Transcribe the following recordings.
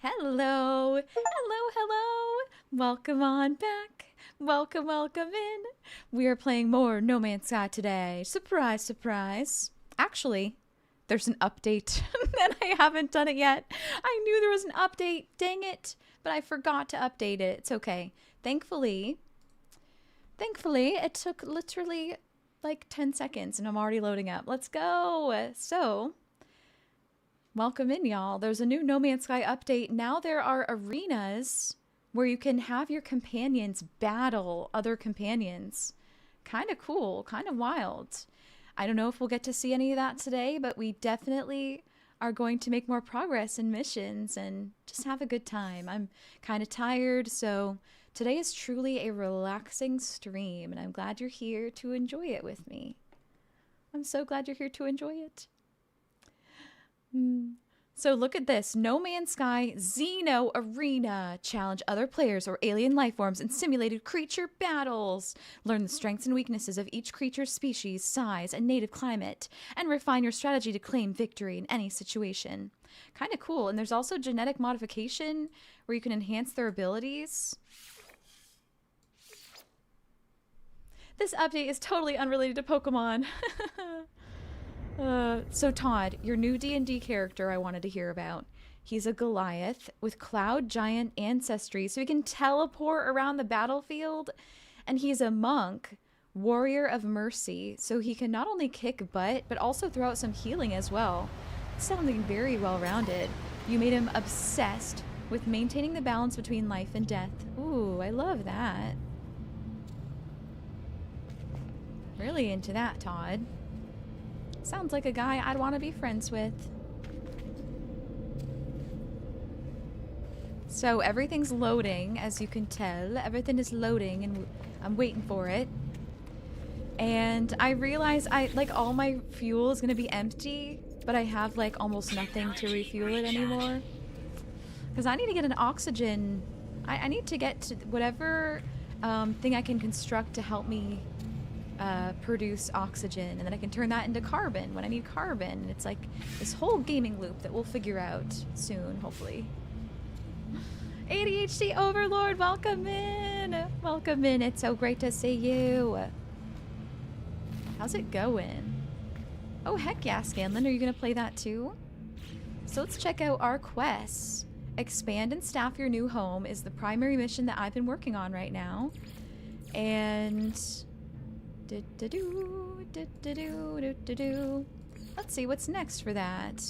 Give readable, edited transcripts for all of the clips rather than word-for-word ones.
Hello, hello, hello. Welcome on back. Welcome, welcome in. We are playing more No Man's Sky today. Surprise, surprise. Actually, there's an update and I haven't done it yet. I knew there was an update, dang it, but I forgot to update it. It's okay. Thankfully, it took literally like 10 seconds and I'm already loading up. Let's go. So, welcome in, y'all. There's a new No Man's Sky update. Now there are arenas where you can have your companions battle other companions. Kind of cool, kind of wild. I don't know if we'll get to see any of that today, but we definitely are going to make more progress in missions and just have a good time. I'm kind of tired, so today is truly a relaxing stream, and I'm glad you're here to enjoy it with me. I'm so glad you're here to enjoy it. So look at this. No Man's Sky Xeno Arena. Challenge other players or alien life forms in simulated creature battles. Learn the strengths and weaknesses of each creature's species, size, and native climate. And refine your strategy to claim victory in any situation. Kind of cool. And there's also genetic modification where you can enhance their abilities. This update is totally unrelated to Pokemon. So Todd, your new D&D character I wanted to hear about. He's a Goliath with cloud giant ancestry, so he can teleport around the battlefield. And he's a monk, warrior of mercy, so he can not only kick butt, but also throw out some healing as well. Sounding very well-rounded. You made him obsessed with maintaining the balance between life and death. Ooh, I love that. Really into that, Todd. Sounds like a guy I'd want to be friends with. So everything's loading, as you can tell. Everything is loading and I'm waiting for it. And I realize all my fuel is going to be empty, but I have like almost nothing to refuel it anymore. Because I need to get an oxygen. I need to get to whatever thing I can construct to help me produce oxygen, and then I can turn that into carbon when I need carbon. And it's like this whole gaming loop that we'll figure out soon, hopefully. ADHD Overlord, welcome in! Welcome in, it's so great to see you. How's it going? Oh, heck yeah, Scanlan, are you gonna play that too? So let's check out our quests. Expand and staff your new home is the primary mission that I've been working on right now. And let's see what's next for that.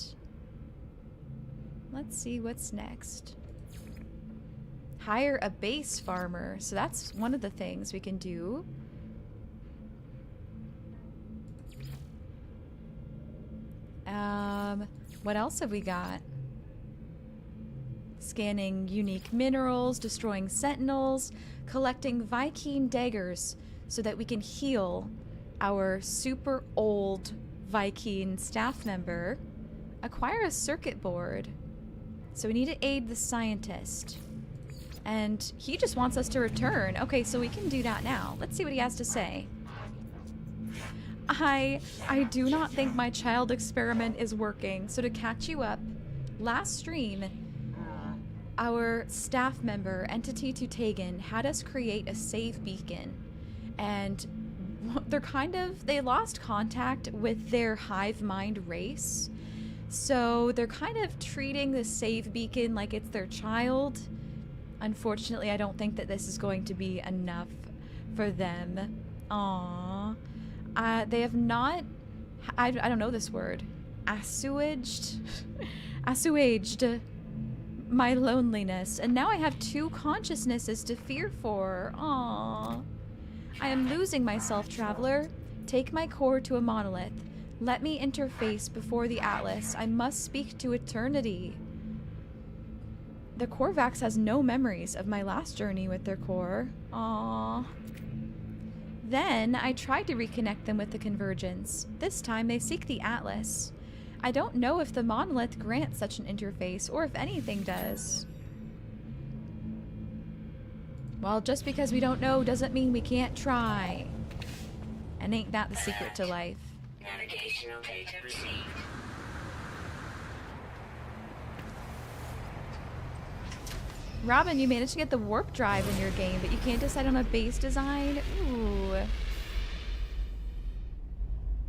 Let's see what's next. Hire a base farmer. So that's one of the things we can do. What else have we got? Scanning unique minerals, destroying sentinels, collecting Viking daggers so that we can heal our super old Viking staff member. Acquire a circuit board. So we need to aid the scientist. And he just wants us to return. Okay, so we can do that now. Let's see what he has to say. I do not think my child experiment is working. So to catch you up, last stream, our staff member, Entity Tutagan, had us create a save beacon. And they lost contact with their hive mind race. So they're kind of treating the save beacon like it's their child. Unfortunately, I don't think that this is going to be enough for them. Aww. They have not, I don't know this word, assuaged my loneliness. And now I have two consciousnesses to fear for. Aww. I am losing myself, traveler. Take my core to a monolith. Let me interface before the Atlas. I must speak to eternity. The Korvax has no memories of my last journey with their core. Aww. Then I tried to reconnect them with the Convergence. This time they seek the Atlas. I don't know if the monolith grants such an interface or if anything does. Well, just because we don't know doesn't mean we can't try. And ain't that the secret to life? Navigational data. data received. Robin, you managed to get the warp drive in your game, but you can't decide on a base design? Ooh.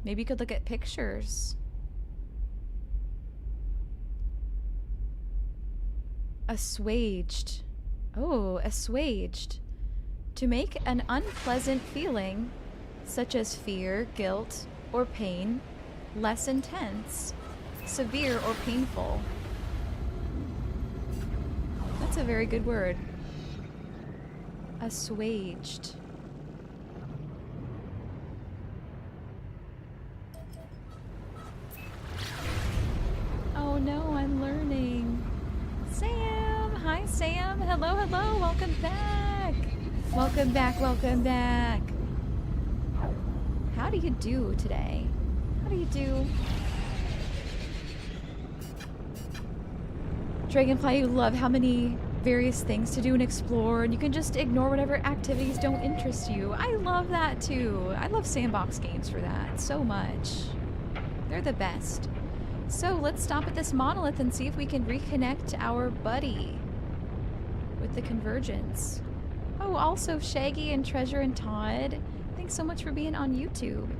Maybe you could look at pictures. Assuaged. Oh, assuaged. To make an unpleasant feeling, such as fear, guilt, or pain, less intense, severe, or painful. That's a very good word. Assuaged. Oh no, I'm learning. Sam! Hi, Sam! Hello, hello! Welcome back! Welcome back, welcome back! How do you do today? How do you do? Dragonfly, you love how many various things to do and explore, and you can just ignore whatever activities don't interest you. I love that too. I love sandbox games for that so much. They're the best. So let's stop at this monolith and see if we can reconnect our buddy with the convergence. Oh, also Shaggy and Treasure and Todd, thanks so much for being on YouTube.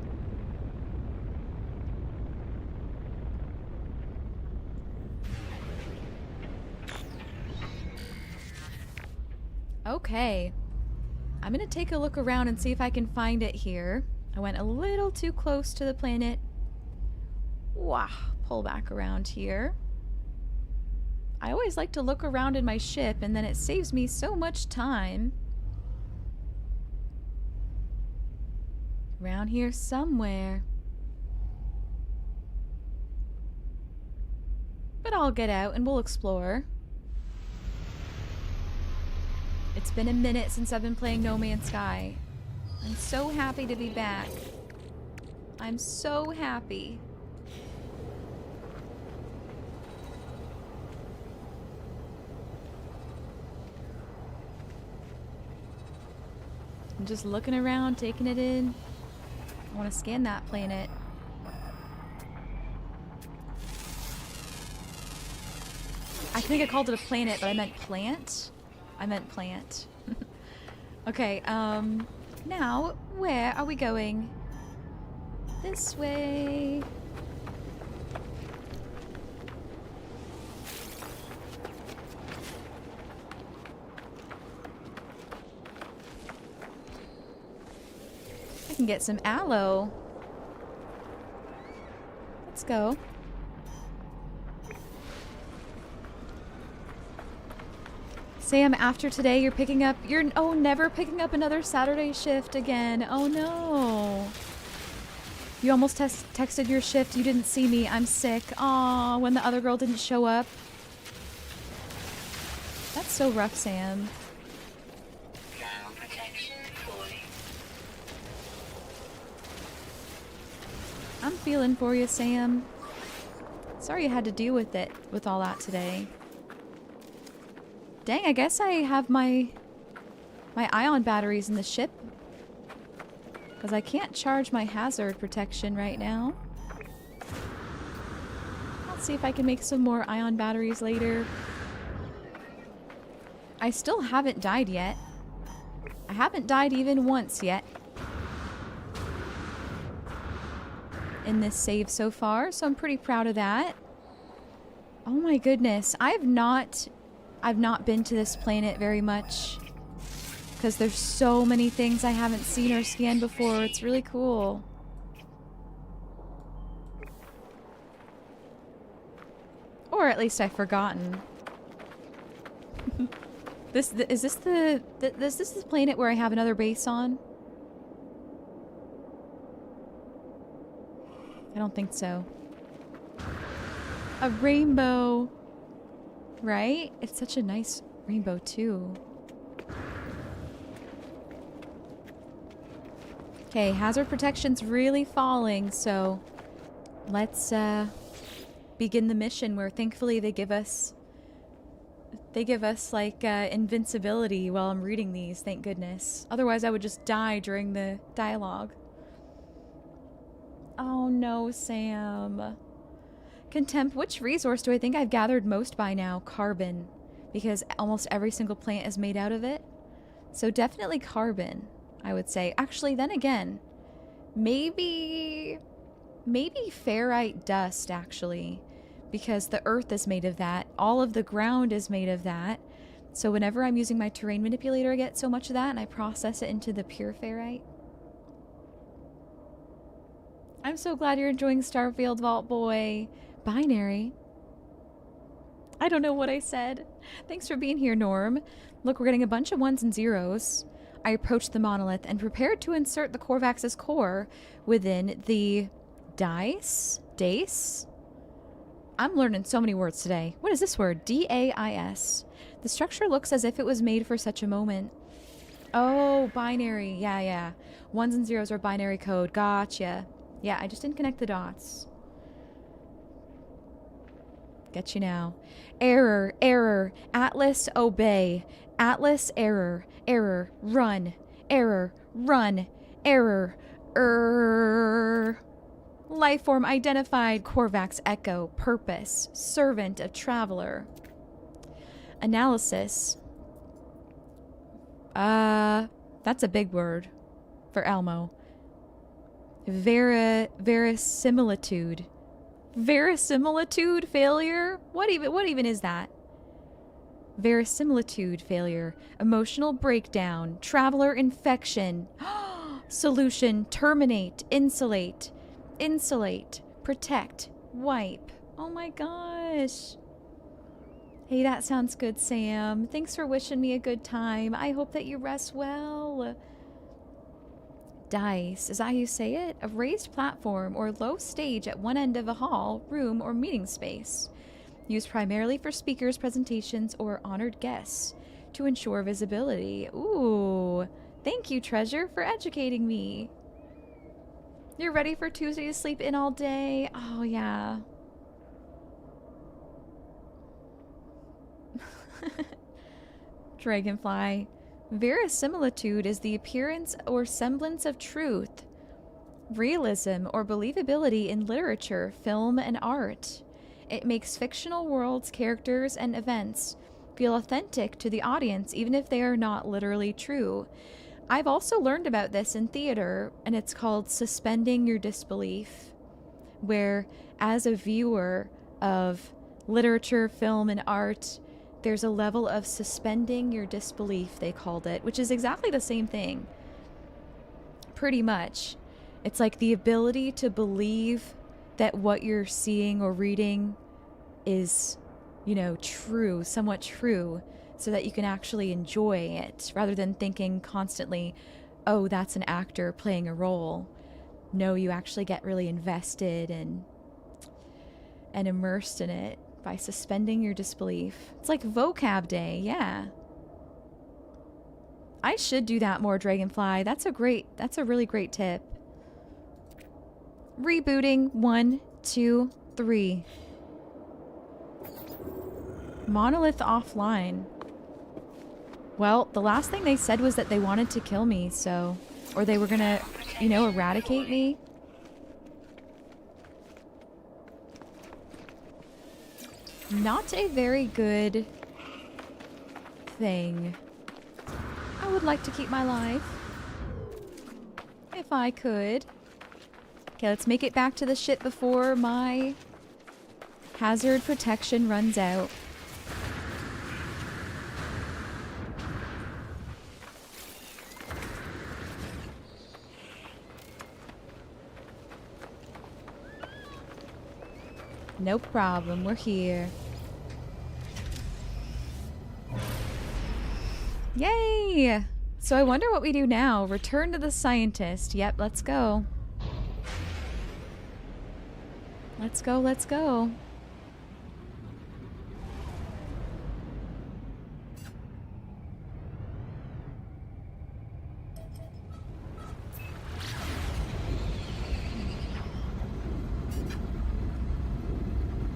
Okay, I'm gonna take a look around and see if I can find it here. I went a little too close to the planet. Wow, pull back around here. I always like to look around in my ship, and then it saves me so much time. Around here somewhere. But I'll get out and we'll explore. It's been a minute since I've been playing No Man's Sky. I'm so happy to be back. I'm so happy. I'm just looking around, taking it in. I want to scan that planet. I think I called it a planet, but I meant plant. I meant plant. Okay, now, where are we going? This way. I can get some aloe. Let's go. Sam, after today, you're never picking up another Saturday shift again. Oh no. You almost texted your shift. You didn't see me. I'm sick. Aw, when the other girl didn't show up. That's so rough, Sam. I'm feeling for you, Sam. Sorry you had to deal with it, with all that today. Dang, I guess I have my ion batteries in the ship. Because I can't charge my hazard protection right now. I'll see if I can make some more ion batteries later. I still haven't died yet. I haven't died even once yet. In this save so far, so I'm pretty proud of that. Oh my goodness, I've not been to this planet very much because there's so many things I haven't seen or scanned before. It's really cool. Or at least I've forgotten. Is this the planet where I have another base on? I don't think so. A rainbow. Right? It's such a nice rainbow too. Okay, hazard protection's really falling, so let's begin the mission where thankfully they give us like invincibility while I'm reading these, thank goodness. Otherwise I would just die during the dialogue. Oh no, Sam. Contempt, which resource do I think I've gathered most by now? Carbon. because almost every single plant is made out of it. So definitely carbon, I would say. Actually, then again, maybe ferrite dust, actually, because the earth is made of that. All of the ground is made of that. So whenever I'm using my terrain manipulator, I get so much of that, and I process it into the pure ferrite. I'm so glad you're enjoying Starfield, Vault Boy. Binary. I don't know what I said. Thanks for being here, Norm. Look, we're getting a bunch of 1s and 0s. I approached the monolith and prepared to insert the Korvax's core within the dice? I'm learning so many words today. What is this word? D-A-I-S. The structure looks as if it was made for such a moment. Oh, binary. Yeah. 1s and 0s are binary code. Gotcha. Yeah, I just didn't connect the dots. Get you now. Error. Atlas, obey. Atlas, error. Run. Error. Lifeform identified. Korvax echo. Purpose. Servant of traveler. Analysis. That's a big word for Elmo. Verisimilitude. Verisimilitude failure? What even is that? Verisimilitude failure. Emotional breakdown. Traveler infection. Solution. Terminate. Insulate. Protect. Wipe. Oh my gosh. Hey, that sounds good, Sam. Thanks for wishing me a good time. I hope that you rest well. Dice, is that how you say it? A raised platform or low stage at one end of a hall, room, or meeting space. Used primarily for speakers, presentations, or honored guests to ensure visibility. Ooh, thank you, Treasure, for educating me. You're ready for Tuesday to sleep in all day? Oh, yeah. Dragonfly. Verisimilitude is the appearance or semblance of truth, realism, or believability in literature, film, and art. It makes fictional worlds, characters, and events feel authentic to the audience, even if they are not literally true. I've also learned about this in theater, and it's called suspending your disbelief, where as a viewer of literature, film, and art, there's a level of suspending your disbelief, they called it, which is exactly the same thing. Pretty much. It's like the ability to believe that what you're seeing or reading is, true, somewhat true, so that you can actually enjoy it, rather than thinking constantly, oh, that's an actor playing a role. No, you actually get really invested and immersed in it by suspending your disbelief. It's like vocab day, yeah. I should do that more, Dragonfly. That's a really great tip. Rebooting. 1, 2, 3. Monolith offline. Well, the last thing they said was that they wanted to kill me, so... Or they were gonna, eradicate me. Not a very good thing. I would like to keep my life. If I could. Okay, let's make it back to the ship before my hazard protection runs out. No problem, we're here. Yay! So I wonder what we do now. Return to the scientist. Yep, let's go. Let's go.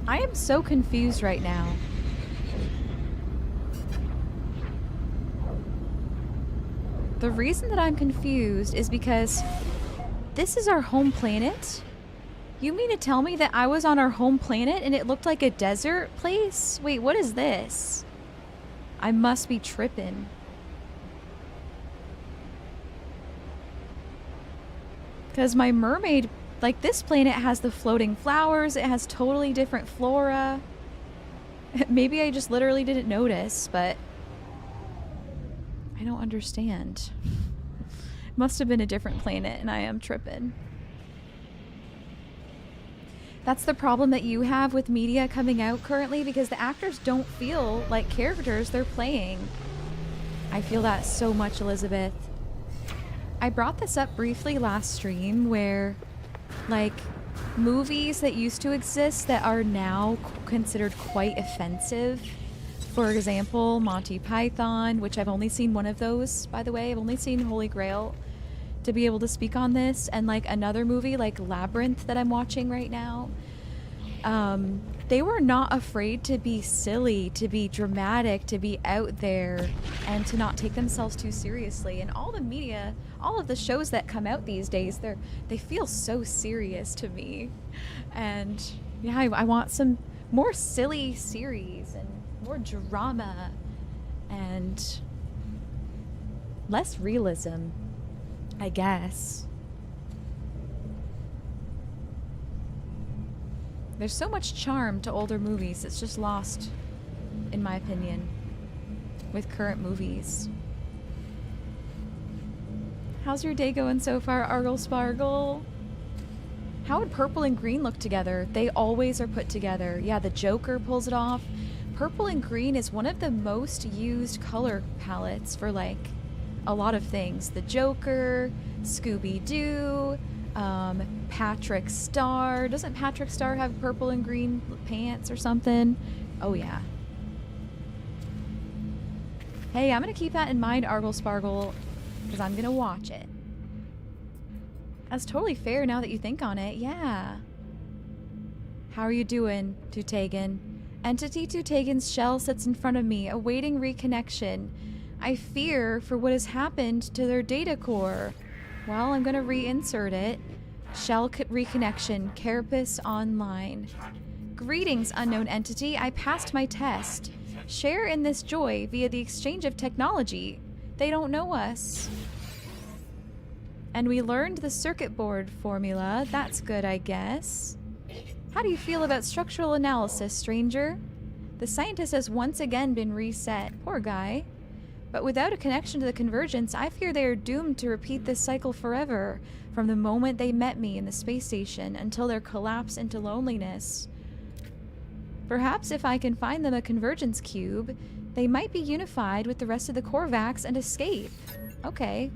I am so confused right now. The reason that I'm confused is because this is our home planet. You mean to tell me that I was on our home planet and it looked like a desert place? Wait, what is this? I must be tripping. Because my mermaid, like, this planet has the floating flowers. It has totally different flora. Maybe I just literally didn't notice, but I don't understand. Must have been a different planet and I am tripping. That's the problem that you have with media coming out currently, because the actors don't feel like characters they're playing. I feel that so much, Elizabeth. I brought this up briefly last stream where, like, movies that used to exist that are now considered quite offensive. For example, Monty Python, which I've only seen one of those, by the way. I've only seen Holy Grail to be able to speak on this. And, like, another movie like Labyrinth that I'm watching right now. They were not afraid to be silly, to be dramatic, to be out there, and to not take themselves too seriously. And all the media, all of the shows that come out these days, they feel so serious to me. And yeah, I want some more silly series and more drama and less realism, I guess. There's so much charm to older movies. It's just lost, in my opinion, with current movies. How's your day going so far, Argle Spargle? How would purple and green look together? They always are put together. Yeah, the Joker pulls it off. Purple and green is one of the most used color palettes for, like, a lot of things. The Joker, Scooby-Doo, Patrick Star. Doesn't Patrick Star have purple and green pants or something? Oh, yeah. Hey, I'm going to keep that in mind, Argle Spargle, because I'm going to watch it. That's totally fair now that you think on it. Yeah. How are you doing, Tutagan? Entity Tutagan's shell sits in front of me, awaiting reconnection. I fear for what has happened to their data core. Well, I'm going to reinsert it. Shell reconnection, Carapace online. Greetings, unknown entity. I passed my test. Share in this joy via the exchange of technology. They don't know us. And we learned the circuit board formula. That's good, I guess. How do you feel about structural analysis, stranger? The scientist has once again been reset. Poor guy. But without a connection to the convergence, I fear they are doomed to repeat this cycle forever, from the moment they met me in the space station until their collapse into loneliness. Perhaps if I can find them a convergence cube, they might be unified with the rest of the Korvax and escape. Okay.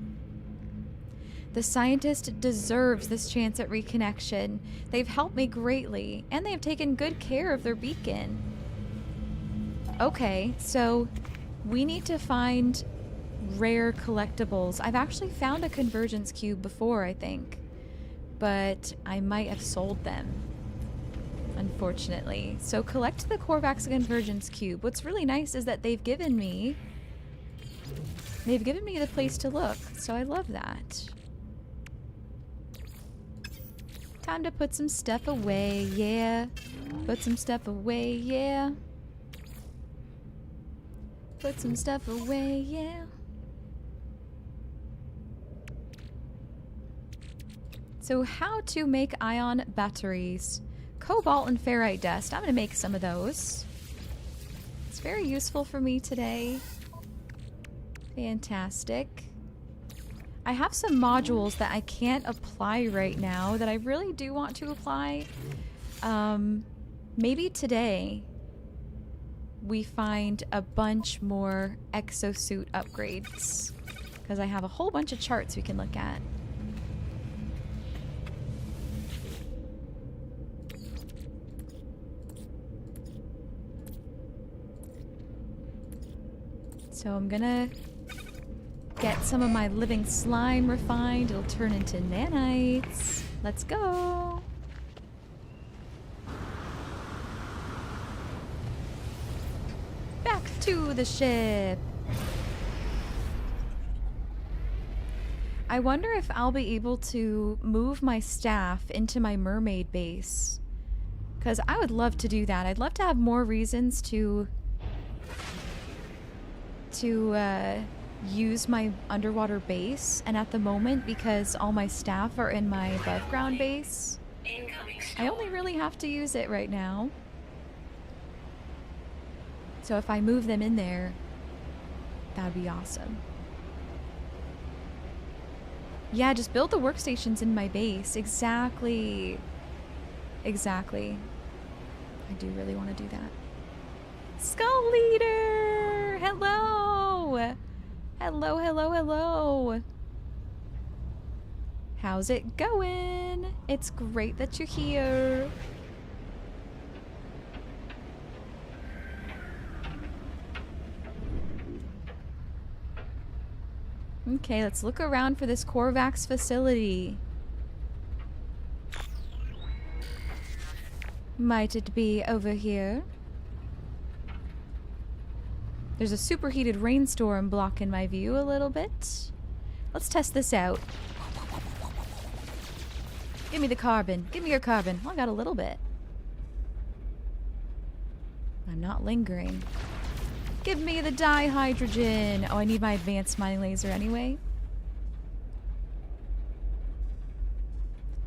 The scientist deserves this chance at reconnection. They've helped me greatly, and they have taken good care of their beacon. Okay, so we need to find rare collectibles. I've actually found a convergence cube before, I think, but I might have sold them, unfortunately. So collect the Korvax convergence cube. What's really nice is that they've given me the place to look, so I love that. Time to put some stuff away, yeah. Put some stuff away, yeah. Put some stuff away, yeah. So how to make ion batteries. Cobalt and ferrite dust. I'm going to make some of those. It's very useful for me today. Fantastic. I have some modules that I can't apply right now that I really do want to apply. Maybe today we find a bunch more exosuit upgrades, because I have a whole bunch of charts we can look at. So I'm gonna get some of my living slime refined. It'll turn into nanites. Let's go. Back to the ship. I wonder if I'll be able to move my staff into my mermaid base, because I would love to do that. I'd love to have more reasons to to use my underwater base, and at the moment, because all my staff are in my above ground base, Incoming I only storm. really have to use it right now. So if I move them in there, that'd be awesome. Yeah, just build the workstations in my base. Exactly. Exactly. I do really want to do that. Skull Leader! Hello! Hello, hello, hello. How's it going? It's great that you're here. Okay, let's look around for this Corvax facility. Might it be over here? There's a superheated rainstorm blocking my view a little bit. Let's test this out. Give me the carbon. Give me your carbon. Oh, I got a little bit. I'm not lingering. Give me the dihydrogen. Oh, I need my advanced mining laser anyway.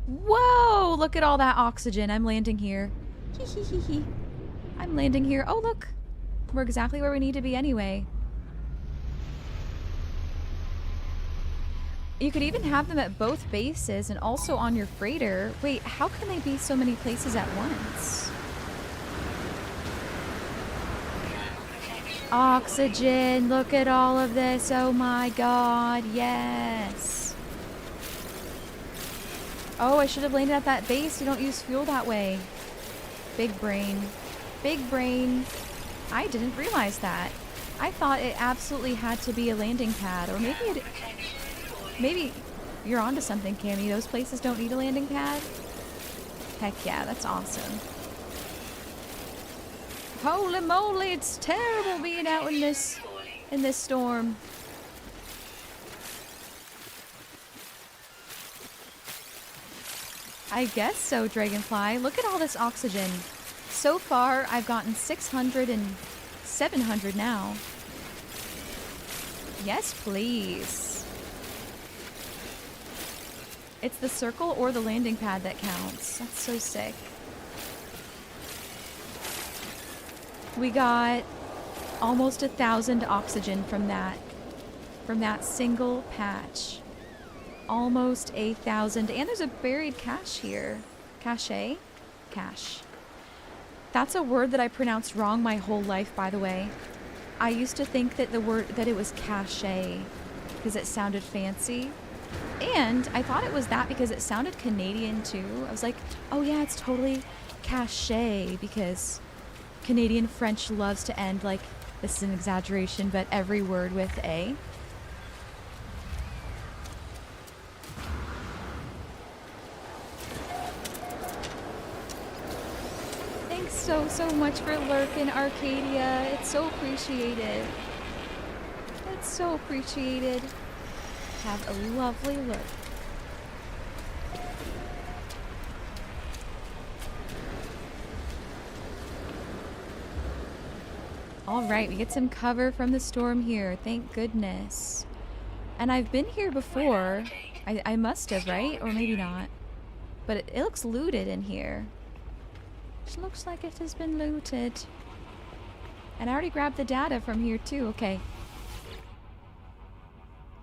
Whoa! Look at all that oxygen. I'm landing here. Hee hee hee hee. I'm landing here. Oh, look. We're exactly where we need to be anyway. You could even have them at both bases and also on your freighter. Wait, how can they be so many places at once? Oxygen, look at all of this. Oh my god, yes. Oh, I should have landed at that base. You don't use fuel that way. Big brain. Big brain. I didn't realize that. I thought it absolutely had to be a landing pad, or maybe you're onto something, Cammy. Those places don't need a landing pad. Heck yeah, that's awesome. Holy moly, it's terrible being out in this storm. I guess so, Dragonfly. Look at all this oxygen. So far, I've gotten 600 and 700 now. Yes, please. It's the circle or the landing pad that counts. That's so sick. We got almost 1,000 oxygen from that single patch. Almost 1,000. And there's a buried cache here. Cache? Cache. That's a word that I pronounced wrong my whole life, by the way. I used to think that it was cache because it sounded fancy. And I thought it was that because it sounded Canadian too. I was like, oh yeah, it's totally cache because Canadian French loves to end, like, this is an exaggeration, but every word with A. Thanks so much for lurking, Arcadia. It's so appreciated. It's so appreciated. Have a lovely lurk. Alright, we get some cover from the storm here. Thank goodness. And I've been here before. I must have, right? Or maybe not. But it looks looted in here. It looks like it has been looted. And I already grabbed the data from here too. Okay.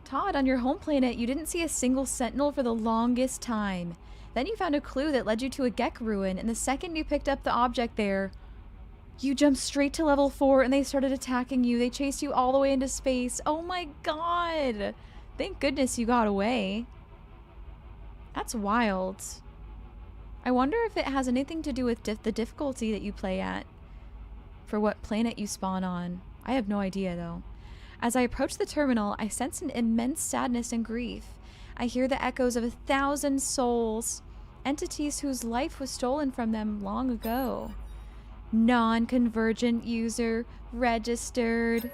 Todd, on your home planet, you didn't see a single sentinel for the longest time. Then you found a clue that led you to a Gek ruin, and the second you picked up the object there, you jumped straight to level 4 and they started attacking you. They chased you all the way into space. Oh my god! Thank goodness you got away. That's wild. I wonder if it has anything to do with the difficulty that you play at. For what planet you spawn on. I have no idea though. As I approach the terminal, I sense an immense sadness and grief. I hear the echoes of 1,000 souls. Entities whose life was stolen from them long ago. Non-convergent user registered.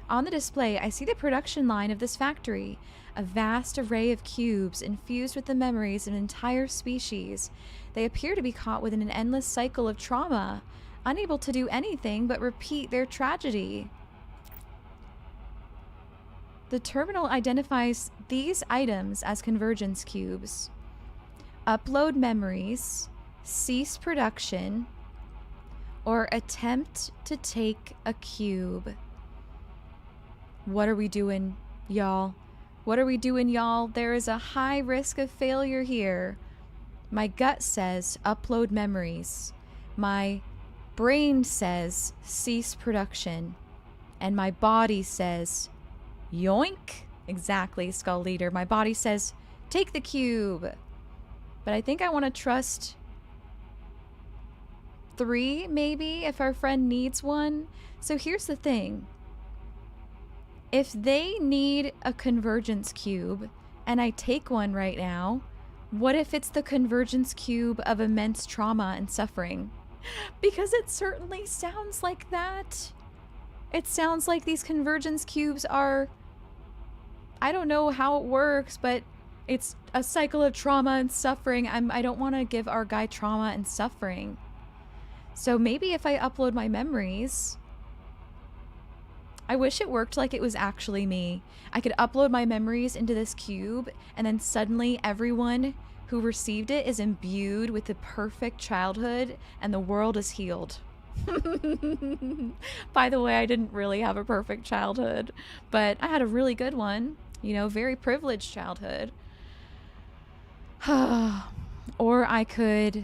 On the display, I see the production line of this factory, a vast array of cubes infused with the memories of an entire species. They appear to be caught within an endless cycle of trauma, unable to do anything but repeat their tragedy. The terminal identifies these items as convergence cubes. Upload memories, cease production, or attempt to take a cube. What are we doing, y'all? What are we doing, y'all? There is a high risk of failure here. My gut says upload memories. My brain says cease production. And my body says yoink. Exactly, Skull Leader. My body says take the cube. But I think I want to trust 3, maybe, if our friend needs one. So here's the thing. If they need a convergence cube, and I take one right now, what if it's the convergence cube of immense trauma and suffering? Because it certainly sounds like that. It sounds like these convergence cubes are... I don't know how it works, but it's a cycle of trauma and suffering. I don't want to give our guy trauma and suffering. So maybe if I upload my memories... I wish it worked like it was actually me. I could upload my memories into this cube, and then suddenly everyone who received it is imbued with the perfect childhood, and the world is healed. By the way, I didn't really have a perfect childhood, but I had a really good one. You know, very privileged childhood. Or I could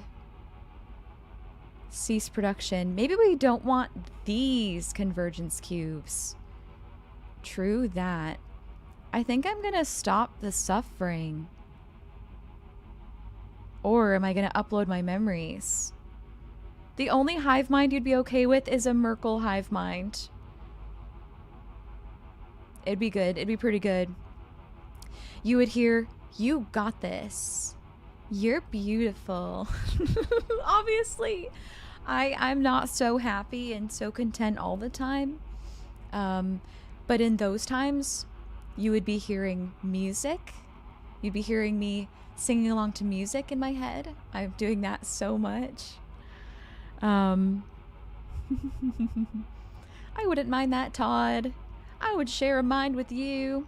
cease production. Maybe we don't want these convergence cubes. True that. I think I'm gonna stop the suffering. Or am I gonna upload my memories? The only hive mind you'd be okay with is a Merkle hive mind. It'd be good. It'd be pretty good. You would hear, "You got this. You're beautiful." Obviously, I'm not so happy and so content all the time. But in those times, you would be hearing music. You'd be hearing me singing along to music in my head. I'm doing that so much. I wouldn't mind that, Todd. I would share a mind with you.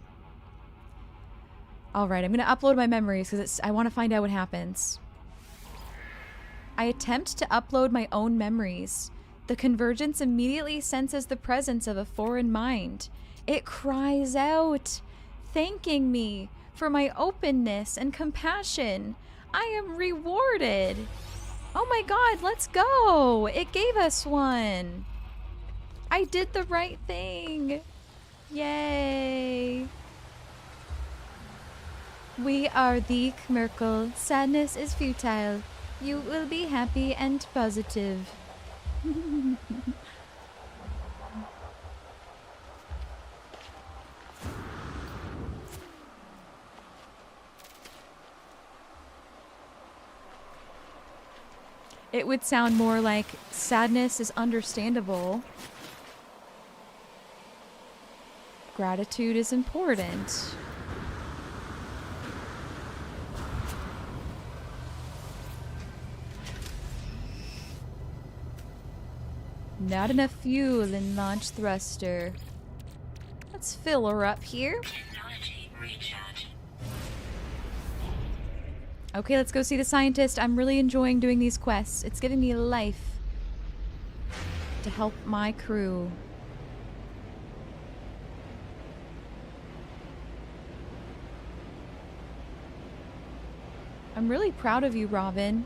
All right, I'm going to upload my memories because I want to find out what happens. I attempt to upload my own memories. The convergence immediately senses the presence of a foreign mind. It cries out, thanking me for my openness and compassion. I am rewarded. Oh my God, let's go. It gave us one. I did the right thing. Yay. We are the Merkle. Sadness is futile. You will be happy and positive. It would sound more like sadness is understandable. Gratitude is important. Not enough fuel in launch thruster. Let's fill her up here. Technology recharge. Okay, let's go see the scientist. I'm really enjoying doing these quests. It's giving me life to help my crew. I'm really proud of you, Robin.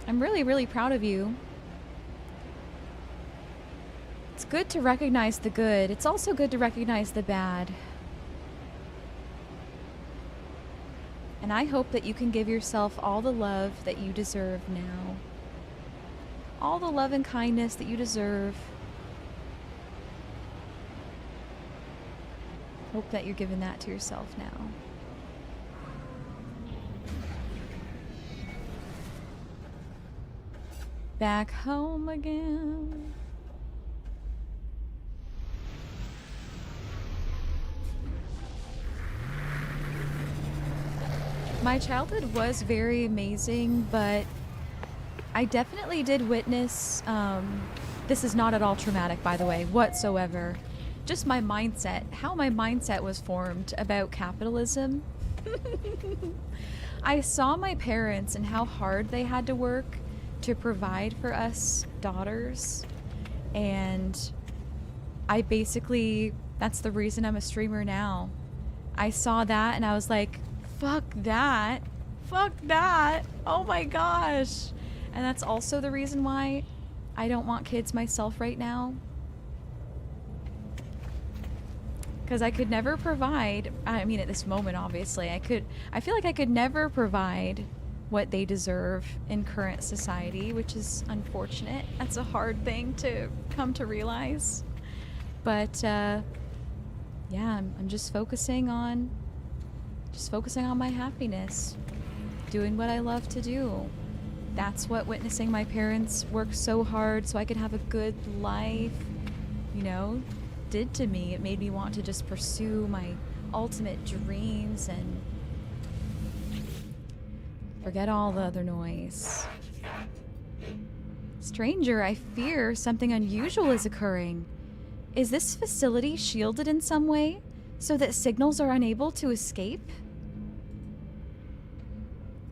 I'm really, really proud of you. It's good to recognize the good. It's also good to recognize the bad. And I hope that you can give yourself all the love that you deserve now. All the love and kindness that you deserve. Hope that you're giving that to yourself now. Back home again. My childhood was very amazing, but I definitely did witness, this is not at all traumatic, by the way, whatsoever. just my mindset, how my mindset was formed about capitalism. I saw my parents and how hard they had to work to provide for us daughters. And I basically, that's the reason I'm a streamer now. I saw that and I was like, fuck that. Fuck that. Oh my gosh. And that's also the reason why I don't want kids myself right now. Because I could never provide, I mean at this moment obviously, I feel like I could never provide what they deserve in current society, which is unfortunate. That's a hard thing to come to realize. But yeah, I'm just focusing on my happiness, doing what I love to do. That's what witnessing my parents work so hard so I could have a good life, you know, did to me. It made me want to just pursue my ultimate dreams and forget all the other noise. Stranger, I fear something unusual is occurring. Is this facility shielded in some way so that signals are unable to escape?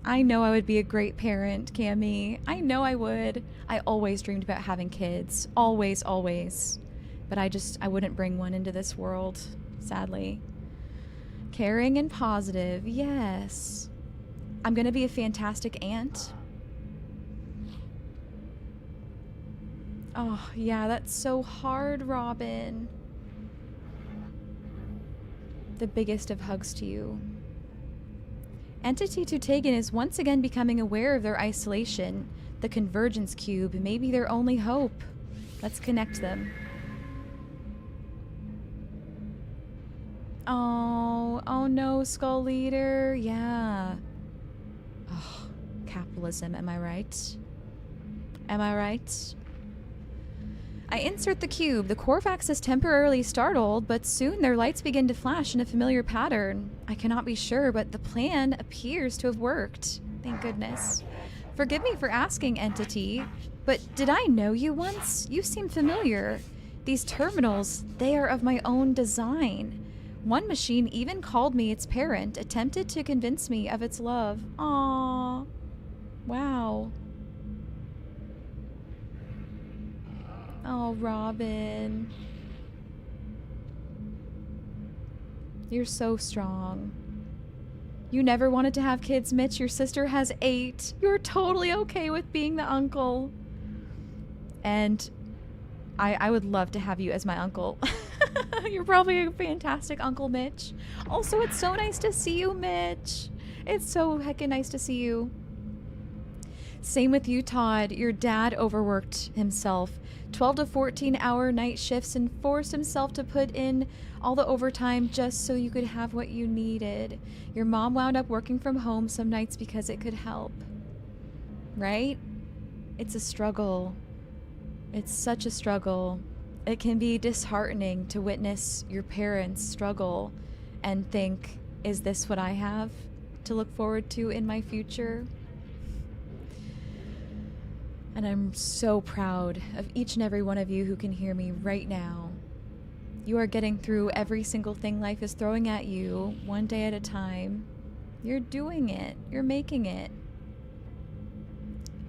I know I would be a great parent, Cammy. I know I would. I always dreamed about having kids. Always, always. But I wouldn't bring one into this world, sadly. Caring and positive, yes. I'm gonna be a fantastic aunt. Oh, yeah, that's so hard, Robin. The biggest of hugs to you. Entity 2 Tegan is once again becoming aware of their isolation. The convergence cube may be their only hope. Let's connect them. Oh no, Skull Leader. Yeah. Oh, capitalism, am I right? Am I right? I insert the cube. The Korvax is temporarily startled, but soon their lights begin to flash in a familiar pattern. I cannot be sure, but the plan appears to have worked. Thank goodness. Forgive me for asking, Entity, but did I know you once? You seem familiar. These terminals, they are of my own design. One machine even called me its parent, attempted to convince me of its love. Aww. Wow. Oh, Robin. You're so strong. You never wanted to have kids, Mitch. Your sister has 8. You're totally okay with being the uncle. And I would love to have you as my uncle. You're probably a fantastic uncle, Mitch. Also, it's so nice to see you, Mitch. It's so heckin' nice to see you. Same with you, Todd. Your dad overworked himself. 12 to 14-hour night shifts and forced himself to put in all the overtime just so you could have what you needed. Your mom wound up working from home some nights because it could help. Right? It's a struggle. It's such a struggle. It can be disheartening to witness your parents struggle and think, is this what I have to look forward to in my future? And I'm so proud of each and every one of you who can hear me right now. You are getting through every single thing life is throwing at you, one day at a time. You're doing it. You're making it.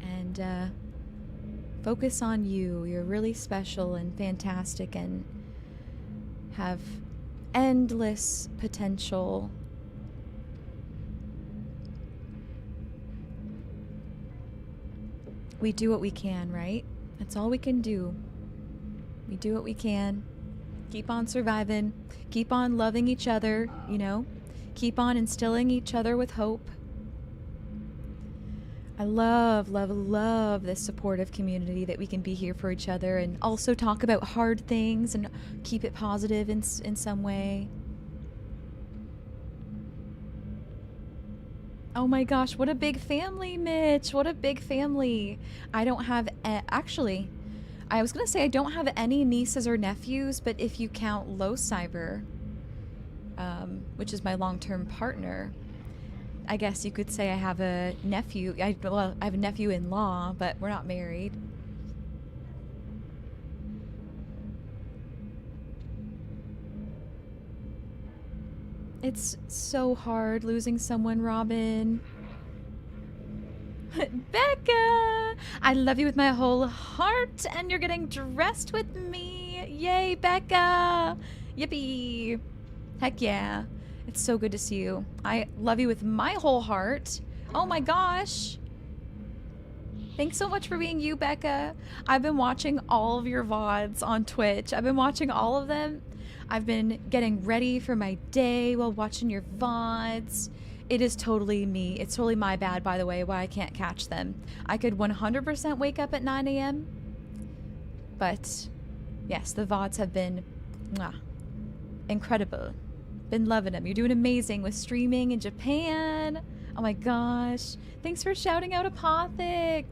And focus on you. You're really special and fantastic and have endless potential. We do what we can, right? That's all we can do. We do what we can. Keep on surviving. Keep on loving each other, you know? Keep on instilling each other with hope. I love, love, love this supportive community that we can be here for each other and also talk about hard things and keep it positive in some way. Oh my gosh, what a big family, Mitch. What a big family. I don't have, actually, I was going to say I don't have any nieces or nephews, but if you count Low Cyber, which is my long-term partner, I guess you could say I have a nephew. I have a nephew-in-law, but we're not married. It's so hard losing someone, Robin. Becca! I love you with my whole heart, and you're getting dressed with me. Yay, Becca! Yippee! Heck yeah. It's so good to see you. I love you with my whole heart. Oh my gosh. Thanks so much for being you, Becca. I've been watching all of your VODs on Twitch. I've been watching all of them. I've been getting ready for my day while watching your VODs. It is totally me. It's totally my bad, by the way, why I can't catch them. I could 100% wake up at 9 a.m. But yes, the VODs have been incredible. Been loving them. You're doing amazing with streaming in Japan. Oh my gosh. Thanks for shouting out Apothic.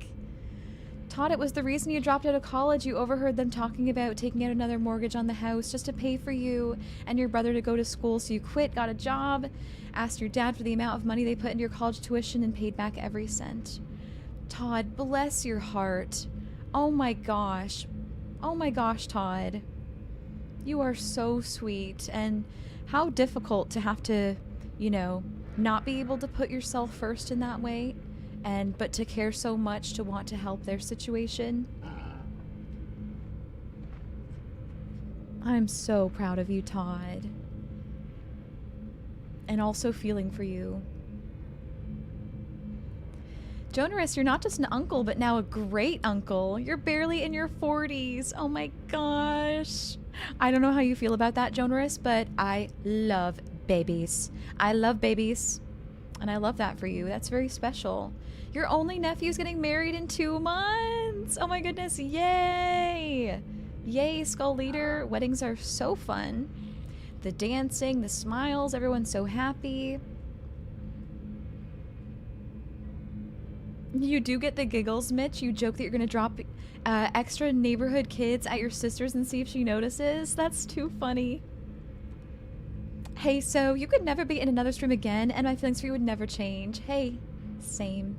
Todd, it was the reason you dropped out of college. You overheard them talking about taking out another mortgage on the house just to pay for you and your brother to go to school. So you quit, got a job, asked your dad for the amount of money they put into your college tuition and paid back every cent. Todd, bless your heart. Oh my gosh. Oh my gosh, Todd. You are so sweet. And how difficult to have to, you know, not be able to put yourself first in that way. But to care so much to want to help their situation. I'm so proud of you, Todd. And also feeling for you. Jonaris, you're not just an uncle, but now a great uncle. You're barely in your 40s. Oh my gosh. I don't know how you feel about that, Jonaris, but I love babies. I love babies. And I love that for you. That's very special. Your only nephew's getting married in 2 months. Oh my goodness. Yay. Yay, Skull Leader. Weddings are so fun. The dancing, the smiles, everyone's so happy. You do get the giggles, Mitch. You joke that you're going to drop extra neighborhood kids at your sister's and see if she notices. That's too funny. Hey, so you could never be in another stream again, and my feelings for you would never change. Hey, same.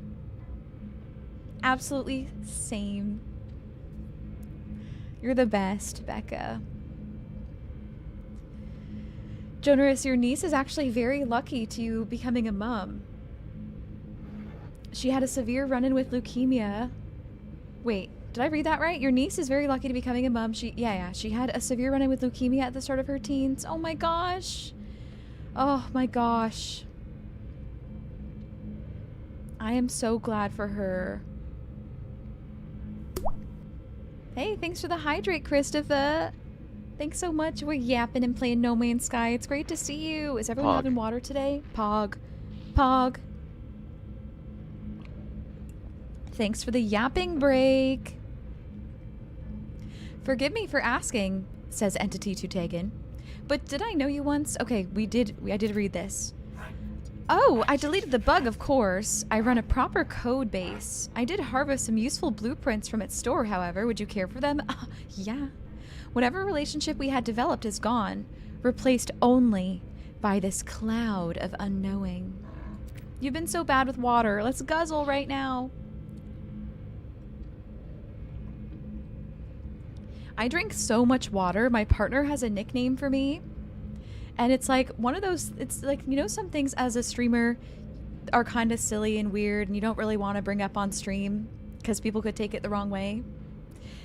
Absolutely same. You're the best, Becca. Jonaris, your niece is actually very lucky to becoming a mom. She had a severe run-in with leukemia. Wait, did I read that right? Your niece is very lucky to becoming a mom. She had a severe run-in with leukemia at the start of her teens. Oh my gosh. Oh my gosh. I am so glad for her. Hey, thanks for the hydrate, Christopher. Thanks so much. We're yapping and playing No Man's Sky. It's great to see you. Is everyone having water today? Pog. Pog. Thanks for the yapping break. Forgive me for asking, says Entity to Tegan. But did I know you once? Okay, I did read this. Oh, I deleted the bug, of course. I run a proper code base. I did harvest some useful blueprints from its store, however. Would you care for them? Yeah. Whatever relationship we had developed is gone, replaced only by this cloud of unknowing. You've been so bad with water. Let's guzzle right now. I drink so much water. My partner has a nickname for me. And it's like one of those, it's like, you know, some things as a streamer are kind of silly and weird and you don't really want to bring up on stream because people could take it the wrong way.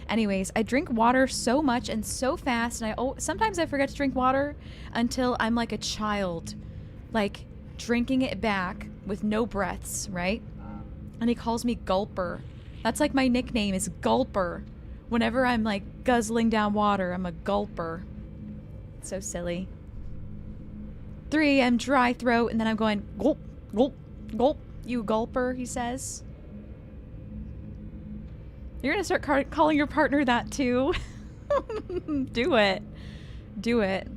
Anyways, I drink water so much and so fast, and sometimes I forget to drink water until I'm like a child, like drinking it back with no breaths, right? And he calls me Gulper. That's like my nickname is Gulper. Whenever I'm like guzzling down water, I'm a gulper. So silly. 3 a.m. dry throat, and then I'm going gulp, gulp, gulp. You gulper, he says. You're gonna start calling your partner that too. Do it. Do it.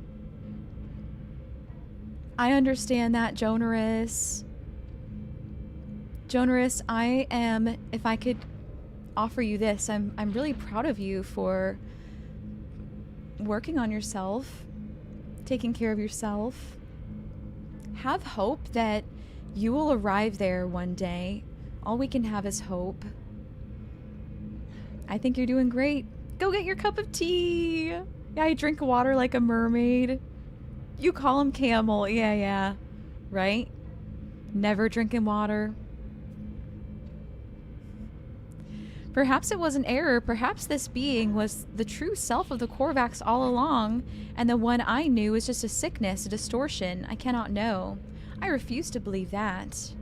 I understand that, Jonaris. Jonaris, I am, if I could offer you this, I'm really proud of you for working on yourself, taking care of yourself. Have hope that you will arrive there one day. All we can have is hope. I think you're doing great. Go get your cup of tea. Yeah, I drink water like a mermaid. You call him Camel. Yeah, yeah. Right? Never drinking water. Perhaps it was an error. Perhaps this being was the true self of the Korvax all along, and the one I knew was just a sickness, a distortion. I cannot know. I refuse to believe that.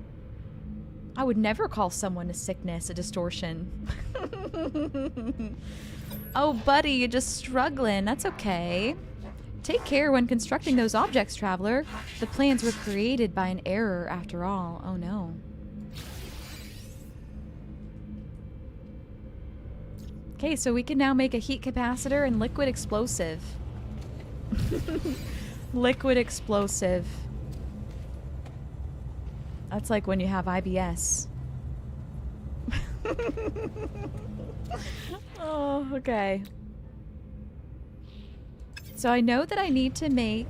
I would never call someone a sickness, a distortion. Oh, buddy, you're just struggling. That's okay. Take care when constructing those objects, traveler. The plans were created by an error, after all. Oh, no. Okay, so we can now make a heat capacitor and liquid explosive. Liquid explosive. That's like when you have IBS. Oh, okay. So I know that I need to make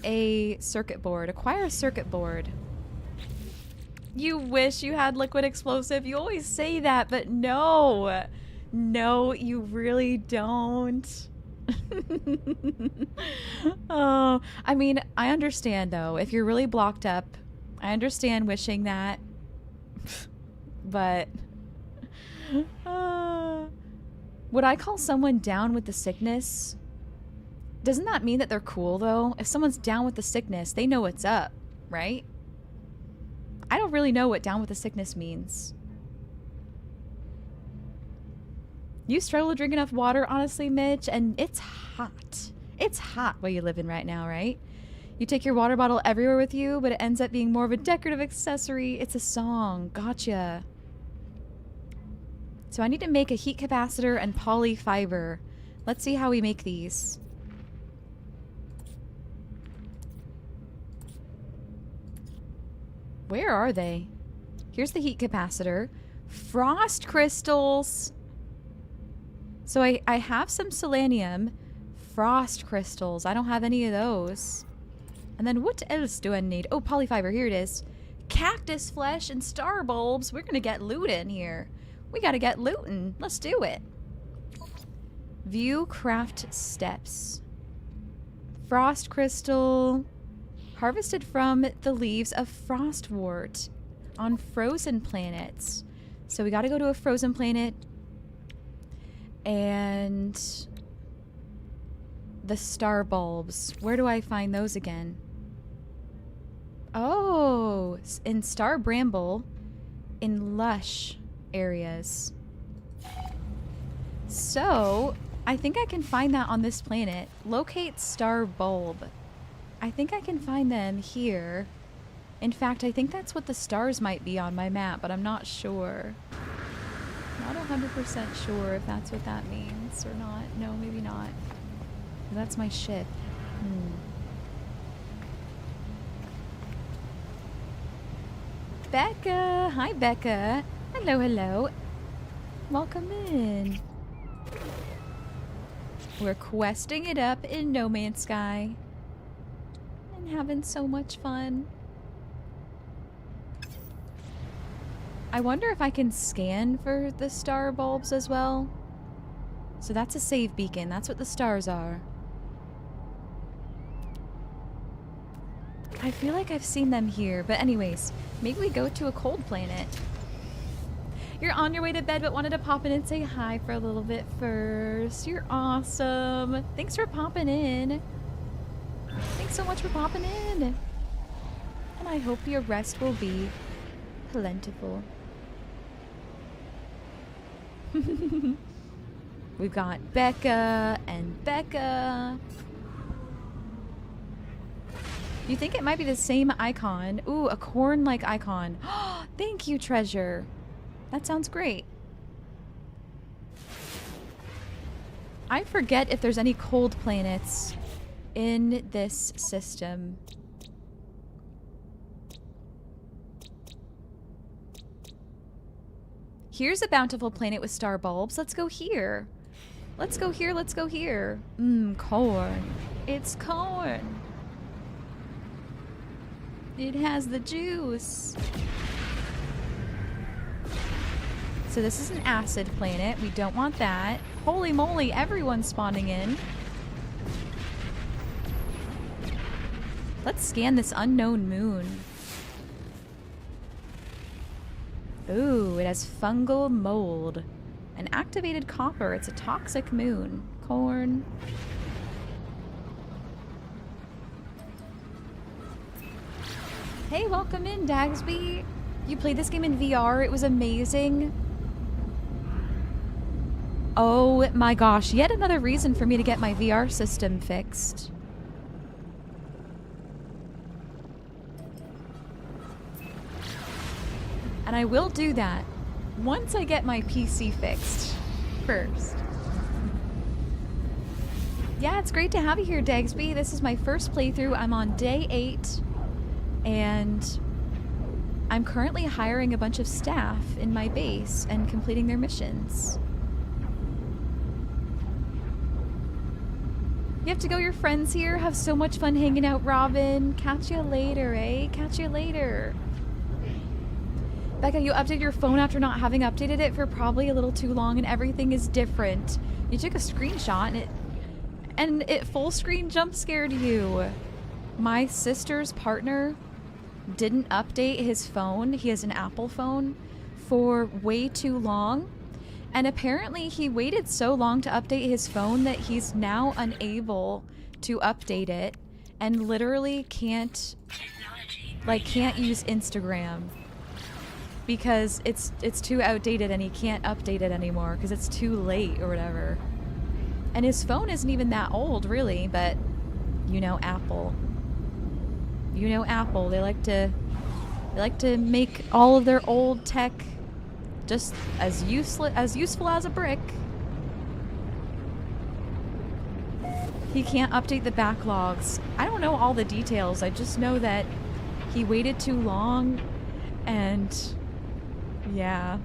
a circuit board. Acquire a circuit board. You wish you had liquid explosive. You always say that, but no. No, you really don't. Oh, I mean, I understand though. If you're really blocked up, I understand wishing that. But would I call someone down with the sickness? Doesn't that mean that they're cool though? If someone's down with the sickness, they know what's up, right? I don't really know what down with the sickness means. You struggle to drink enough water, honestly, Mitch, and it's hot. It's hot where you live in right now, right? You take your water bottle everywhere with you, but it ends up being more of a decorative accessory. It's a song. Gotcha. So I need to make a heat capacitor and polyfiber. Let's see how we make these. Where are they? Here's the heat capacitor. Frost crystals. So I have some selenium. Frost crystals. I don't have any of those. And then what else do I need? Oh, polyfiber. Here it is. Cactus flesh and star bulbs. We're going to get lootin' here. We got to get lootin'. Let's do it. View craft steps. Frost crystal. Harvested from the leaves of frostwort on frozen planets. So we got to go to a frozen planet. And the star bulbs. Where do I find those again? Oh, in Star Bramble, in lush areas. So, I think I can find that on this planet. Locate star bulb. I think I can find them here. In fact, I think that's what the stars might be on my map, but I'm not sure. Not 100% sure if that's what that means or not. No, maybe not. That's my ship. Becca! Hi, Becca. Hello, hello. Welcome in. We're questing it up in No Man's Sky. And having so much fun. I wonder if I can scan for the star bulbs as well. So that's a save beacon. That's what the stars are. I feel like I've seen them here. But anyways, maybe we go to a cold planet. You're on your way to bed but wanted to pop in and say hi for a little bit first. You're awesome. Thanks for popping in. Thanks so much for popping in. And I hope your rest will be plentiful. We've got Becca and Becca. You think it might be the same icon? Ooh, a corn-like icon. Thank you, Treasure. That sounds great. I forget if there's any cold planets in this system. Here's a bountiful planet with star bulbs. Let's go here. Let's go here, let's go here. Corn. It's corn. It has the juice. So this is an acid planet. We don't want that. Holy moly, everyone's spawning in. Let's scan this unknown moon. Ooh, it has fungal mold. An activated copper. It's a toxic moon. Corn. Hey, welcome in, Dagsby. You played this game in VR. It was amazing. Oh my gosh, yet another reason for me to get my VR system fixed. And I will do that once I get my PC fixed first. Yeah, it's great to have you here, Dagsby. This is my first playthrough. I'm on day 8, and I'm currently hiring a bunch of staff in my base and completing their missions. You have to go, your friends here. Have so much fun hanging out, Robin. Catch you later, eh? Catch you later. Becca, you updated your phone after not having updated it for probably a little too long, and everything is different. You took a screenshot and it full screen jump scared you. My sister's partner didn't update his phone. He has an Apple phone for way too long. And apparently he waited so long to update his phone that he's now unable to update it and literally can't use Instagram because it's too outdated and he can't update it anymore because it's too late or whatever. And his phone isn't even that old, really, but you know Apple. You know Apple. They like to make all of their old tech just as useful as a brick. He can't update the backlogs. I don't know all the details. I just know that he waited too long and yeah.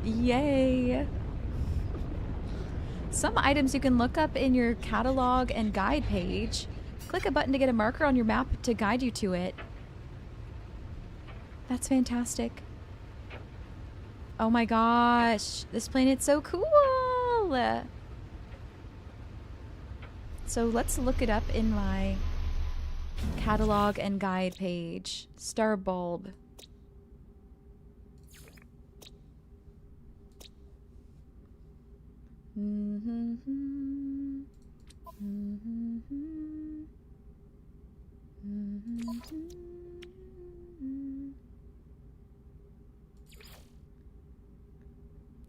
Yay. Some items you can look up in your catalog and guide page. Click a button to get a marker on your map to guide you to it. That's fantastic. Oh my gosh, this planet's so cool. So let's look it up in my catalog and guide page. Star bulb.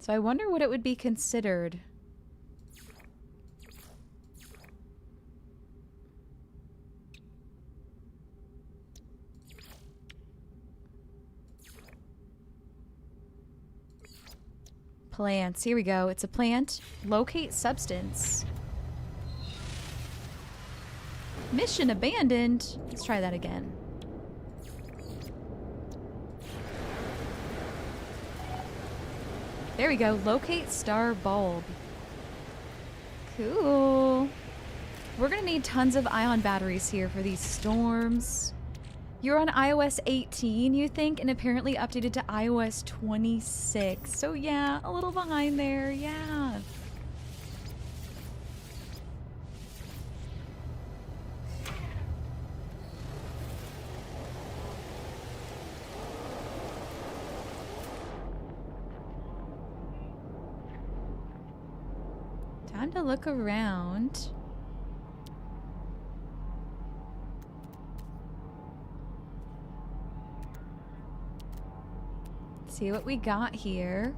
So I wonder what it would be considered. Plants. Here we go. It's a plant. Locate substance. Mission abandoned. Let's try that again. There we go. Locate star bulb. Cool. We're gonna need tons of ion batteries here for these storms. You're on iOS 18, you think, and apparently updated to iOS 26. So yeah, a little behind there, yeah. Time to look around. See what we got here.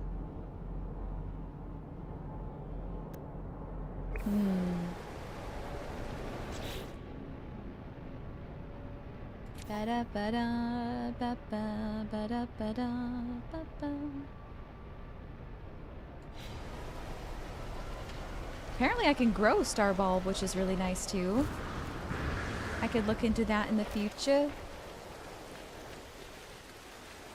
Ba-da ba-da ba-ba ba-da ba-da ba-ba. Apparently I can grow star bulb, which is really nice too. I could look into that in the future.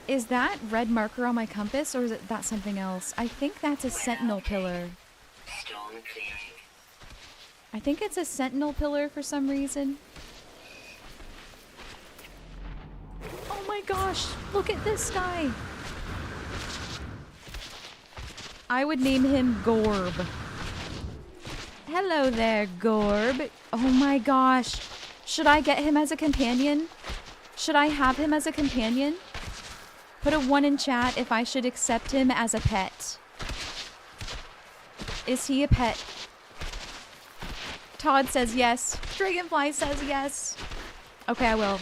Is that red marker on my compass, or is that something else? I think that's a sentinel pillar. Storm clearing. I think it's a sentinel pillar for some reason. Oh my gosh, look at this guy. I would name him Gorb. Hello there, Gorb. Oh my gosh. Should I get him as a companion? Should I have him as a companion? Put a 1 in chat if I should accept him as a pet. Is he a pet? Todd says yes. Dragonfly says yes. Okay, I will.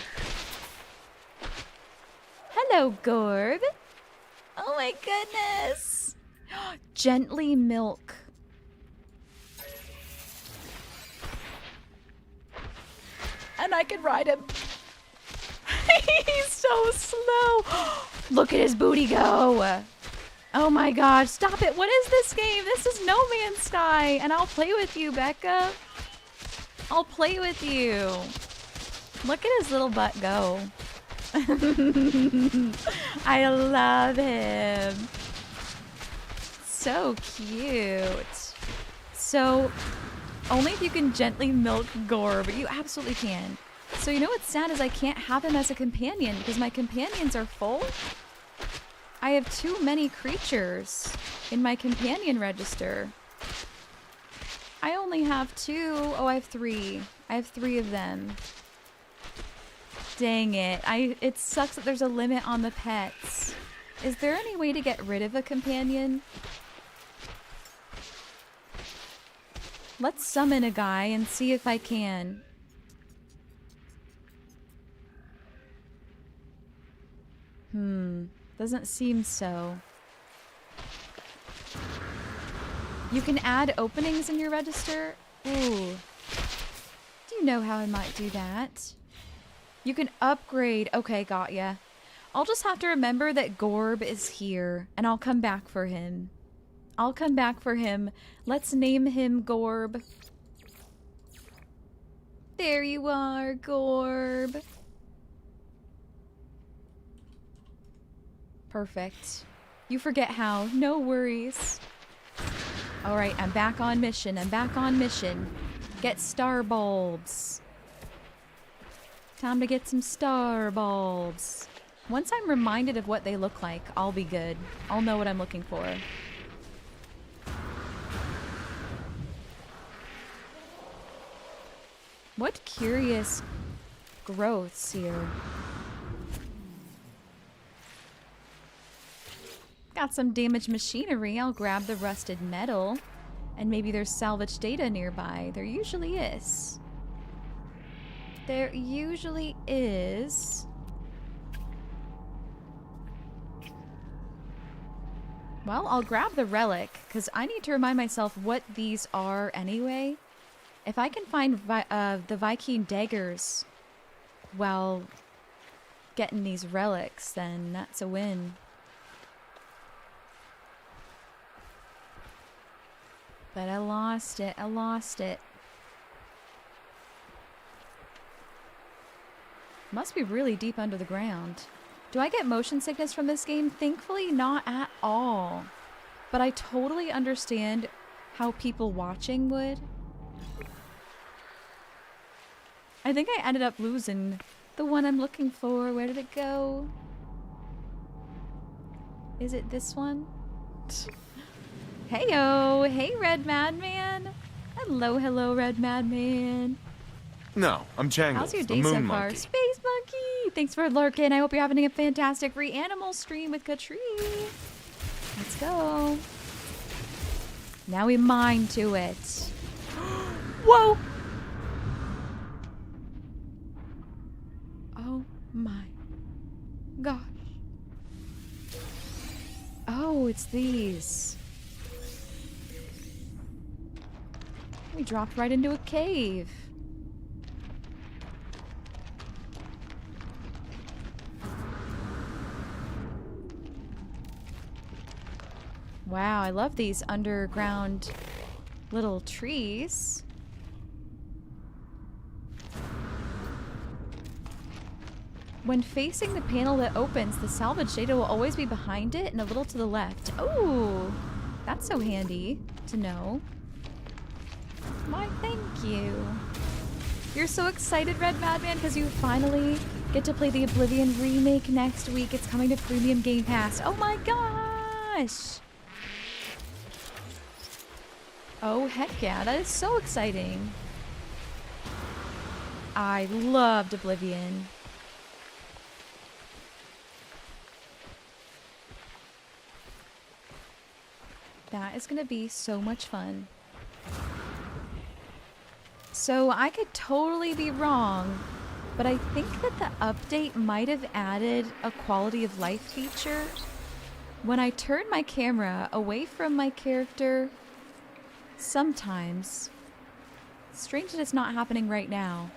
Hello, Gorb. Oh my goodness. Gently milk. And I can ride him. He's so slow. Look at his booty go. Oh my gosh, stop it. What is this game? This is No Man's Sky. And I'll play with you, Becca. I'll play with you. Look at his little butt go. I love him. So cute. So, only if you can gently milk Gore, but you absolutely can. So you know what's sad is I can't have him as a companion because my companions are full. I have too many creatures in my companion register. I only have 2. Oh, I have 3. I have 3 of them. Dang it. It sucks that there's a limit on the pets. Is there any way to get rid of a companion? Let's summon a guy and see if I can. Doesn't seem so. You can add openings in your register? Ooh. Do you know how I might do that? You can upgrade. Okay, got ya. I'll just have to remember that Gorb is here, and I'll come back for him. I'll come back for him. Let's name him Gorb. There you are, Gorb. Perfect. You forget how. No worries. Alright, I'm back on mission. I'm back on mission. Get star bulbs. Time to get some star bulbs. Once I'm reminded of what they look like, I'll be good. I'll know what I'm looking for. What curious growths here. Got some damaged machinery. I'll grab the rusted metal. And maybe there's salvage data nearby. There usually is. There usually is. Well, I'll grab the relic, because I need to remind myself what these are anyway. If I can find the Viking daggers while getting these relics, then that's a win. But I lost it. I lost it. Must be really deep under the ground. Do I get motion sickness from this game? Thankfully, not at all. But I totally understand how people watching would. I think I ended up losing the one I'm looking for. Where did it go? Is it this one? Heyo! Hey, Red Madman! Hello, hello, Red Madman. No, I'm Jangles, How's your the day moon so far? monkey. Space Monkey! Thanks for lurking. I hope you're having a fantastic Reanimal stream with Katrine. Let's go. Now we mine to it. Whoa! Oh my gosh. Oh, it's these. We dropped right into a cave. Wow, I love these underground little trees. When facing the panel that opens, the salvage data will always be behind it and a little to the left. Oh, that's so handy to know. Why, thank you. You're so excited, Red Madman, because you finally get to play the Oblivion remake next week. It's coming to Premium Game Pass. Oh my gosh! Oh, heck yeah. That is so exciting. I loved Oblivion. That is going to be so much fun. So I could totally be wrong, but I think that the update might have added a quality of life feature. When I turn my camera away from my character, sometimes, strange that it's not happening right now,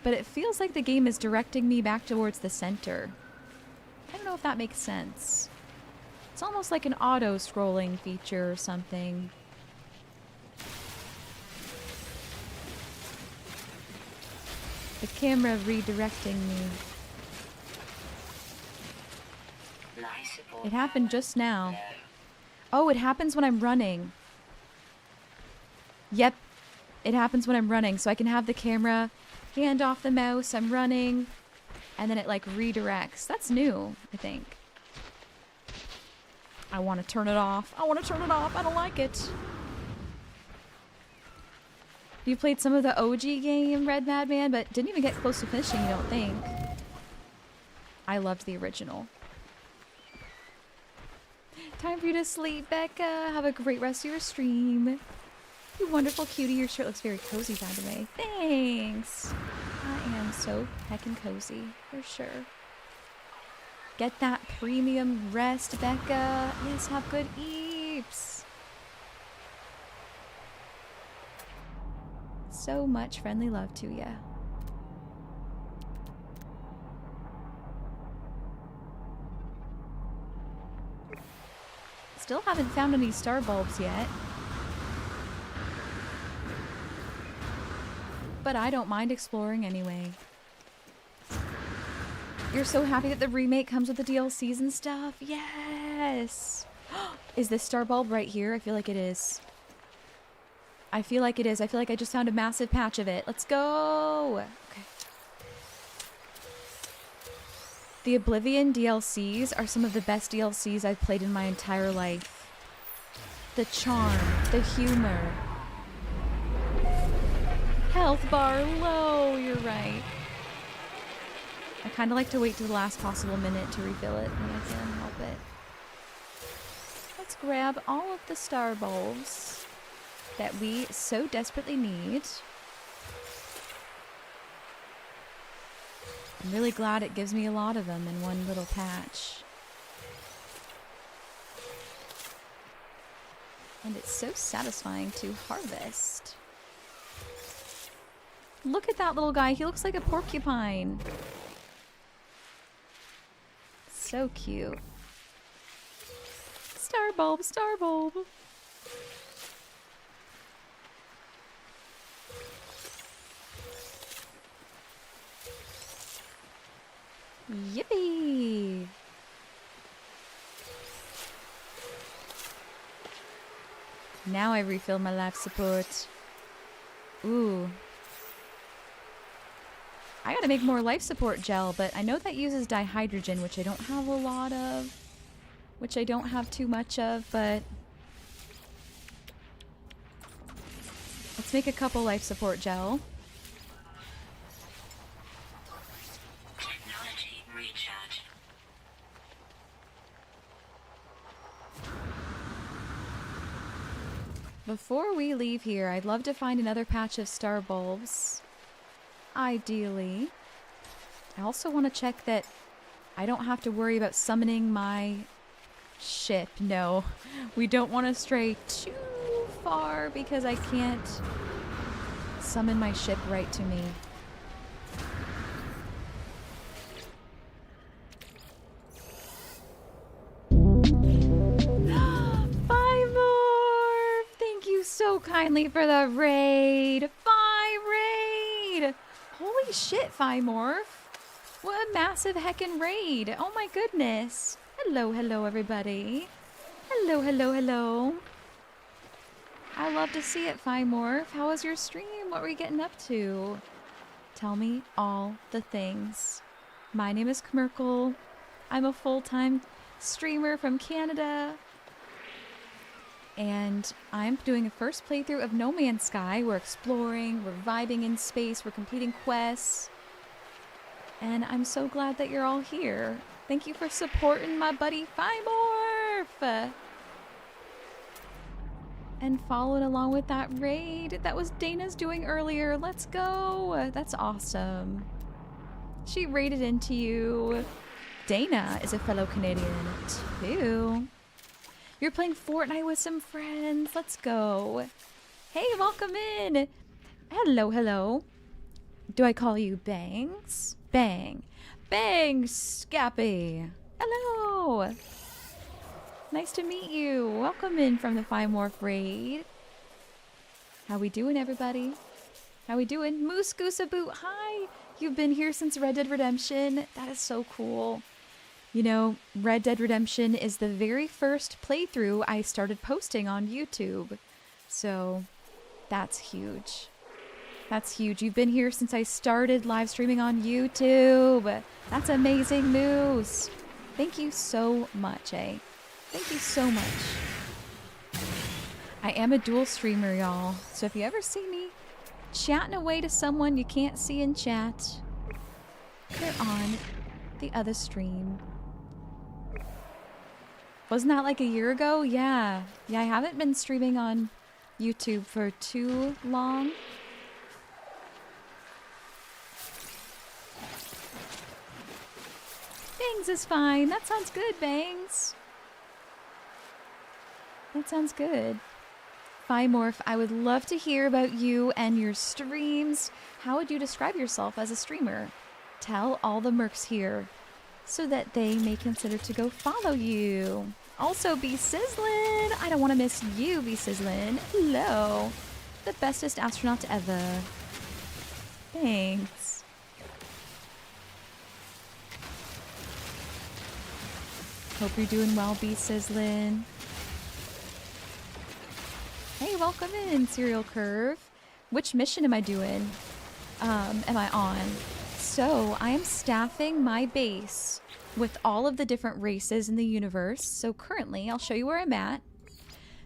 but it feels like the game is directing me back towards the center. I don't know if that makes sense. It's almost like an auto-scrolling feature or something. The camera redirecting me. It happened just now. Oh, it happens when I'm running. Yep, it happens when I'm running. So I can have the camera, hand off the mouse, I'm running, and then it like redirects. That's new, I think. I want to turn it off. I want to turn it off. I don't like it. You played some of the OG game, Red Madman, but didn't even get close to finishing, you don't think? I loved the original. Time for you to sleep, Becca. Have a great rest of your stream. You wonderful cutie. Your shirt looks very cozy, by the way. Thanks. I am so heckin' cozy, for sure. Get that premium rest, Becca. Yes, have good eeps. So much friendly love to ya. Still haven't found any star bulbs yet. But I don't mind exploring anyway. You're so happy that the remake comes with the DLCs and stuff? Yes! Is this star bulb right here? I feel like it is. I feel like it is. I feel like I just found a massive patch of it. Let's go! Okay. The Oblivion DLCs are some of the best DLCs I've played in my entire life. The charm, the humor. Health bar low, you're right. I kind of like to wait to the last possible minute to refill it when I can help it. Let's grab all of the star bulbs that we so desperately need. I'm really glad it gives me a lot of them in one little patch. And it's so satisfying to harvest. Look at that little guy. He looks like a porcupine. So cute. Star bulb, star bulb. Yippee! Now I refill my life support. Ooh. I gotta make more life support gel, but I know that uses dihydrogen, which I don't have a lot of. Which I don't have too much of, but... let's make a couple life support gel. Technology recharge. Before we leave here, I'd love to find another patch of star bulbs. Ideally. I also want to check that I don't have to worry about summoning my ship. No, we don't want to stray too far because I can't summon my ship right to me. Bye, Morph! Thank you so kindly for the raid. Bye, raid! Holy shit, Morph. What a massive heckin' raid. Oh my goodness. Hello, hello, everybody. Hello, hello, hello. I love to see it, Morph. How was your stream? What were you getting up to? Tell me all the things. My name is Kmerkle. I'm a full-time streamer from Canada. and I'm doing a first playthrough of No Man's Sky. We're exploring, we're vibing in space, we're completing quests, and I'm so glad that you're all here. Thank you for supporting my buddy Fimorph! And following along with that raid that was Dana's doing earlier. Let's go! That's awesome. She raided into you. Dana is a fellow Canadian too. You're playing Fortnite with some friends. Let's go. Hey, welcome in. Hello, hello. Do I call you Bangs? Bang. Bang, Scappy. Hello. Nice to meet you. Welcome in from the Fimorph raid. How we doing, everybody? How we doing? Moose Goose a Boot, hi. You've been here since Red Dead Redemption. That is so cool. You know, Red Dead Redemption is the very first playthrough I started posting on YouTube. So, that's huge. That's huge. You've been here since I started live streaming on YouTube. That's amazing, Moose. Thank you so much, eh? Thank you so much. I am a dual streamer, y'all. So if you ever see me chatting away to someone you can't see in chat, they're on the other stream. Wasn't that like a year ago? Yeah. Yeah, I haven't been streaming on YouTube for too long. Bangs is fine. That sounds good, Bangs. That sounds good. Fimorph, I would love to hear about you and your streams. How would you describe yourself as a streamer? Tell all the mercs here so that they may consider to go follow you. Also, Be Sizzlin'. I don't want to miss you, Be Sizzlin'. Hello. The bestest astronaut ever. Thanks. Hope you're doing well, Be Sizzlin'. Hey, welcome in, Serial Curve. Which mission am I doing? Am I on? So, I am staffing my base with all of the different races in the universe. So currently, I'll show you where I'm at.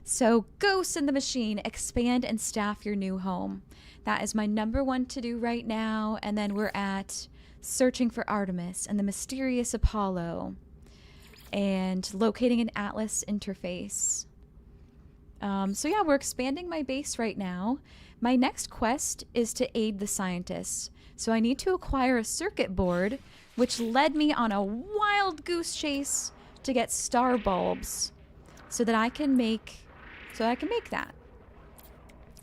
So, Ghosts in the Machine, expand and staff your new home. That is my #1 to do right now. And then we're at searching for Artemis and the mysterious Apollo. And locating an Atlas interface. So yeah, we're expanding my base right now. My next quest is to aid the scientists. So I need to acquire a circuit board, which led me on a wild goose chase to get star bulbs so that I can make that.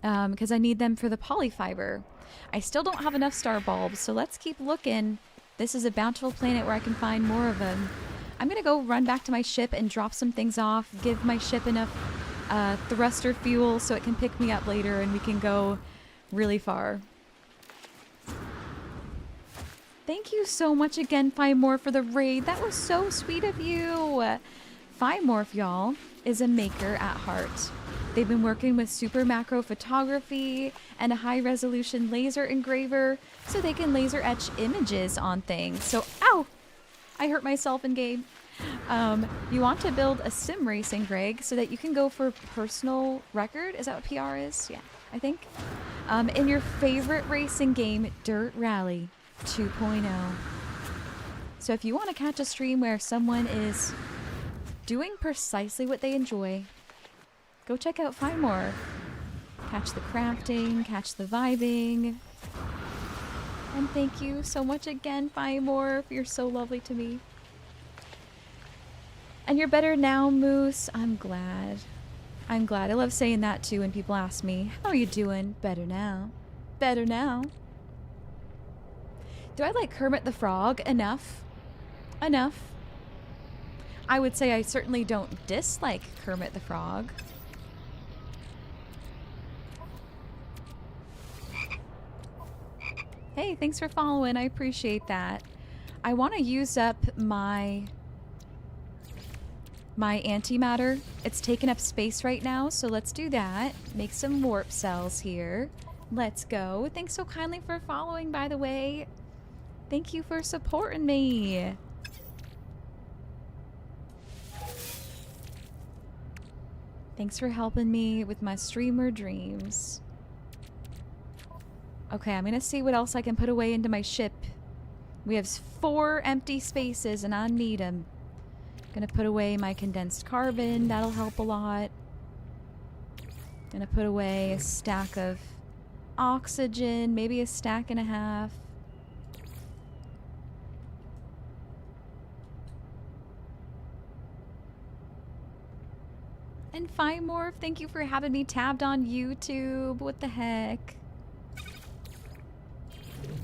Because I need them for the polyfiber. I still don't have enough star bulbs, so let's keep looking. This is a bountiful planet where I can find more of them. I'm gonna go run back to my ship and drop some things off, give my ship enough thruster fuel so it can pick me up later and we can go really far. Thank you so much again, Fimorph, for the raid. That was so sweet of you. Fimorph, y'all, is a maker at heart. They've been working with super macro photography and a high resolution laser engraver so they can laser etch images on things. So, ow! I hurt myself in game. You want to build a sim racing rig so that you can go for personal record. Is that what PR is? Yeah, I think. In your favorite racing game, Dirt Rally 2.0. So if you want to catch a stream where someone is doing precisely what they enjoy, go check out Fimorph. Catch the crafting, catch the vibing. And thank you so much again, Fimorph. You're so lovely to me. And you're better now, Moose. I'm glad. I'm glad. I love saying that too when people ask me, how are you doing? Better now. Better now. Do I like Kermit the Frog enough? Enough. I would say I certainly don't dislike Kermit the Frog. Hey, thanks for following. I appreciate that. I want to use up my antimatter. It's taking up space right now, so let's do that. Make some warp cells here. Let's go. Thanks so kindly for following, by the way. Thank you for supporting me. Thanks for helping me with my streamer dreams. Okay, I'm gonna see what else I can put away into my ship. We have 4 empty spaces and I need them. Gonna put away my condensed carbon. That'll help a lot. Gonna put away a stack of oxygen, maybe a stack and a half. And Fine Morph, thank you for having me tabbed on YouTube. What the heck?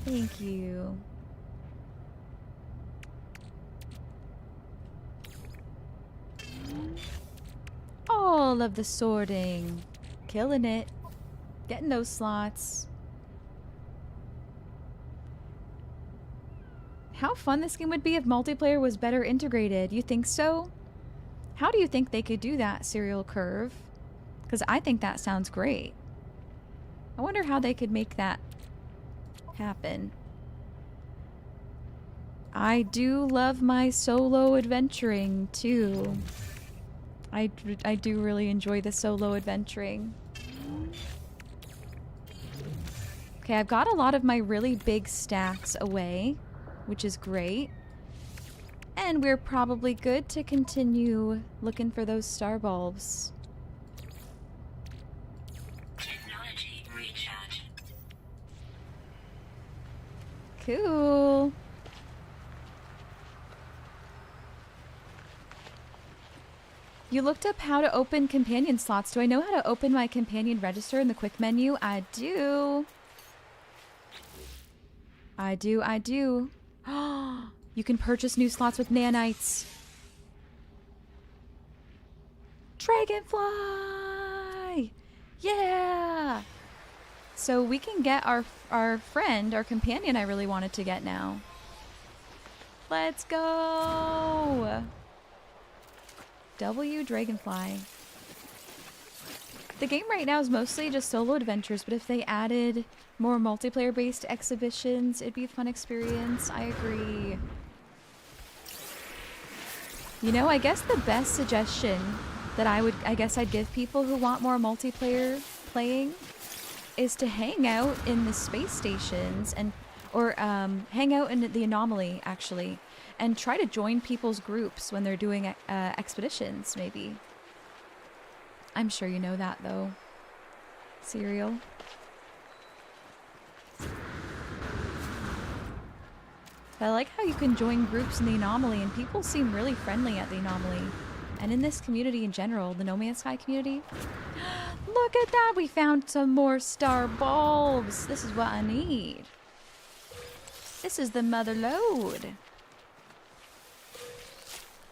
Thank you. All of the sorting. Killing it. Getting those slots. How fun this game would be if multiplayer was better integrated. You think so? How do you think they could do that, Serial Curve? Because I think that sounds great. I wonder how they could make that happen. I do love my solo adventuring, too. I do really enjoy the solo adventuring. Okay, I've got a lot of my really big stacks away, which is great. And we're probably good to continue looking for those star bulbs. Technology recharge. Cool. You looked up how to open companion slots. Do I know how to open my companion register in the quick menu? I do. I do. You can purchase new slots with nanites. Dragonfly! Yeah! So we can get our friend, our companion I really wanted to get now. Let's go! W Dragonfly. The game right now is mostly just solo adventures, but if they added more multiplayer-based exhibitions, it'd be a fun experience. I agree. You know, I guess the best suggestion that I guess I'd give people who want more multiplayer playing is to hang out in the space stations or hang out in the anomaly, actually, and try to join people's groups when they're doing expeditions, maybe. I'm sure you know that, though. Serial. But I like how you can join groups in the anomaly, and people seem really friendly at the anomaly. And in this community in general, the No Man's Sky community. Look at that! We found some more star bulbs! This is what I need. This is the mother lode.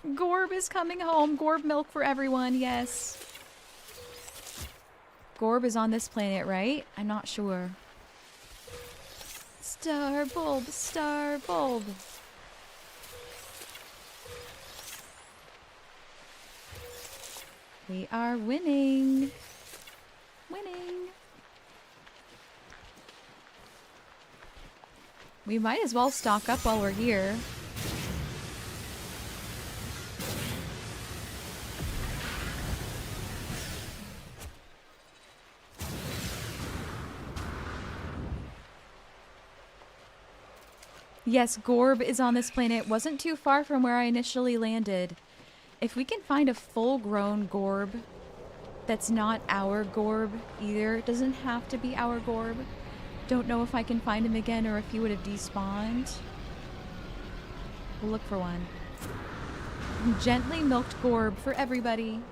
Gorb is coming home. Gorb milk for everyone, yes. Gorb is on this planet, right? I'm not sure. Star bulb, star bulb. We are winning. Winning. We might as well stock up while we're here. Yes, Gorb is on this planet. Wasn't too far from where I initially landed. If we can find a full-grown Gorb that's not our Gorb either, it doesn't have to be our Gorb. Don't know if I can find him again or if he would have despawned. We'll look for one. Gently milked Gorb for everybody.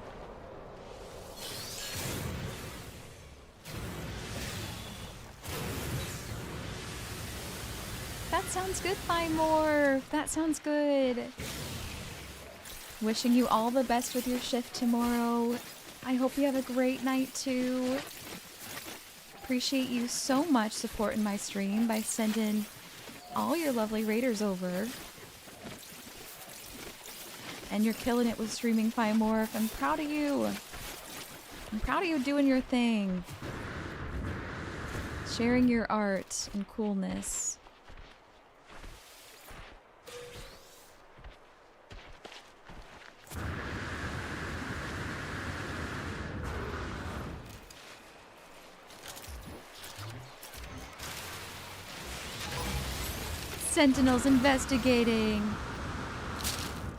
That sounds good, Fine Morph. That sounds good. Wishing you all the best with your shift tomorrow. I hope you have a great night too. Appreciate you so much supporting my stream by sending all your lovely raiders over. And you're killing it with streaming, Fine Morph. I'm proud of you. I'm proud of you doing your thing. Sharing your art and coolness. Sentinels investigating.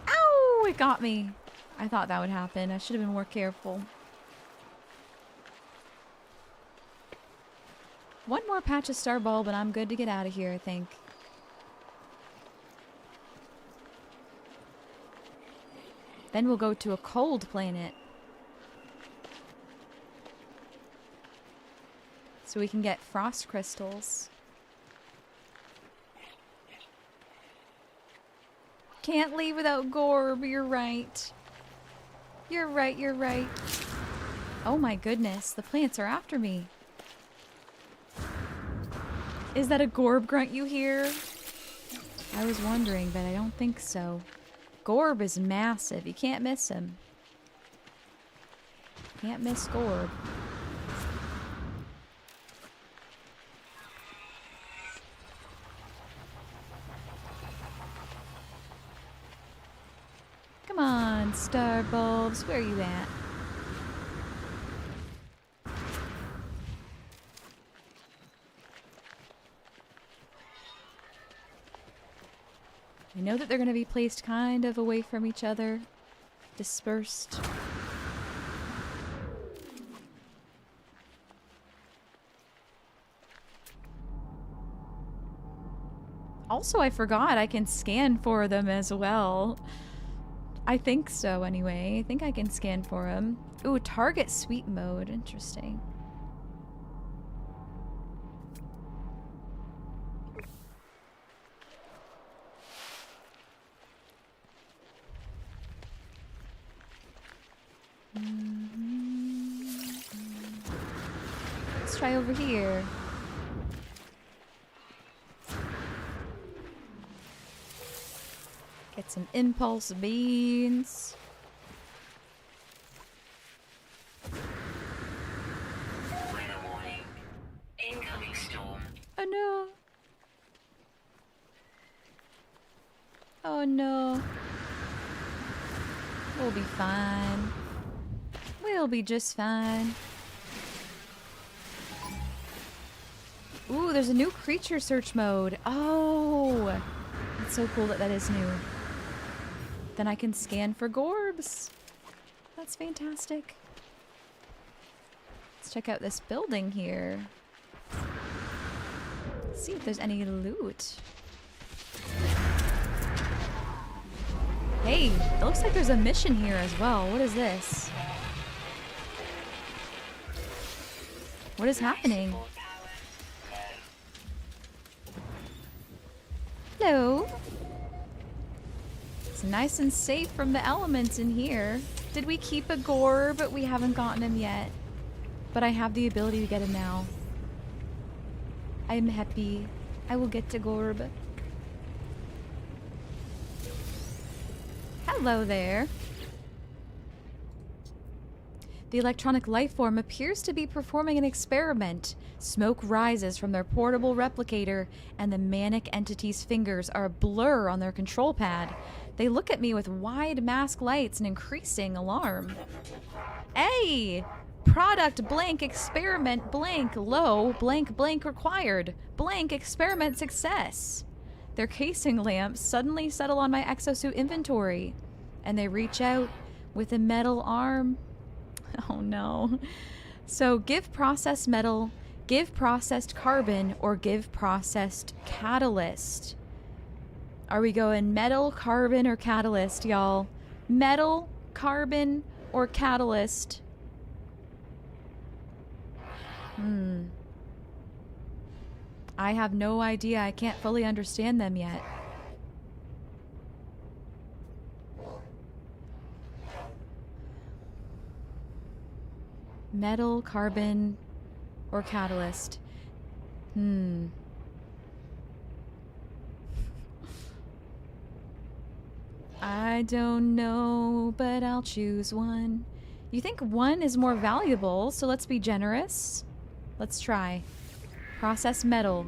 Ow! It got me. I thought that would happen. I should have been more careful. One more patch of star bulb and I'm good to get out of here, I think. Then we'll go to a cold planet. So we can get frost crystals. Can't leave without Gorb, you're right. You're right, you're right. Oh my goodness, the plants are after me. Is that a Gorb grunt you hear? I was wondering, but I don't think so. Gorb is massive. You can't miss him. Can't miss Gorb. Come on, star bulbs. Where are you at? I know that they're going to be placed kind of away from each other, dispersed. Also, I forgot I can scan for them as well. I think so, anyway. I think I can scan for them. Ooh, target sweep mode. Interesting. Let's try over here. Get some impulse beans. Weather warning. Incoming storm. Oh no. Oh no. We'll be fine. We'll be just fine. Ooh, there's a new creature search mode. Oh, it's so cool that that is new. Then I can scan for Gorbs. That's fantastic. Let's check out this building here. See if there's any loot. Hey, it looks like there's a mission here as well. What is this? What is happening? Hello. It's nice and safe from the elements in here. Did we keep a Gorb? We haven't gotten him yet. But I have the ability to get him now. I'm happy. I will get to Gorb. Hello there. The electronic life form appears to be performing an experiment. Smoke rises from their portable replicator, and the manic entity's fingers are a blur on their control pad. They look at me with wide mask lights and increasing alarm. Hey! Product blank experiment blank low blank blank required. Blank experiment success. Their casing lamps suddenly settle on my exosuit inventory, and they reach out with a metal arm. Oh no. So give processed metal, give processed carbon, or give processed catalyst. Are we going metal, carbon, or catalyst, y'all? Metal, carbon, or catalyst? I have no idea. I can't fully understand them yet. Metal, carbon, or catalyst? I don't know, but I'll choose one. You think one is more valuable, so let's be generous. Let's try. Process metal.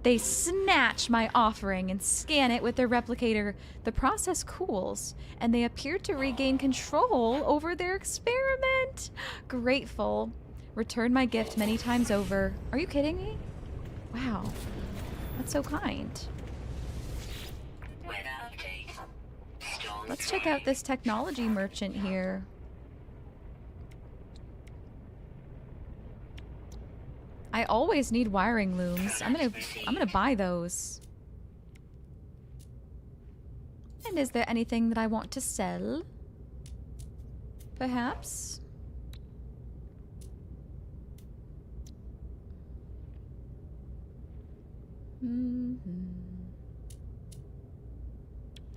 They snatch my offering and scan it with their replicator. The process cools, and they appear to regain control over their experiment. Grateful. Return my gift many times over. Are you kidding me? Wow. That's so kind. Let's check out this technology merchant here. I always need wiring looms. I'm gonna buy those. And is there anything that I want to sell? Perhaps?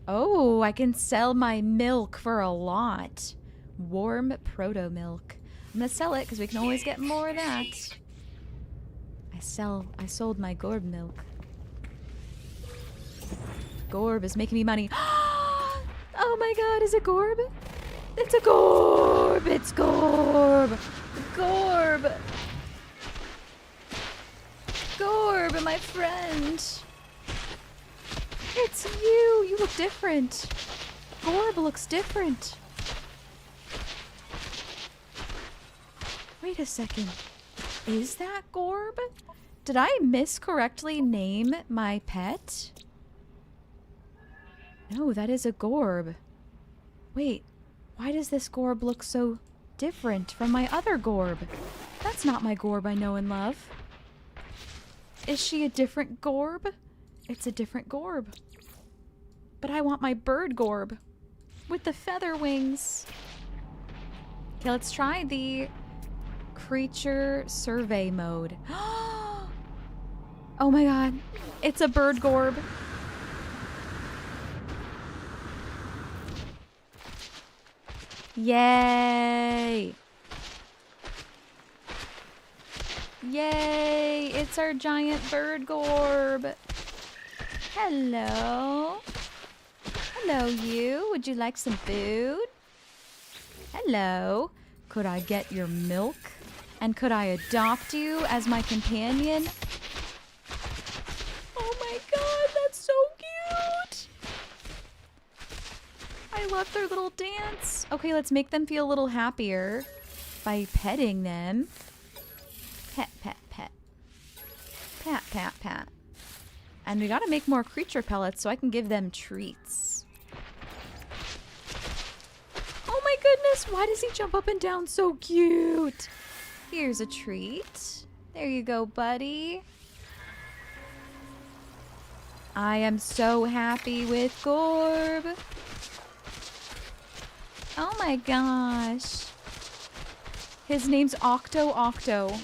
Oh, I can sell my milk for a lot. Warm proto milk. I'm gonna sell it because we can always get more of that. I sold my Gorb milk. Gorb is making me money. Oh my god, is it Gorb? It's a Gorb! It's Gorb! Gorb! Gorb, my friend! It's you! You look different. Gorb looks different. Wait a second. Is that Gorb? Did I miscorrectly name my pet? No, that is a Gorb. Wait, why does this Gorb look so different from my other Gorb? That's not my Gorb I know and love. Is she a different Gorb? It's a different Gorb. But I want my bird Gorb with the feather wings. Okay, let's try the creature survey mode. Oh my god, it's a bird Gorb. Yay! Yay! It's our giant bird Gorb. Hello. Hello, you. Would you like some food? Hello. Could I get your milk? And could I adopt you as my companion? Oh my god, that's so cute! I love their little dance. Okay, let's make them feel a little happier by petting them. Pet, pet, pet. Pat, pat, pat. And we gotta make more creature pellets so I can give them treats. Oh my goodness, why does he jump up and down so cute? Here's a treat. There you go, buddy. I am so happy with Gorb. Oh my gosh. His name's Octo Octo.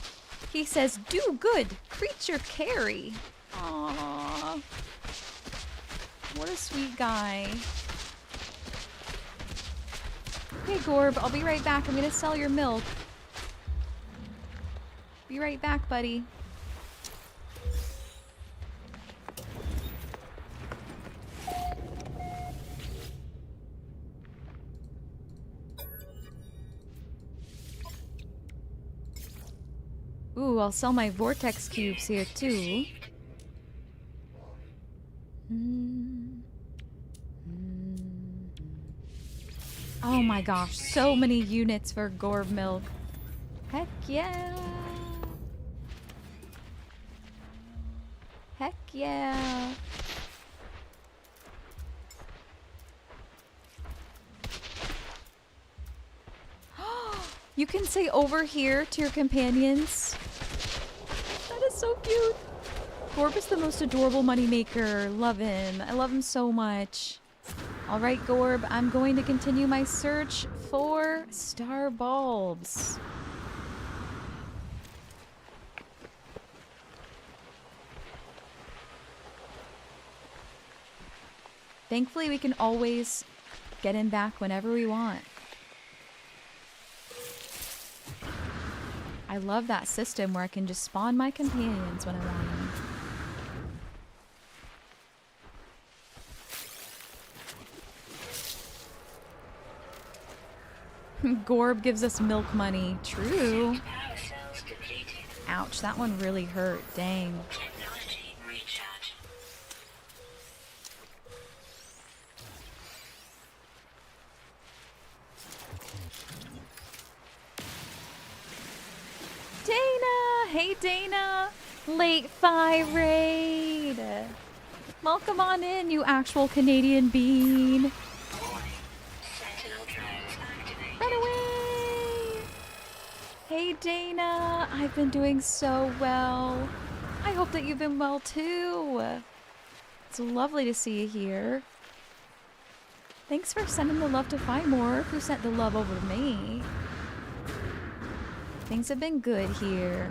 He says, do good, creature carry. Aww. What a sweet guy. Okay, Gorb, I'll be right back. I'm gonna sell your milk. Be right back, buddy. Ooh, I'll sell my vortex cubes here too. Oh my gosh, so many units for Gorb milk. Heck yeah. Heck yeah. You can say over here to your companions. That is so cute. Gorb is the most adorable moneymaker. Love him. I love him so much. All right, Gorb, I'm going to continue my search for star bulbs. Thankfully, we can always get him back whenever we want. I love that system where I can just spawn my companions when I want them. Gorb gives us milk money. True. Power cells depleted. Ouch, that one really hurt. Dang. Technology recharge. Dana! Hey, Dana! Late 5 raid! Welcome on in, you actual Canadian bean. Warning. Hey, Dana. I've been doing so well. I hope that you've been well too. It's lovely to see you here. Thanks for sending the love to Fimore, who sent the love over to me. Things have been good here.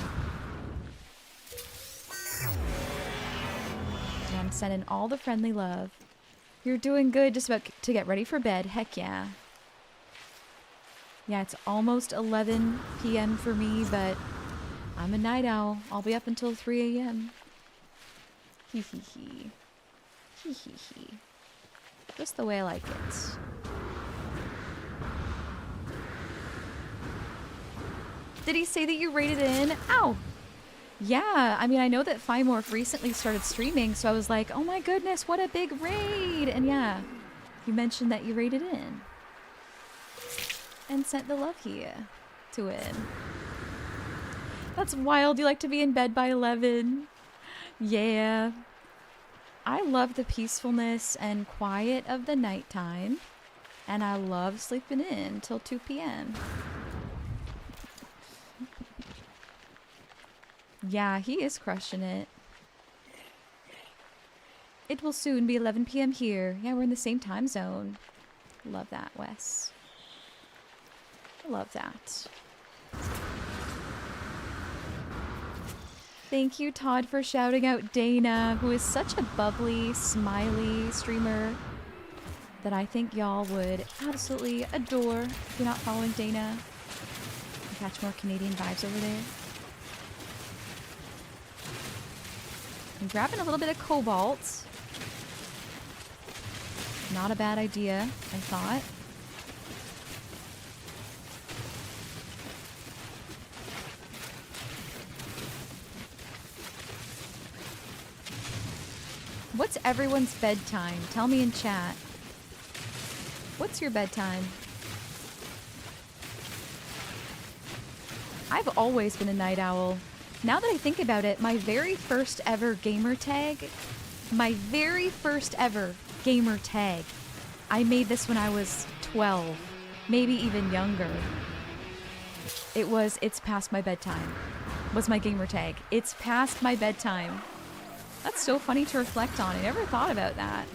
And I'm sending all the friendly love. You're doing good, just about to get ready for bed. Heck yeah. Yeah, it's almost 11 p.m. for me, but I'm a night owl. I'll be up until 3 a.m. Hee hee hee. Hee hee hee. Just the way I like it. Did he say that you rated in? Ow! Yeah, I mean, I know that Fimorph recently started streaming, so I was like, oh my goodness, what a big raid! And yeah, you mentioned that you rated in. And sent the love here to it. That's wild, you like to be in bed by 11. Yeah. I love the peacefulness and quiet of the nighttime. And I love sleeping in till 2 p.m. Yeah, he is crushing it. It will soon be 11 p.m. here. Yeah, we're in the same time zone. Love that, Wes. Love that. Thank you, Todd, for shouting out Dana, who is such a bubbly, smiley streamer that I think y'all would absolutely adore if you're not following Dana. You catch more Canadian vibes over there. I'm grabbing a little bit of cobalt. Not a bad idea, I thought. What's everyone's bedtime? Tell me in chat. What's your bedtime? I've always been a night owl. Now that I think about it, my very first ever gamer tag, I made this when I was 12, maybe even younger. It was, it's past my bedtime, was my gamer tag. It's past my bedtime. That's so funny to reflect on. I never thought about that.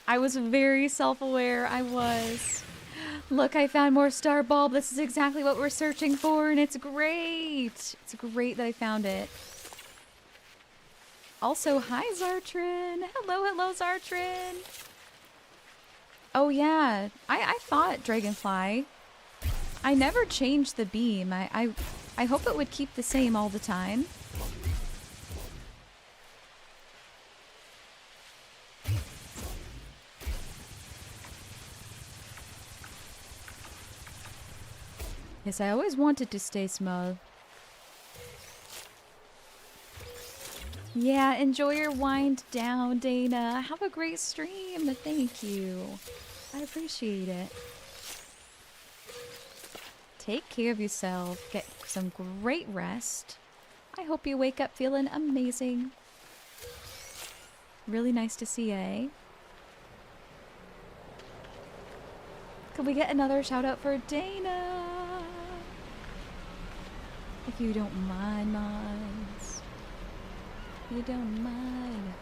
I was very self-aware. I was. Look, I found more star bulb. This is exactly what we're searching for, and it's great. It's great that I found it. Also, hi, Zartrin. Hello, hello, Zartrin. Oh, yeah. I thought Dragonfly. I never changed the beam. I hope it would keep the same all the time. Yes, I always wanted to stay small. Yeah, enjoy your wind down, Dana. Have a great stream. Thank you. I appreciate it. Take care of yourself. Get some great rest. I hope you wake up feeling amazing. Really nice to see you, eh? Could we get another shout out for Dana? If you don't mind, Mons. You don't mind.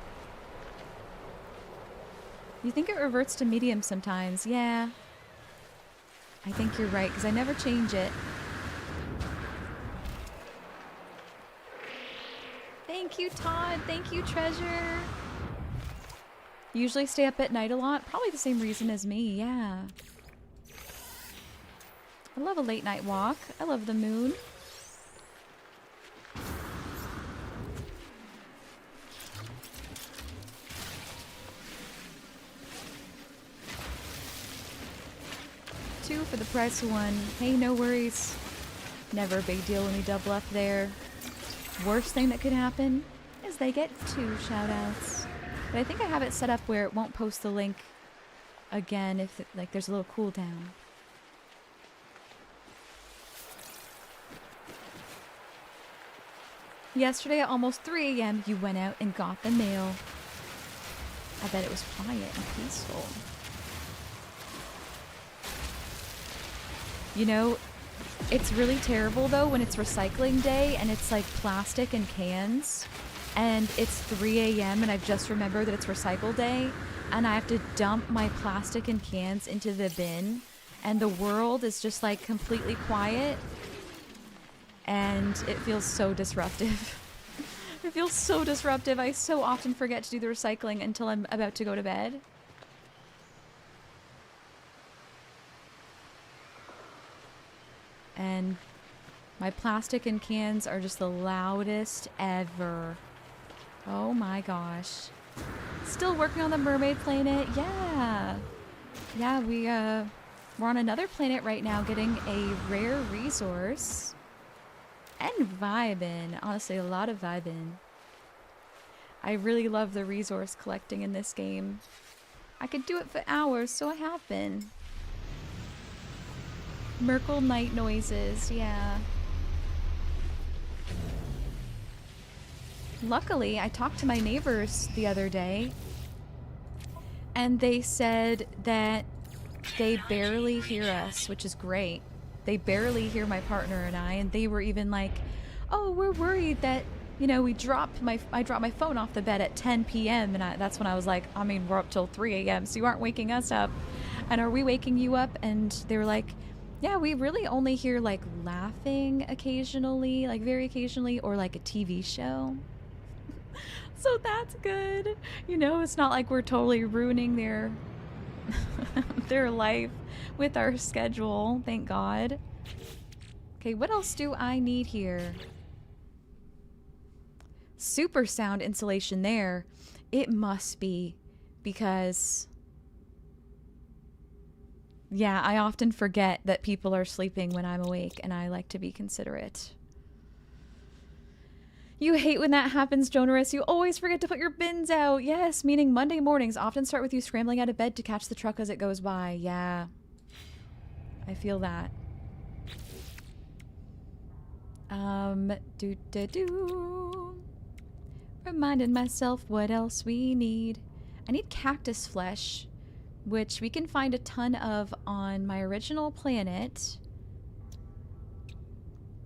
You think it reverts to medium sometimes? Yeah. I think you're right, because I never change it. Thank you, Todd. Thank you, Treasure. Usually stay up at night a lot. Probably the same reason as me, yeah. I love a late night walk. I love the moon. Two for the price of one. Hey, no worries. Never a big deal when we double up there. Worst thing that could happen is they get 2 shoutouts. But I think I have it set up where it won't post the link again if like there's a little cooldown. Yesterday at almost 3 a.m., you went out and got the mail. I bet it was quiet and peaceful. You know, it's really terrible though when it's recycling day and it's like plastic and cans and it's 3 a.m. and I've just remembered that it's recycle day and I have to dump my plastic and cans into the bin and the world is just like completely quiet and it feels so disruptive. It feels so disruptive. I so often forget to do the recycling until I'm about to go to bed. And my plastic and cans are just the loudest ever. Oh my gosh. Still working on the mermaid planet. Yeah. Yeah, we're on another planet right now getting a rare resource. And vibing. Honestly, a lot of vibing. I really love the resource collecting in this game. I could do it for hours, so I have been. Merkle night noises, yeah. Luckily, I talked to my neighbors the other day, and they said that they barely hear us, which is great. They barely hear my partner and I, and they were even like, oh, we're worried that, you know, I dropped my phone off the bed at 10 p.m. And that's when I was like, I mean, we're up till 3 a.m., so you aren't waking us up. And are we waking you up? And they were like, yeah, we really only hear like laughing occasionally, like very occasionally, or like a TV show. So that's good. You know, it's not like we're totally ruining their their life with our schedule, thank God. Okay, what else do I need here? Super sound insulation there. It must be because... yeah, I often forget that people are sleeping when I'm awake, and I like to be considerate. You hate when that happens, Jonaris. You always forget to put your bins out. Yes, meaning Monday mornings often start with you scrambling out of bed to catch the truck as it goes by. Yeah. I feel that. Reminded myself what else we need. I need cactus flesh, which we can find a ton of on my original planet.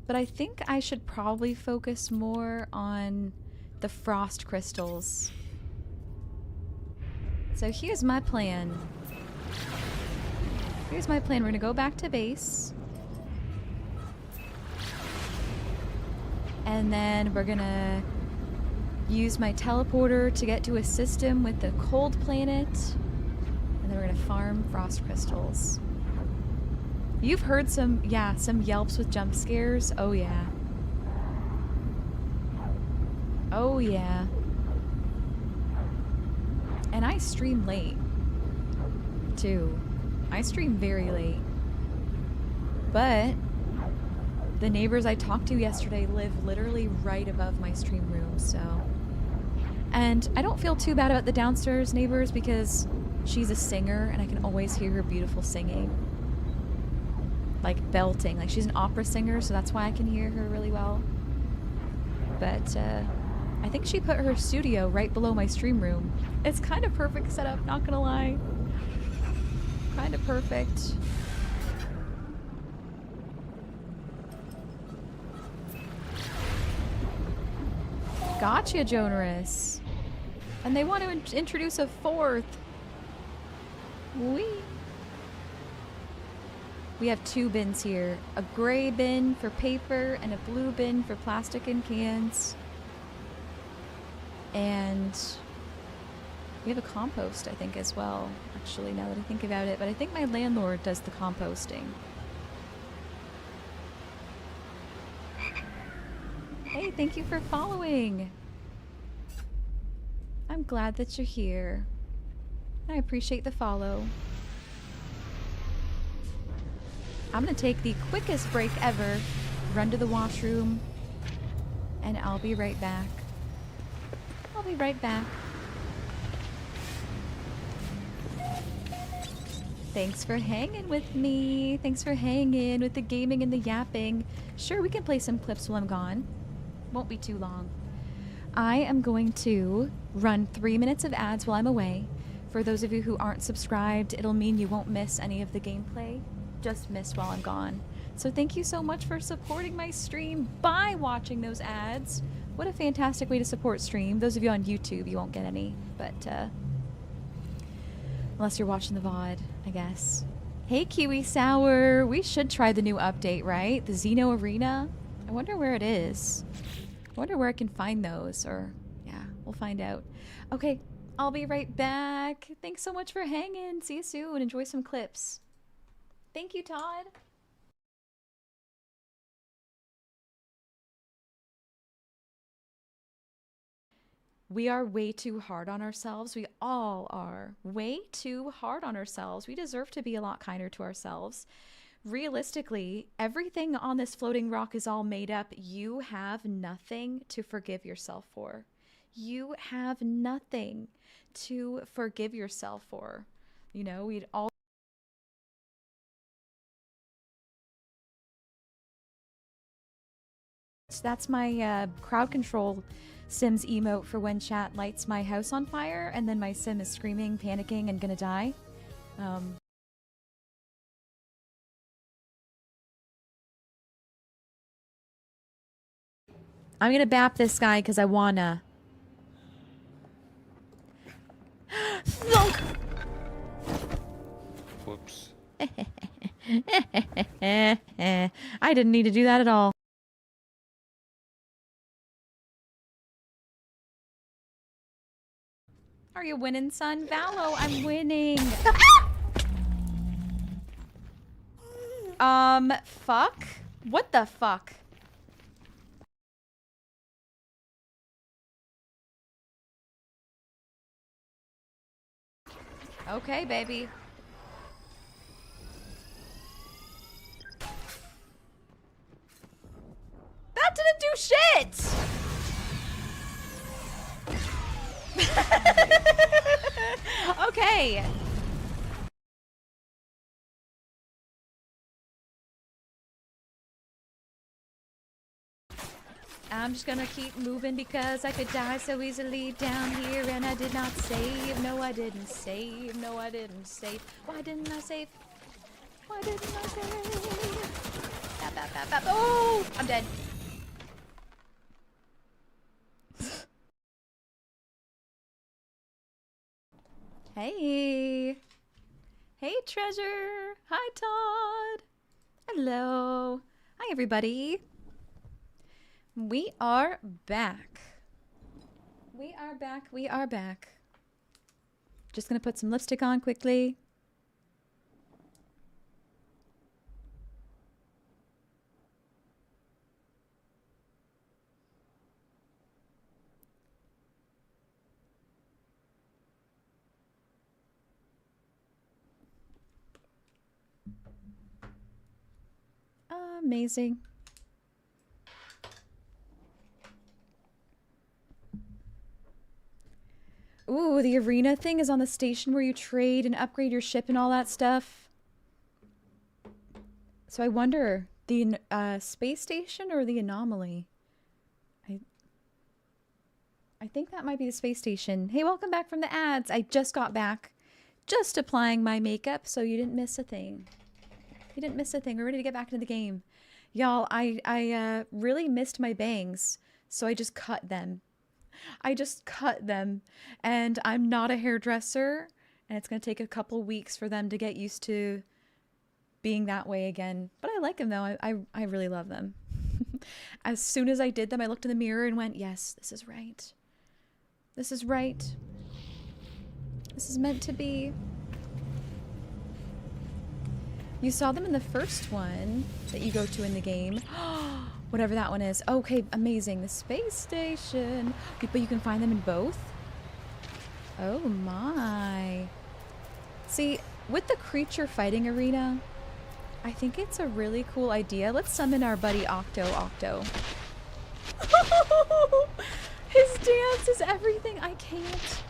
But I think I should probably focus more on the frost crystals. So here's my plan. Here's my plan. We're gonna go back to base. And then we're gonna use my teleporter to get to a system with the cold planet. And then we're gonna farm frost crystals. You've heard some yelps with jump scares. Oh yeah. Oh yeah. And I stream late, too. I stream very late. But the neighbors I talked to yesterday live literally right above my stream room, so... and I don't feel too bad about the downstairs neighbors because she's a singer and I can always hear her beautiful singing. Like belting. Like she's an opera singer, so that's why I can hear her really well. But I think she put her studio right below my stream room. It's kind of perfect setup, not gonna lie. Kind of perfect. Gotcha, Jonaris. And they want to introduce a fourth. Wee. We have 2 bins here. A gray bin for paper and a blue bin for plastic and cans. And we have a compost, I think, as well. Actually, now that I think about it. But I think my landlord does the composting. Hey, thank you for following. I'm glad that you're here. I appreciate the follow. I'm gonna take the quickest break ever, run to the washroom, and I'll be right back. I'll be right back. Thanks for hanging with me. Thanks for hanging with the gaming and the yapping. Sure, we can play some clips while I'm gone. Won't be too long. I am going to run 3 minutes of ads while I'm away. For those of you who aren't subscribed, it'll mean you won't miss any of the gameplay. Just miss while I'm gone. So thank you so much for supporting my stream by watching those ads. What a fantastic way to support stream. Those of you on YouTube, you won't get any, but unless you're watching the VOD, I guess. Hey Kiwi Sour, we should try the new update, right? The Xeno Arena. I wonder where it is. I wonder where I can find those, or yeah, we'll find out. Okay, I'll be right back. Thanks so much for hanging. See you soon. Enjoy some clips. Thank you, Todd. We are way too hard on ourselves. We all are way too hard on ourselves. We deserve to be a lot kinder to ourselves. Realistically, everything on this floating rock is all made up. You have nothing to forgive yourself for. You have nothing to forgive yourself for. You know, we'd all... That's my crowd control Sims emote for when chat lights my house on fire and then my Sim is screaming, panicking, and gonna die. I'm gonna bap this guy because I wanna. Thunk! Whoops. I didn't need to do that at all. Are you winning, son? Valo, I'm winning. Fuck? What the fuck? Okay, baby. That didn't do shit! Okay. I'm just gonna keep moving because I could die so easily down here and I did not save. No, I didn't save. No, I didn't save. Why didn't I save? Why didn't I save? Bap, bap, bap, bap. Oh, I'm dead. Hey. Hey, Treasure. Hi, Todd. Hello. Hi, everybody. We are back. We are back. We are back. Just gonna put some lipstick on quickly. Amazing. Ooh, the arena thing is on the station where you trade and upgrade your ship and all that stuff. So I wonder, the space station or the anomaly? I think that might be the space station. Hey, welcome back from the ads. I just got back. Just applying my makeup, so you didn't miss a thing. You didn't miss a thing. We're ready to get back into the game. Y'all, I really missed my bangs, so I just cut them. I just cut them, and I'm not a hairdresser, and it's going to take a couple weeks for them to get used to being that way again. But I like them, though. I really love them. As soon as I did them, I looked in the mirror and went, yes, this is right. This is right. This is meant to be. You saw them in the first one that you go to in the game. Whatever that one is. Okay, amazing. The space station. But you can find them in both? Oh my. See, with the creature fighting arena, I think it's a really cool idea. Let's summon our buddy Octo. His dance is everything. I can't.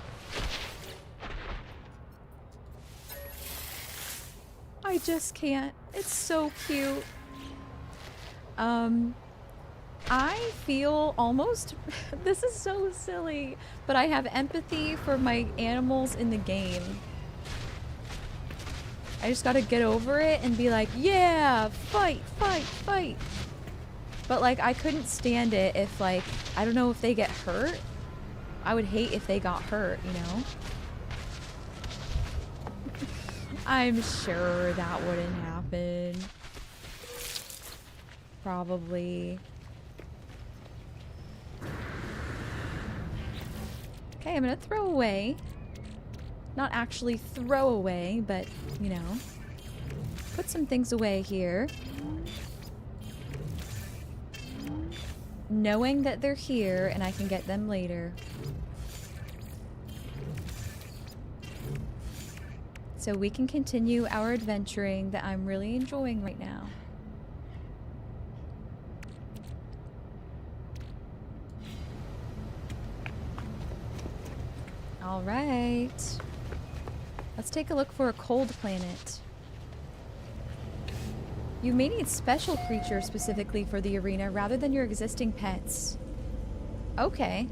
I just can't. It's so cute. I feel almost, this is so silly, but I have empathy for my animals in the game. I just gotta get over it and be like, yeah, fight, fight, fight. But like, I couldn't stand it if like, I don't know if they get hurt. I would hate if they got hurt, you know? I'm sure that wouldn't happen. Probably. Okay, I'm gonna throw away. Not actually throw away, but, you know. Put some things away here. Knowing that they're here and I can get them later. So we can continue our adventuring that I'm really enjoying right now. All right. Let's take a look for a cold planet. You may need special creatures specifically for the arena rather than your existing pets. Okay.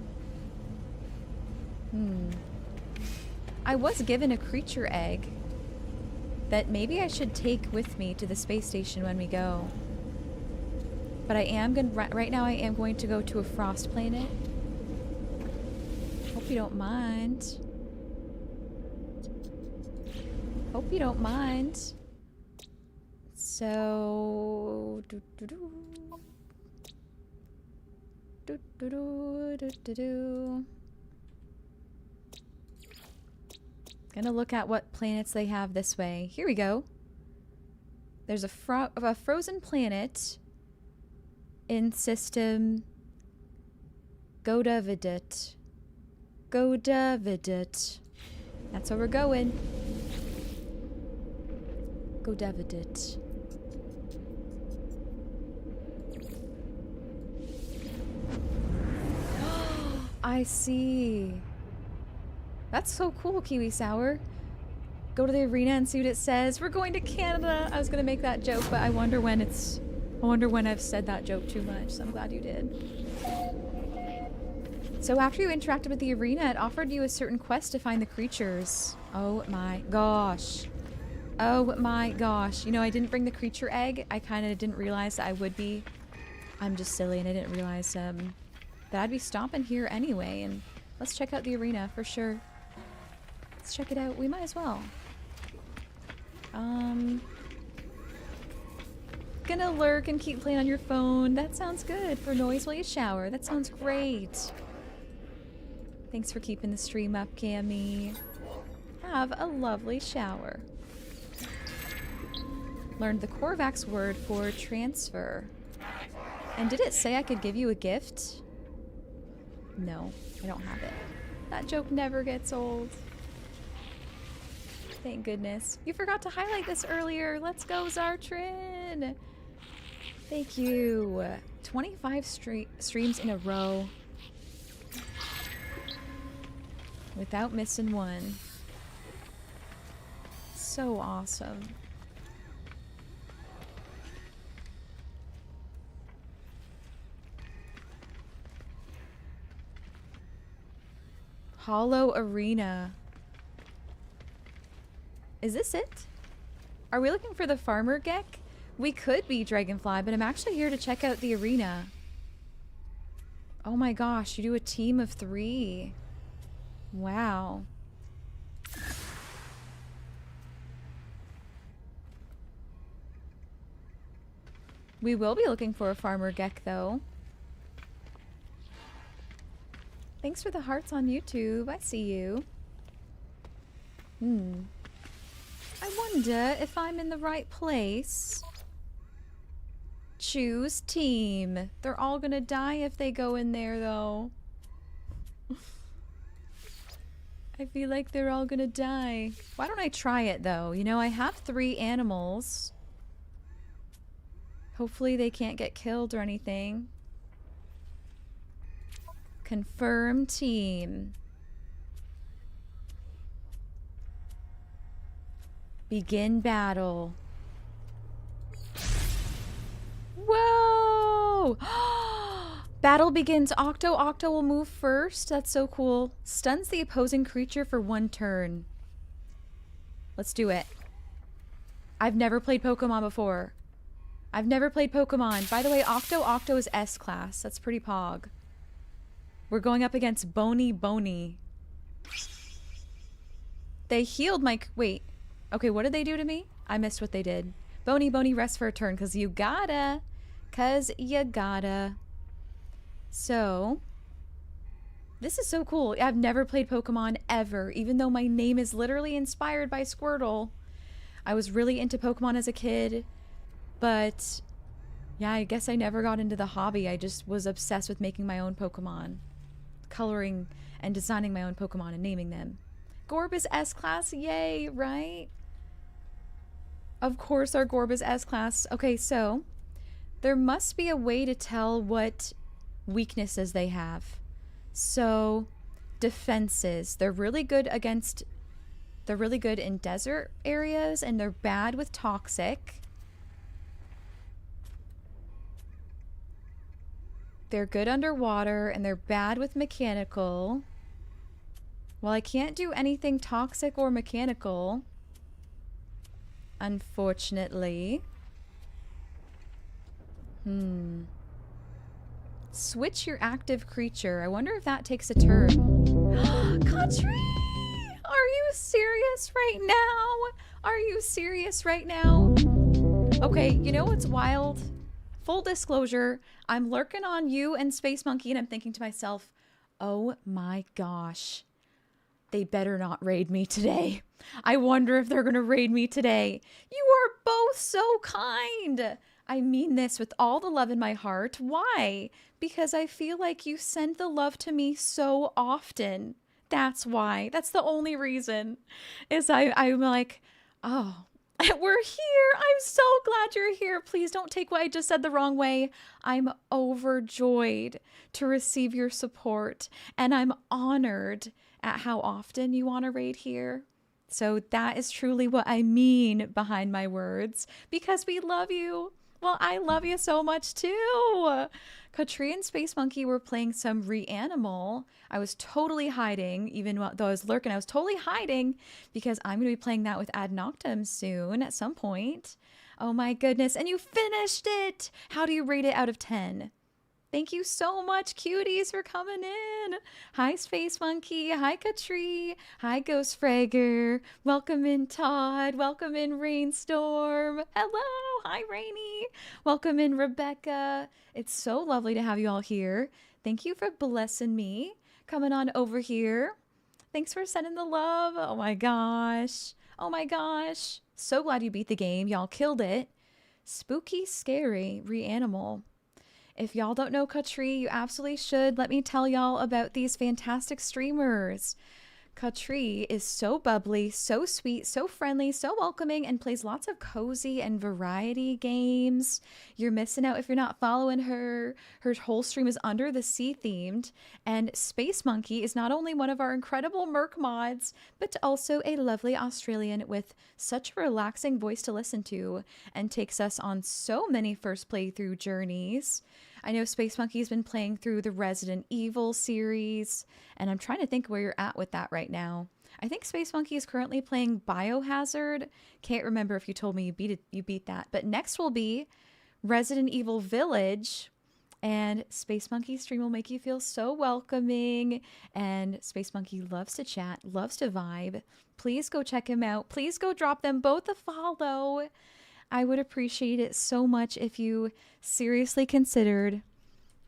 I was given a creature egg that maybe I should take with me to the space station when we go. But I am right now I am going to go to a frost planet. Hope you don't mind. Hope you don't mind. So Gonna look at what planets they have this way. Here we go. There's a frozen planet in system Godavidit. Godavidit. That's where we're going. Godavidit. I see. That's so cool, Kiwi Sour. Go to the arena and see what it says. We're going to Canada. I was gonna make that joke, but I wonder when I've said that joke too much, so I'm glad you did. So after you interacted with the arena, it offered you a certain quest to find the creatures. Oh my gosh. Oh my gosh. You know, I didn't bring the creature egg. I kind of didn't realize that I would be. I'm just silly and I didn't realize that I'd be stomping here anyway. And let's check out the arena for sure. Let's check it out. We might as well. Gonna lurk and keep playing on your phone. That sounds good for noise while you shower. That sounds great. Thanks for keeping the stream up, Cammy. Have a lovely shower. Learned the Korvax word for transfer. And did it say I could give you a gift? No, I don't have it. That joke never gets old. Thank goodness. You forgot to highlight this earlier. Let's go, Zartrin. Thank you. 25 streams in a row. Without missing one. So awesome. Hollow Arena. Is this it? Are we looking for the farmer Gek? We could be Dragonfly, but I'm actually here to check out the arena. Oh my gosh, you do a team of 3. Wow. We will be looking for a farmer Gek though. Thanks for the hearts on YouTube. I see you. I wonder if I'm in the right place. Choose team. They're all gonna die if they go in there though. I feel like they're all gonna die. Why don't I try it though? You know, I have 3 animals. Hopefully they can't get killed or anything. Confirm team. Begin battle. Whoa! Battle begins. Octo will move first. That's so cool. Stuns the opposing creature for 1 turn. Let's do it. I've never played Pokemon before. I've never played Pokemon. By the way, Octo is S class. That's pretty pog. We're going up against Bony. They healed my... Wait. Okay, what did they do to me? I missed what they did. Bony, rest for a turn, because you gotta. So, this is so cool. I've never played Pokemon ever, even though my name is literally inspired by Squirtle. I was really into Pokemon as a kid, but yeah, I guess I never got into the hobby. I just was obsessed with making my own Pokemon, coloring and designing my own Pokemon and naming them. Gorb is S-Class, yay, right? Of course our Gorb is S-Class. Okay, so there must be a way to tell what weaknesses they have. So, defenses. They're really good in desert areas, and they're bad with toxic. They're good underwater, and they're bad with mechanical. Well, I can't do anything toxic or mechanical, unfortunately. Switch your active creature. I wonder if that takes a turn. Katri! Are you serious right now? Are you serious right now? Okay, you know what's wild? Full disclosure, I'm lurking on you and Space Monkey, and I'm thinking to myself, oh my gosh, they better not raid me today. I wonder if they're gonna raid me today. You are both so kind. I mean this with all the love in my heart. Why? Because I feel like you send the love to me so often. That's why. That's the only reason. Is I'm like, oh, we're here. I'm so glad you're here. Please don't take what I just said the wrong way. I'm overjoyed to receive your support, and I'm honored at how often you want to raid here. So that is truly what I mean behind my words, because we love you. Well, I love you so much too. Katri and Space Monkey were playing some Reanimal. I was totally hiding, even though I was lurking. I was totally hiding because I'm going to be playing that with Ad Noctem soon at some point. Oh my goodness. And you finished it. How do you rate it out of 10? Thank you so much, cuties, for coming in. Hi, Space Monkey. Hi, Katri. Hi, Ghost Fragger. Welcome in, Todd. Welcome in, Rainstorm. Hello. Hi, Rainy. Welcome in, Rebecca. It's so lovely to have you all here. Thank you for blessing me. Coming on over here. Thanks for sending the love. Oh my gosh. Oh my gosh. So glad you beat the game. Y'all killed it. Spooky, scary, Reanimal. If y'all don't know Katri, you absolutely should. Let me tell y'all about these fantastic streamers. Katri is so bubbly, so sweet, so friendly, so welcoming, and plays lots of cozy and variety games. You're missing out if you're not following her. Her whole stream is Under the Sea themed. And Space Monkey is not only one of our incredible Merc mods, but also a lovely Australian with such a relaxing voice to listen to, and takes us on so many first playthrough journeys. I know Space Monkey's been playing through the Resident Evil series, and I'm trying to think where you're at with that right now. I think Space Monkey is currently playing Biohazard. Can't remember if you told me you beat that. But next will be Resident Evil Village, and Space Monkey's stream will make you feel so welcoming. And Space Monkey loves to chat, loves to vibe. Please go check him out. Please go drop them both a follow. I would appreciate it so much if you seriously considered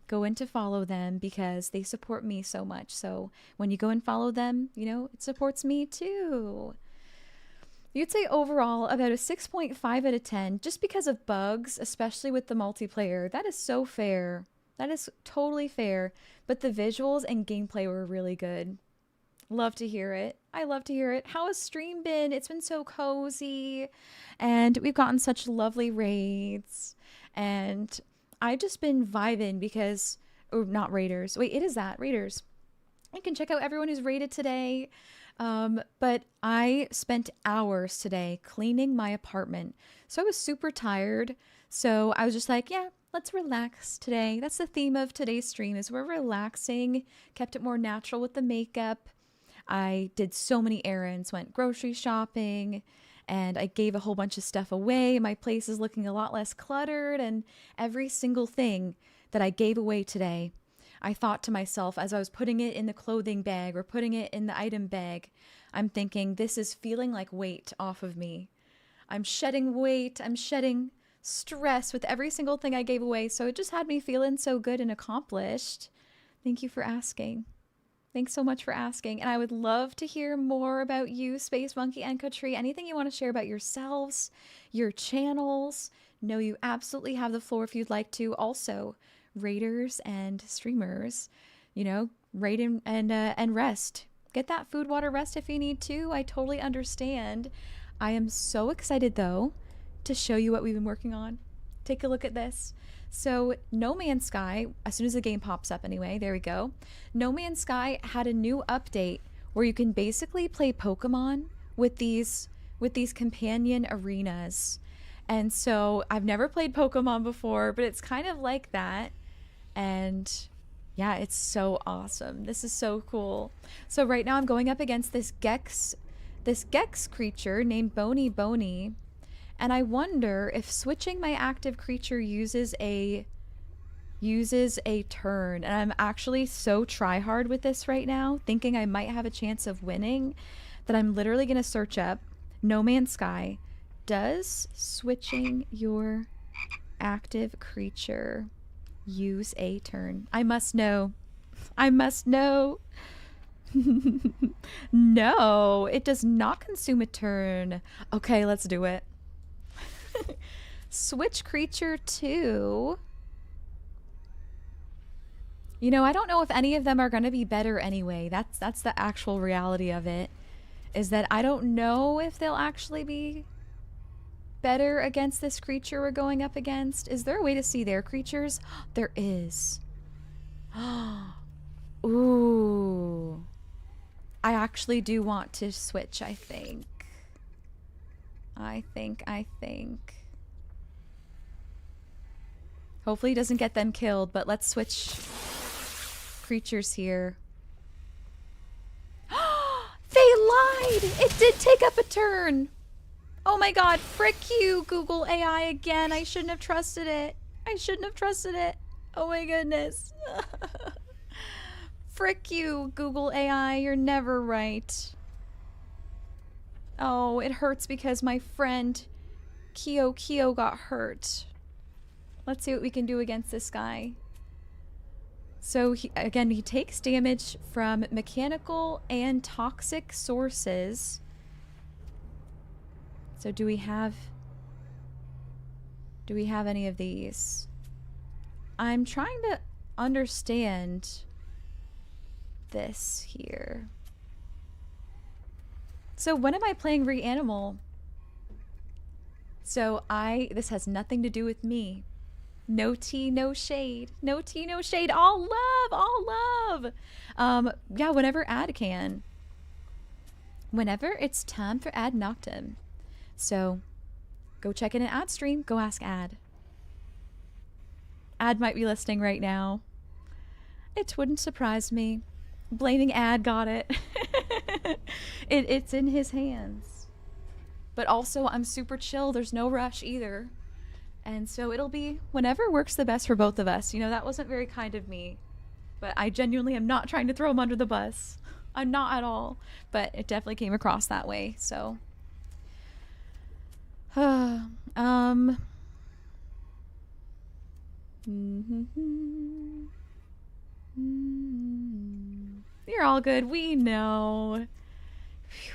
going to follow them, because they support me so much. So when you go and follow them, you know, it supports me too. You'd say overall about a 6.5 out of 10, just because of bugs, especially with the multiplayer. That is so fair. That is totally fair. But the visuals and gameplay were really good. Love to hear it. I love to hear it. How has stream been? It's been so cozy, and we've gotten such lovely raids, and I've just been vibing because, or not raiders. Wait, it is that raiders. You can check out everyone who's raided today. But I spent hours today cleaning my apartment, so I was super tired. So I was just like, yeah, let's relax today. That's the theme of today's stream is we're relaxing, kept it more natural with the makeup. I did so many errands, went grocery shopping, and I gave a whole bunch of stuff away. My place is looking a lot less cluttered, and every single thing that I gave away today, I thought to myself as I was putting it in the clothing bag or putting it in the item bag, I'm thinking, this is feeling like weight off of me. I'm shedding weight, I'm shedding stress with every single thing I gave away. So it just had me feeling so good and accomplished. Thank you for asking. Thanks so much for asking. And I would love to hear more about you, Space Monkey and Katri. Anything you want to share about yourselves, your channels. No, you absolutely have the floor if you'd like to. Also, raiders and streamers, you know, raid and rest. Get that food, water, rest if you need to. I totally understand. I am so excited, though, to show you what we've been working on. Take a look at this. So No Man's Sky, as soon as the game pops up anyway, there we go. No Man's Sky had a new update where you can basically play Pokemon with these companion arenas. And so I've never played Pokemon before, but it's kind of like that. And yeah, it's so awesome. This is so cool. So right now I'm going up against this Gex creature named Bony Bony. And I wonder if switching my active creature uses a turn. And I'm actually so try-hard with this right now, thinking I might have a chance of winning, that I'm literally going to search up No Man's Sky. Does switching your active creature use a turn? I must know. I must know. No, it does not consume a turn. Okay, let's do it. Switch creature to... You know, I don't know if any of them are going to be better anyway. That's the actual reality of it. Is that I don't know if they'll actually be better against this creature we're going up against. Is there a way to see their creatures? There is. Ooh. I actually do want to switch, I think. I think. Hopefully it doesn't get them killed, but let's switch creatures here. They lied! It did take up a turn! Oh my god, frick you, Google AI again. I shouldn't have trusted it. Oh my goodness. Frick you, Google AI. You're never right. Oh, it hurts because my friend Kyo got hurt. Let's see what we can do against this guy. So, he takes damage from mechanical and toxic sources. So do we have any of these? I'm trying to understand this here. So when am I playing Reanimal? So this has nothing to do with me. No tea, no shade. No tea, no shade. All love, all love. Yeah, whenever Ad can. Whenever it's time for Ad Noctem. So go check in an Ad stream. Go ask Ad. Ad might be listening right now. It wouldn't surprise me. Blaming Ad got it. It's in his hands. But also, I'm super chill. There's no rush either. And so it'll be whenever works the best for both of us. You know, that wasn't very kind of me. But I genuinely am not trying to throw him under the bus. I'm not at all. But it definitely came across that way, so... You're all good. We know. Phew.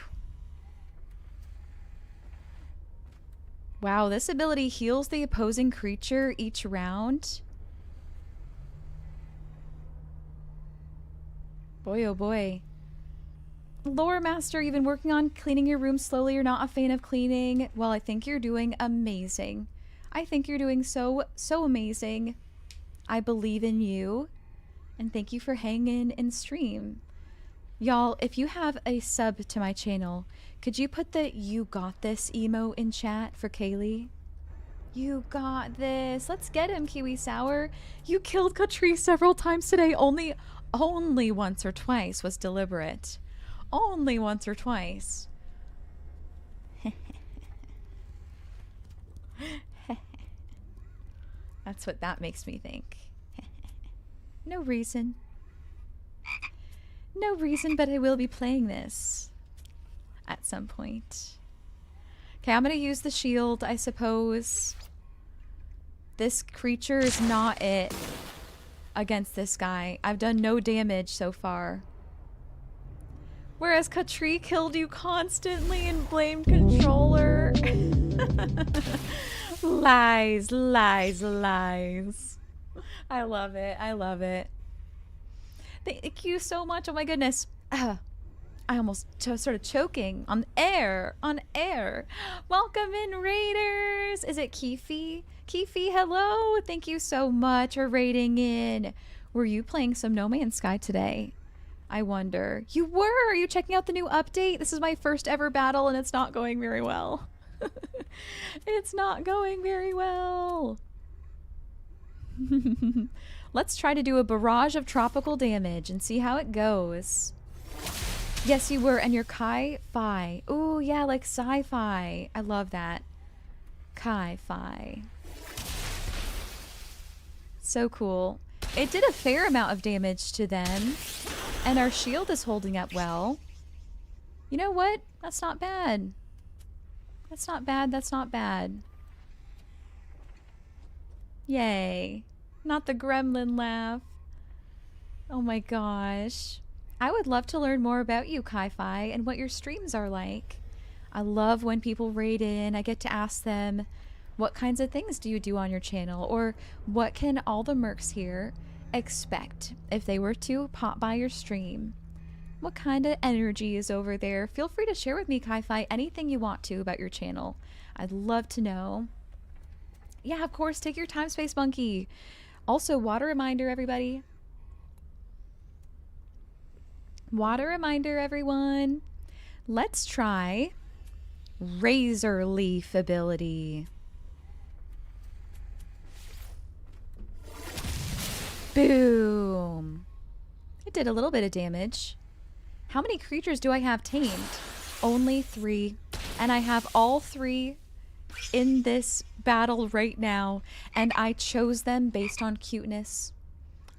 Wow, this ability heals the opposing creature each round. Boy, oh boy. Lore Master, you've been working on cleaning your room slowly. You're not a fan of cleaning. Well, I think you're doing amazing. I think you're doing so amazing. I believe in you. And thank you for hanging in stream. Y'all, if you have a sub to my channel, could you put the "you got this" emo in chat for Kaylee? You got this. Let's get him, Kiwi Sour. You killed Katri several times today. Only once or twice was deliberate. Only once or twice. That's what that makes me think. No reason. No reason, but I will be playing this at some point. Okay, I'm gonna use the shield, I suppose. This creature is not it against this guy. I've done no damage so far. Whereas Katri killed you constantly and blamed controller. Lies, lies, lies. I love it. I love it. Thank you so much. Oh my goodness. I almost started choking on air. On air. Welcome in, Raiders. Is it Keefe? Keefe, hello. Thank you so much for raiding in. Were you playing some No Man's Sky today? I wonder. You were. Are you checking out the new update? This is my first ever battle and it's not going very well. It's not going very well. Let's try to do a barrage of tropical damage and see how it goes. Yes, you were. And you're Kai-Fi. Ooh, yeah, like sci-fi. I love that. Kai-Fi. So cool. It did a fair amount of damage to them. And our shield is holding up well. You know what? That's not bad. That's not bad. That's not bad. Yay. Not the gremlin laugh. Oh my gosh. I would love to learn more about you, Kai-Fi, and what your streams are like. I love when people raid in. I get to ask them, what kinds of things do you do on your channel? Or what can all the mercs here expect if they were to pop by your stream? What kind of energy is over there? Feel free to share with me, Kai-Fi, anything you want to about your channel. I'd love to know. Yeah, of course, take your time, Space Monkey. Also, water reminder, everybody. Water reminder, everyone. Let's try Razor Leaf ability. Boom. It did a little bit of damage. How many creatures do I have tamed? Only 3. And I have all 3 in this battle right now. And I chose them based on cuteness.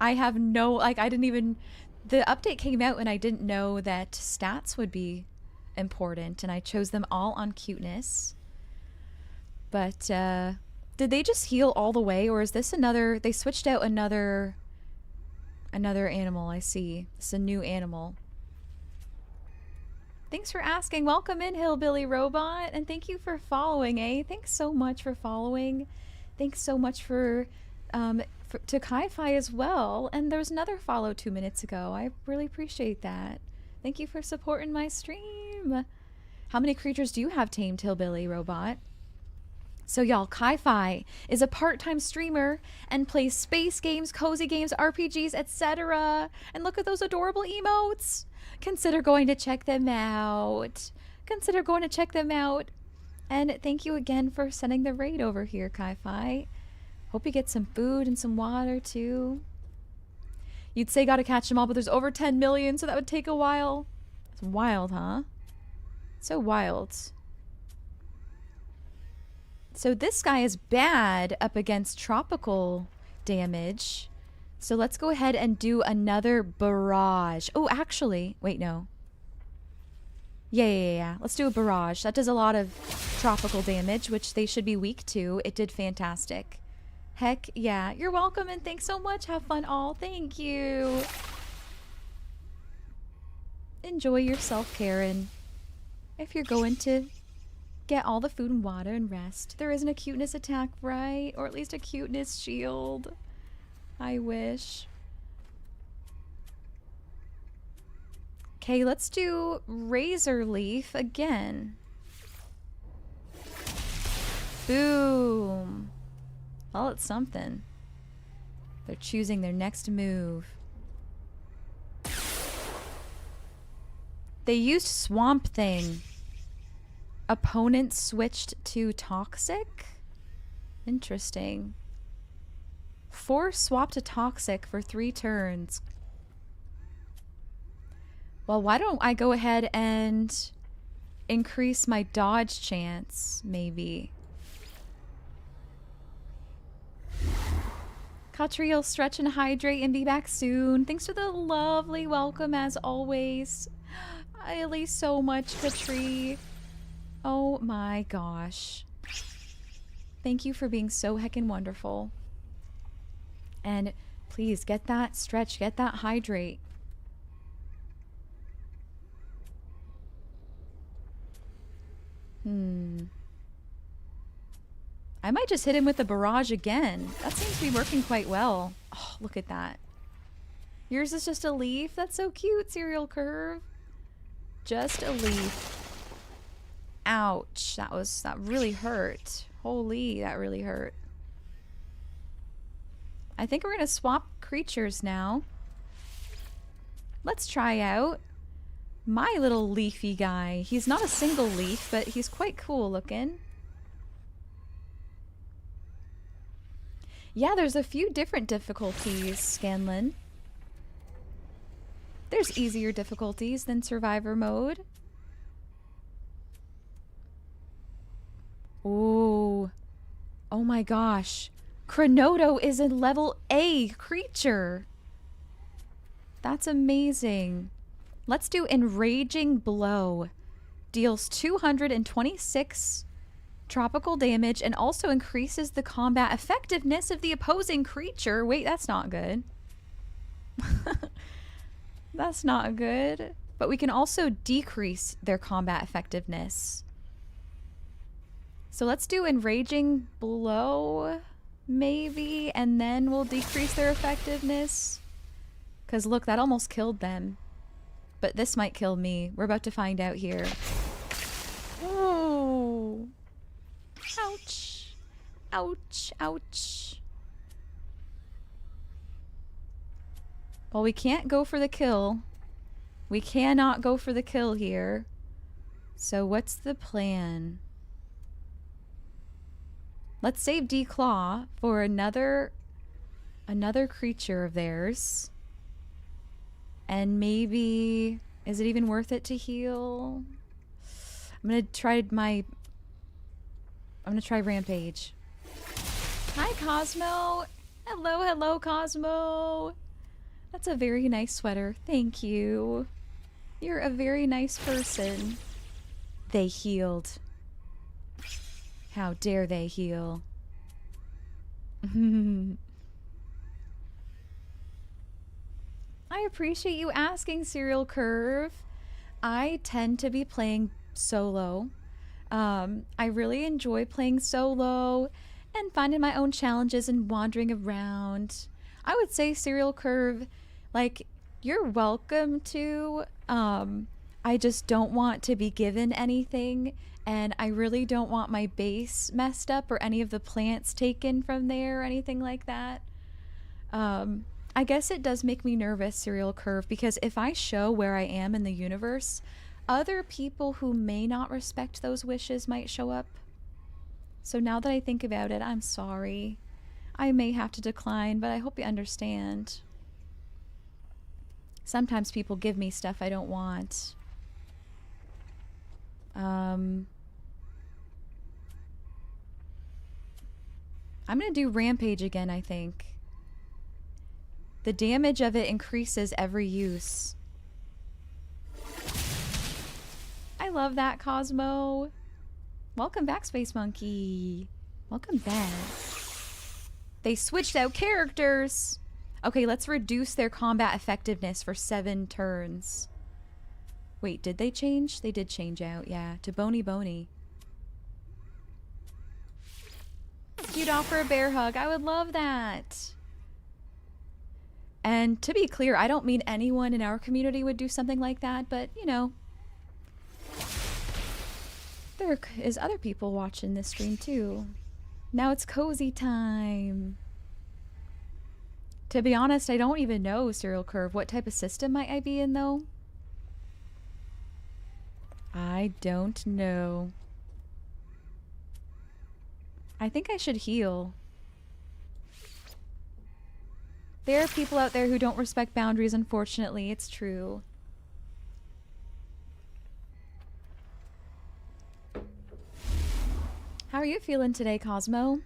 I have no, like, I didn't even, the update came out and I didn't know that stats would be important. And I chose them all on cuteness. But, did they just heal all the way? Or is this another, they switched out another animal, I see. It's a new animal. Thanks for asking. Welcome in, Hillbilly Robot. And thank you for following, eh? Thanks so much for following. Thanks so much for to Kai-Fi as well. And there was another follow 2 minutes ago. I really appreciate that. Thank you for supporting my stream. How many creatures do you have tamed, Hillbilly Robot? So y'all, Kai-Fi is a part-time streamer and plays space games, cozy games, RPGs, etc. And look at those adorable emotes. Consider going to check them out. Consider going to check them out. And thank you again for sending the raid over here, Kai-Fi. Hope you get some food and some water too. You'd say gotta catch them all, but there's over 10 million, so that would take a while. It's wild, huh? So wild. So this guy is bad up against tropical damage. So let's go ahead and do another barrage. Oh, actually, wait, no. Yeah. Let's do a barrage. That does a lot of tropical damage, which they should be weak to. It did fantastic. Heck yeah. You're welcome and thanks so much. Have fun all. Thank you. Enjoy yourself, Karen. If you're going to get all the food and water and rest. There isn't a cuteness attack, right? Or at least a cuteness shield. I wish. Okay, let's do Razor Leaf again. Boom. Well, it's something. They're choosing their next move. They used Swamp Thing. Opponent switched to Toxic? Interesting. 4 swap to toxic for 3 turns. Well, why don't I go ahead and increase my dodge chance, maybe. Catriel, stretch and hydrate and be back soon. Thanks for the lovely welcome as always. I like so much, Katri. Oh my gosh. Thank you for being so heckin' wonderful. And please get that stretch, get that hydrate. I might just hit him with the barrage again. That seems to be working quite well. Oh, look at that. Yours is just a leaf? That's so cute, Serial Curve. Just a leaf. Ouch. That really hurt. Holy, that really hurt. I think we're gonna swap creatures now. Let's try out my little leafy guy. He's not a single leaf, but he's quite cool looking. Yeah, there's a few different difficulties, Scanlan. There's easier difficulties than Survivor mode. Ooh. Oh my gosh. Cronoto is a level A creature. That's amazing. Let's do Enraging Blow. Deals 226 tropical damage and also increases the combat effectiveness of the opposing creature. Wait, that's not good. That's not good. But we can also decrease their combat effectiveness. So let's do Enraging Blow, maybe, and then we'll decrease their effectiveness. Because look, that almost killed them. But this might kill me. We're about to find out here. Oh. Ouch. Ouch. Ouch. Well, we can't go for the kill. We cannot go for the kill here. So what's the plan? Let's save Declaw for another creature of theirs. And maybe, is it even worth it to heal? I'm gonna try Rampage. Hi, Cosmo. Hello, hello, Cosmo. That's a very nice sweater. Thank you. You're a very nice person. They healed. How dare they heal? I appreciate you asking, Serial Curve. I tend to be playing solo. I really enjoy playing solo and finding my own challenges and wandering around. I would say, Serial Curve, like, you're welcome to. I just don't want to be given anything, and I really don't want my base messed up or any of the plants taken from there or anything like that. I guess it does make me nervous, Serial Curve, because if I show where I am in the universe, other people who may not respect those wishes might show up. So now that I think about it, I'm sorry. I may have to decline, but I hope you understand. Sometimes people give me stuff I don't want. I'm gonna do Rampage again, I think. The damage of it increases every use. I love that, Cosmo. Welcome back, Space Monkey. Welcome back. They switched out characters. Okay, let's reduce their combat effectiveness for 7 turns. Wait, did they change? They did change out, yeah. To Bony Bony. You'd offer a bear hug. I would love that. And to be clear, I don't mean anyone in our community would do something like that, but, you know. There is other people watching this stream, too. Now it's cozy time. To be honest, I don't even know, Serial Curve. What type of system might I be in, though? I don't know. I think I should heal. There are people out there who don't respect boundaries, unfortunately. It's true. How are you feeling today, Cosmo?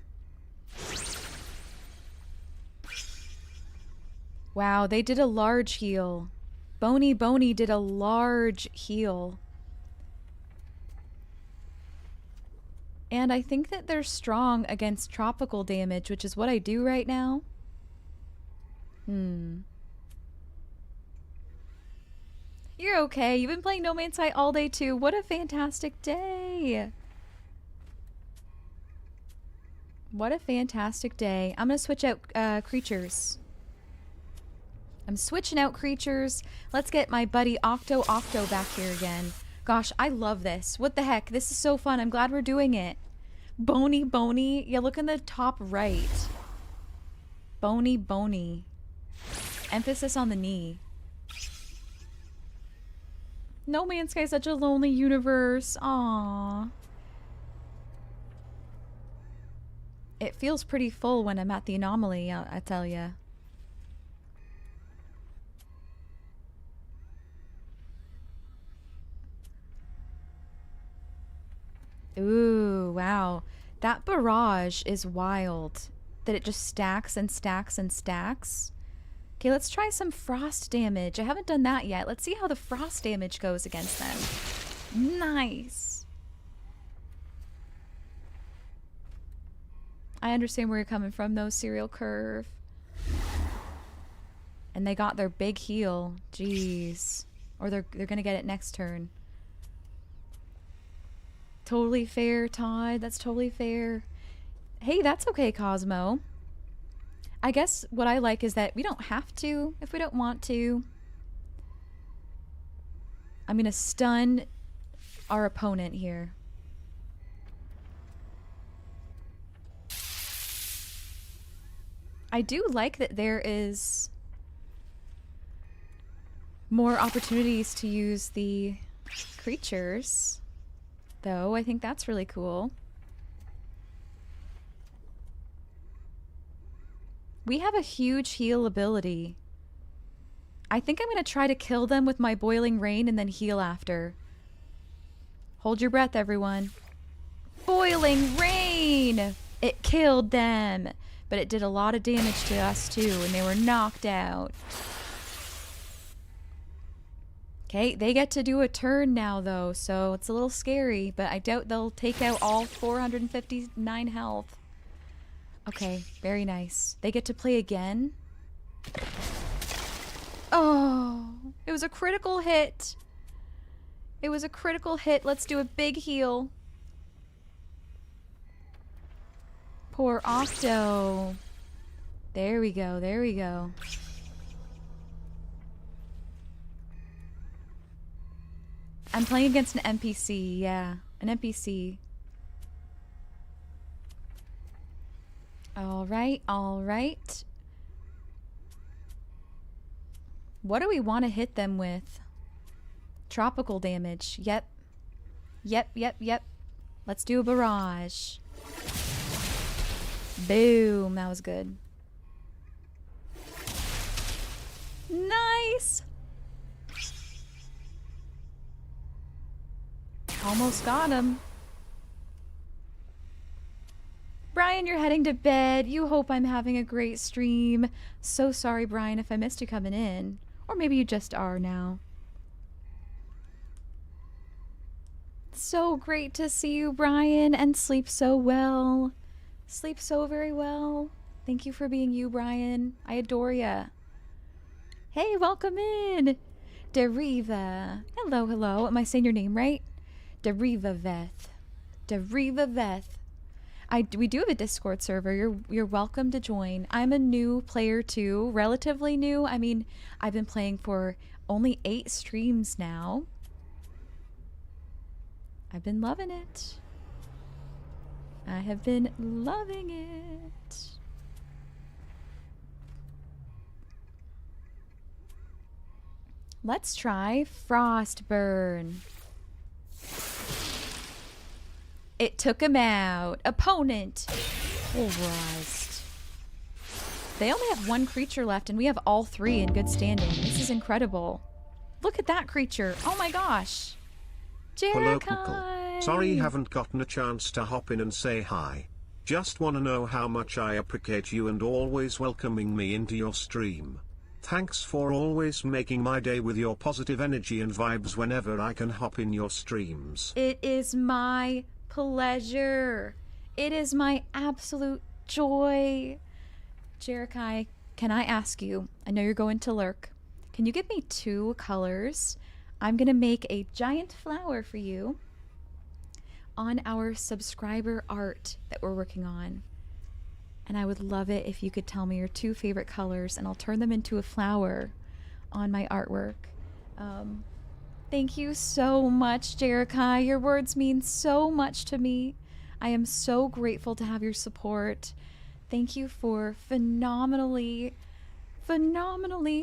Wow, they did a large heal. Bony did a large heal. And I think that they're strong against tropical damage, which is what I do right now. You're okay. You've been playing No Man's Sky all day too. What a fantastic day. What a fantastic day. I'm gonna switch out creatures. I'm switching out creatures. Let's get my buddy Octo back here again. Gosh, I love this. What the heck? This is so fun. I'm glad we're doing it. Bony. Yeah, look in the top right. Bony. Emphasis on the knee. No Man's Sky is such a lonely universe. Aww. It feels pretty full when I'm at the anomaly, I tell ya. Ooh, wow. That barrage is wild. That it just stacks and stacks and stacks. Okay, let's try some frost damage. I haven't done that yet. Let's see how the frost damage goes against them. Nice. I understand where you're coming from, though, Serial Curve. And they got their big heal. Jeez. Or they're gonna get it next turn. Totally fair, Todd. That's totally fair. Hey, that's okay, Cosmo. I guess what I like is that we don't have to if we don't want to. I'm gonna stun our opponent here. I do like that there is more opportunities to use the creatures, though. I think that's really cool. We have a huge heal ability. I think I'm going to try to kill them with my Boiling Rain and then heal after. Hold your breath, everyone. Boiling Rain! It killed them. But it did a lot of damage to us too, and they were knocked out. Okay, they get to do a turn now though, so it's a little scary, but I doubt they'll take out all 459 health. Okay, very nice. They get to play again. Oh, it was a critical hit. It was a critical hit. Let's do a big heal. Poor Octo. There we go, there we go. I'm playing against an NPC, yeah. An NPC. Alright, alright. What do we want to hit them with? Tropical damage. Yep. Yep. Let's do a barrage. Boom. That was good. Nice. Almost got him. Brian, you're heading to bed. You hope I'm having a great stream. So sorry, Brian, if I missed you coming in. Or maybe you just are now. So great to see you, Brian, and sleep so well. Sleep so very well. Thank you for being you, Brian. I adore ya. Hey, welcome in. Deriva. Hello, hello. Am I saying your name right? Deriva Veth. Deriva Veth. We do have a Discord server. You're welcome to join. I'm a new player too, relatively new. I mean, I've been playing for only 8 streams now. I've been loving it. I have been loving it. Let's try Frostburn. It took him out. Opponent pulverized. They only have one creature left, and we have all three in good standing. This is incredible. Look at that creature. Oh my gosh. Hello, Jericho. Pookle. Sorry haven't gotten a chance to hop in and say hi. Just wanna know how much I appreciate you and always welcoming me into your stream. Thanks for always making my day with your positive energy and vibes whenever I can hop in your streams. It is my pleasure. It is my absolute joy. Jericho, can I ask you, I know you're going to lurk, can you give me 2 colors? I'm going to make a giant flower for you on our subscriber art that we're working on. And I would love it if you could tell me your 2 favorite colors, and I'll turn them into a flower on my artwork. Thank you so much, Jericho. Your words mean so much to me. I am so grateful to have your support. Thank you for phenomenally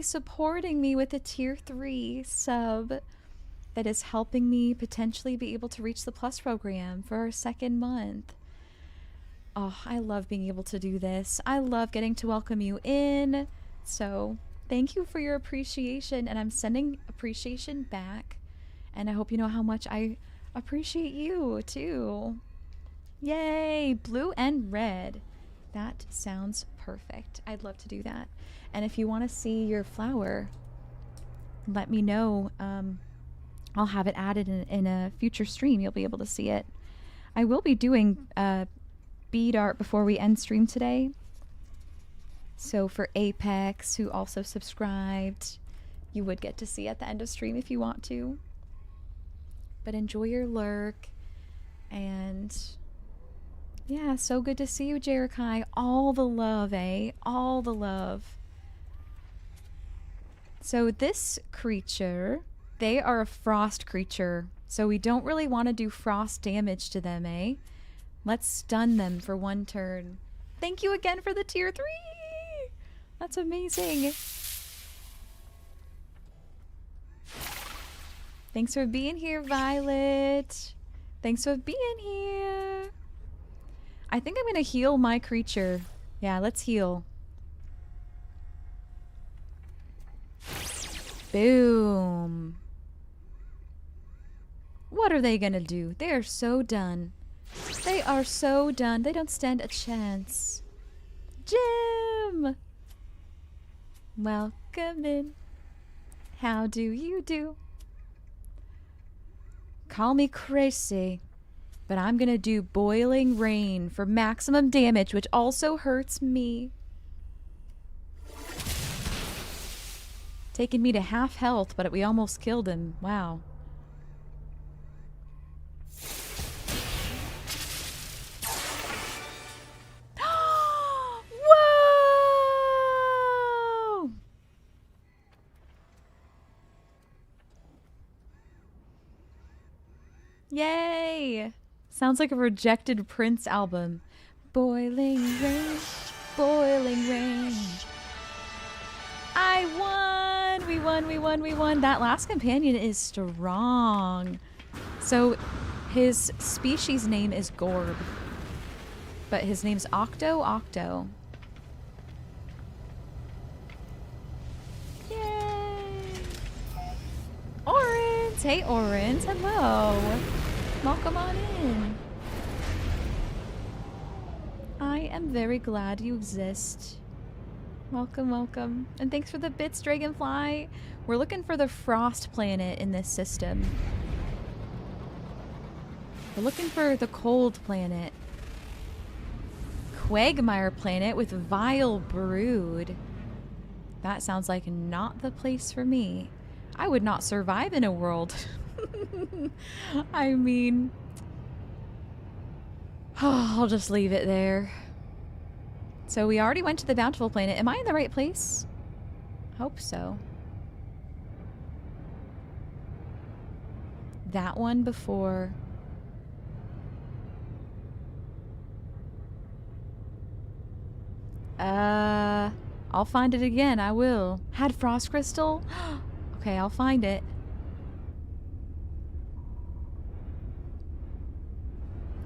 supporting me with a tier 3 sub that is helping me potentially be able to reach the Plus program for our 2nd month. Oh, I love being able to do this. I love getting to welcome you in. So thank you for your appreciation, and I'm sending appreciation back. And I hope you know how much I appreciate you too. Yay, blue and red. That sounds perfect. I'd love to do that. And if you want to see your flower, let me know. I'll have it added in a future stream. You'll be able to see it. I will be doing bead art before we end stream today. So for Apex, who also subscribed, you would get to see at the end of stream if you want to. But enjoy your lurk. And yeah, so good to see you, Jericho. All the love, eh? All the love. So this creature, they are a frost creature. So we don't really want to do frost damage to them, eh? Let's stun them for 1 turn. Thank you again for the tier 3. That's amazing. Thanks for being here, Violet. Thanks for being here. I think I'm going to heal my creature. Yeah, let's heal. Boom. What are they going to do? They are so done. They are so done. They don't stand a chance. Jim! Welcome in. How do you do? Call me crazy, but I'm gonna do boiling rain for maximum damage, which also hurts me. Taking me to half health, but we almost killed him. Wow. Whoa! Yay! Sounds like a rejected Prince album. Boiling rain, boiling rain. I won! We won, we won, we won. That last companion is strong. So his species name is Gorb. But his name's Octo. Yay! Orange! Hey, Orange. Hello. Welcome on in. I am very glad you exist. Welcome, welcome. And thanks for the bits, Dragonfly. We're looking for the Frost planet in this system. We're looking for the Cold planet. Quagmire planet with Vile Brood. That sounds like not the place for me. I would not survive in a world. I mean, I'll just leave it there. So we already went to the Bountiful planet. Am I in the right place? Hope so. That one before. I'll find it again. I will. Had Frost Crystal? Okay, I'll find it.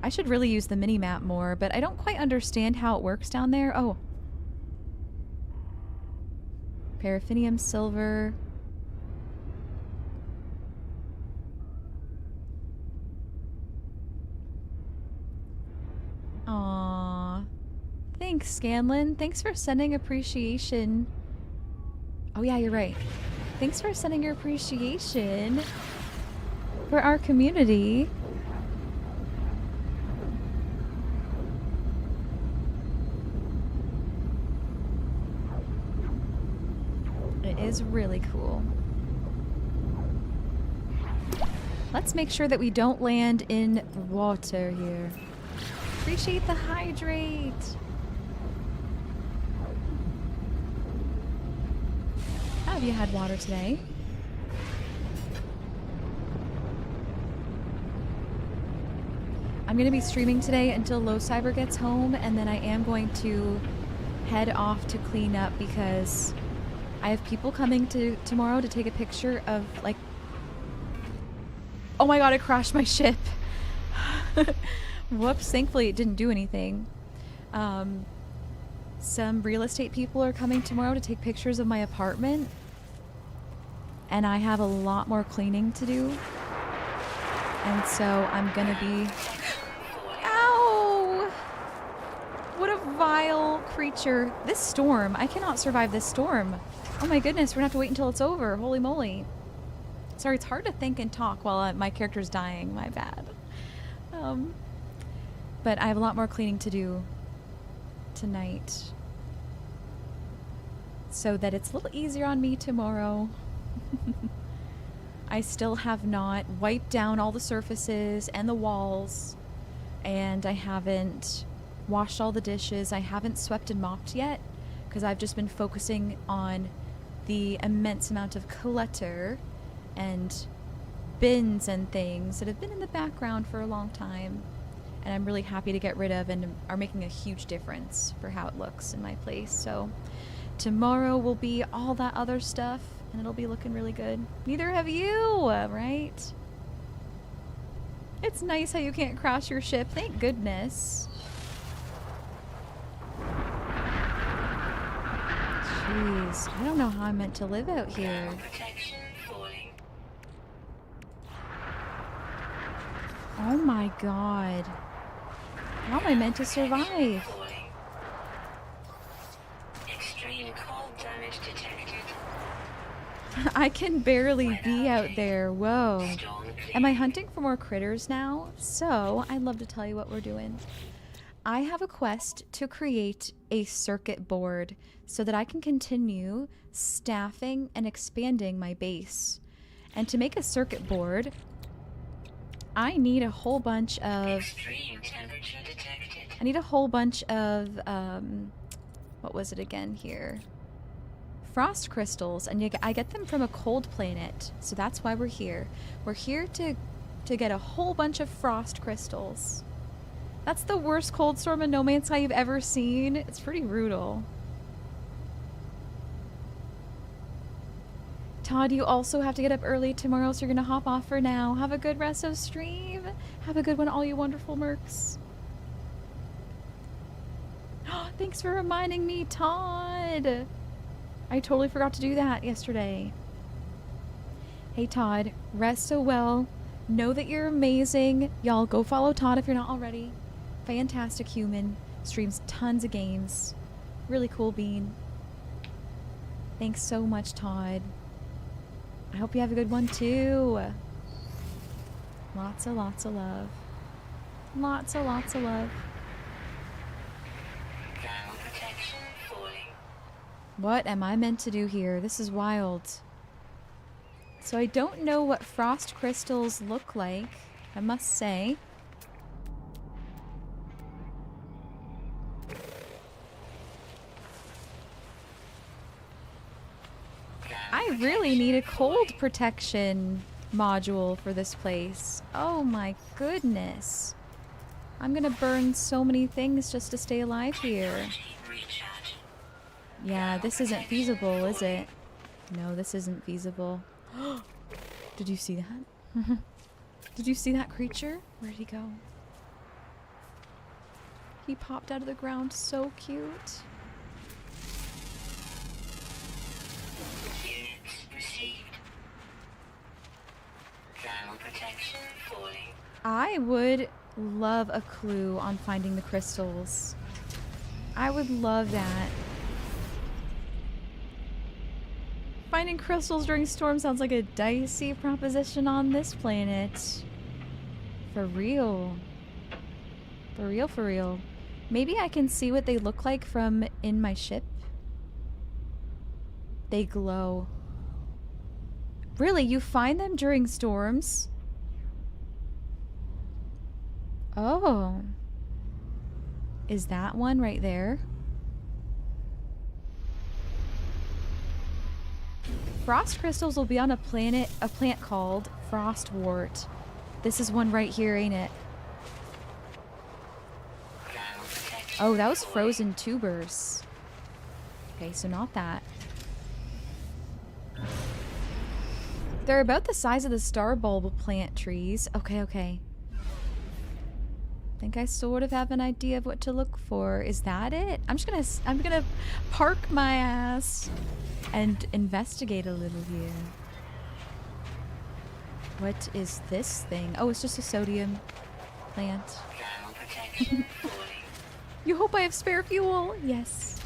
I should really use the mini-map more, but I don't quite understand how it works down there. Oh. Paraffinium silver. Aww. Thanks, Scanlan. Thanks for sending appreciation. Oh yeah, you're right. Thanks for sending your appreciation for our community. It is really cool. Let's make sure that we don't land in water here. Appreciate the hydrate. How have you had water today? I'm going to be streaming today until Low Cyber gets home, and then I am going to head off to clean up because I have people coming tomorrow to take a picture of, like... Oh my god, I crashed my ship. Whoops, thankfully it didn't do anything. Some real estate people are coming tomorrow to take pictures of my apartment. And I have a lot more cleaning to do. And so I'm gonna be... Ow! What a vile creature. This storm. I cannot survive this storm. Oh my goodness, we're gonna have to wait until it's over. Holy moly. Sorry, it's hard to think and talk while my character's dying. My bad. But I have a lot more cleaning to do tonight. So that it's a little easier on me tomorrow. I still have not wiped down all the surfaces and the walls. And I haven't washed all the dishes. I haven't swept and mopped yet. Because I've just been focusing on the immense amount of clutter and bins and things that have been in the background for a long time. And I'm really happy to get rid of and are making a huge difference for how it looks in my place. So tomorrow will be all that other stuff and it'll be looking really good. Neither have you, right? It's nice how you can't crash your ship. Thank goodness. Jeez, I don't know how I'm meant to live out here. Protection falling. Oh my god. How am I meant to survive? Falling. Extreme cold damage detected. I can barely be out there. Whoa. Storm clear. Am I hunting for more critters now? So, I'd love to tell you what we're doing. I have a quest to create a circuit board so that I can continue staffing and expanding my base. And to make a circuit board, I need a whole bunch of... Extreme temperature detected. I need a whole bunch of, what was it again here? Frost crystals, and I get them from a cold planet, so that's why we're here. We're here to get a whole bunch of frost crystals. That's the worst cold storm in No Man's Sky you've ever seen. It's pretty brutal. Todd, you also have to get up early tomorrow, so you're gonna hop off for now. Have a good rest of stream. Have a good one, all you wonderful mercs. Thanks for reminding me, Todd. I totally forgot to do that yesterday. Hey, Todd, rest so well. Know that you're amazing. Y'all, go follow Todd if you're not already. Fantastic human. Streams tons of games. Really cool bean. Thanks so much, Todd. I hope you have a good one, too. Lots of love. Lots of love. Thermal protection falling. What am I meant to do here? This is wild. So I don't know what frost crystals look like, I must say. I really need a cold protection module for this place. Oh my goodness. I'm gonna burn so many things just to stay alive here. Energy recharge. Yeah, this isn't feasible, is it? No, this isn't feasible. Did you see that? Did you see that creature? Where did he go? He popped out of the ground. So cute. Units received. Thermal protection falling. I would love a clue on finding the crystals. I would love that. Finding crystals during storms sounds like a dicey proposition on this planet. For real. For real, for real. Maybe I can see what they look like from in my ship. They glow. Really, you find them during storms? Oh. Is that one right there? Frost crystals will be on a plant called Frostwort. This is one right here, ain't it? Thermal protection Oh, that was falling. frozen tubers. Okay, so not that. They're about the size of the star bulb plant trees. Okay, okay. Think I sort of have an idea of what to look for. Is that it? I'm gonna park my ass and investigate a little here. What is this thing? Oh, it's just a sodium plant. Thermal protection falling. You hope I have spare fuel? Yes.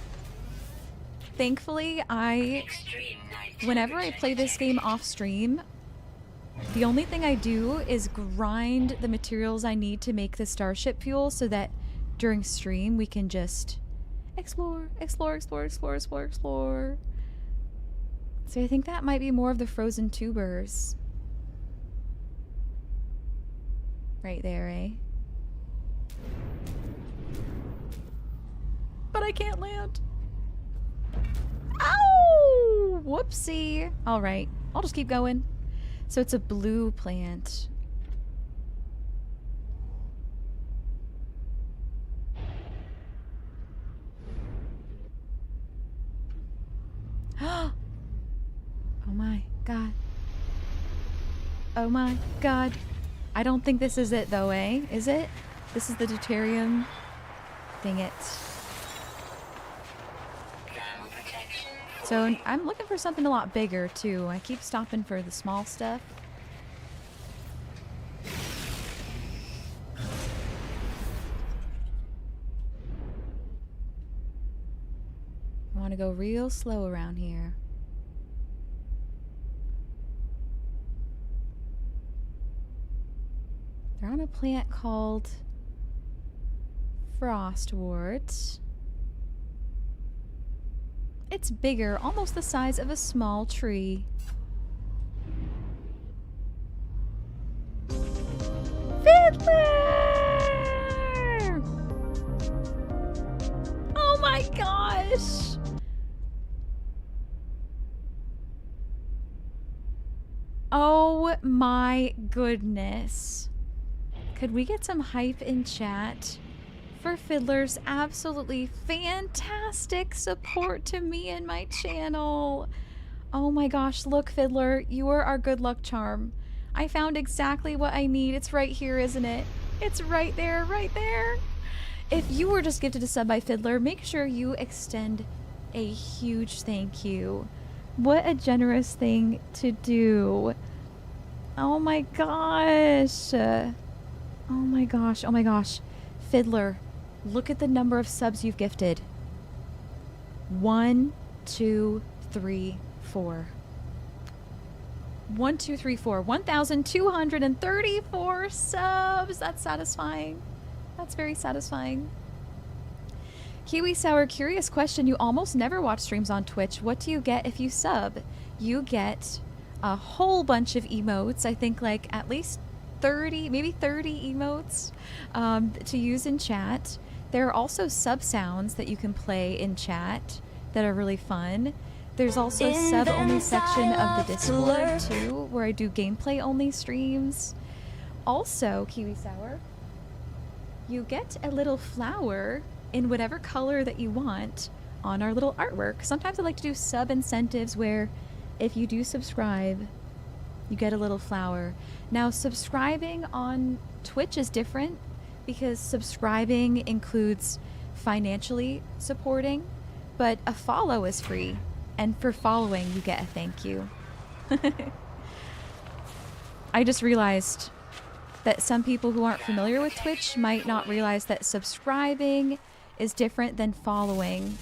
Thankfully, Extreme night whenever I play this game off stream, the only thing I do is grind the materials I need to make the starship fuel so that during stream we can just explore. So I think that might be more of the frozen tubers. Right there, eh? But I can't land. Ow! Whoopsie. All right, I'll just keep going. So it's a blue plant. Oh my god. Oh my god. I don't think this is it though, eh? Is it? This is the deuterium. Dang it. Thermal protection So I'm looking for something a lot bigger too. I keep stopping for the small stuff. I want to go real slow around here. They're on a plant called Frostwort. It's bigger, almost the size of a small tree. Fiddler! Oh my gosh! Oh my goodness. Could we get some hype in chat for Fiddler's absolutely fantastic support to me and my channel? Oh my gosh, look Fiddler, you are our good luck charm. I found exactly what I need. It's right here, isn't it? It's right there, right there. If you were just gifted a sub by Fiddler, make sure you extend a huge thank you. What a generous thing to do. Oh my gosh. Oh my gosh. Oh my gosh. Fiddler, look at the number of subs you've gifted. 1, 2, 3, 4. 1, 2, 3, 4. 1,234 subs. That's satisfying. That's very satisfying. Kiwi Sour, curious question. You almost never watch streams on Twitch. What do you get if you sub? You get a whole bunch of emotes. I think like at least 30, maybe 30 emotes to use in chat. There are also sub sounds that you can play in chat that are really fun. There's also a sub-only section of the Discord too, where I do gameplay-only streams. Also, Kiwi Sour, you get a little flower in whatever color that you want on our little artwork. Sometimes I like to do sub incentives where if you do subscribe, you get a little flower. Now, subscribing on Twitch is different because subscribing includes financially supporting, but a follow is free. And for following, you get a thank you. I just realized that some people who aren't familiar with Twitch might not realize that subscribing is different than following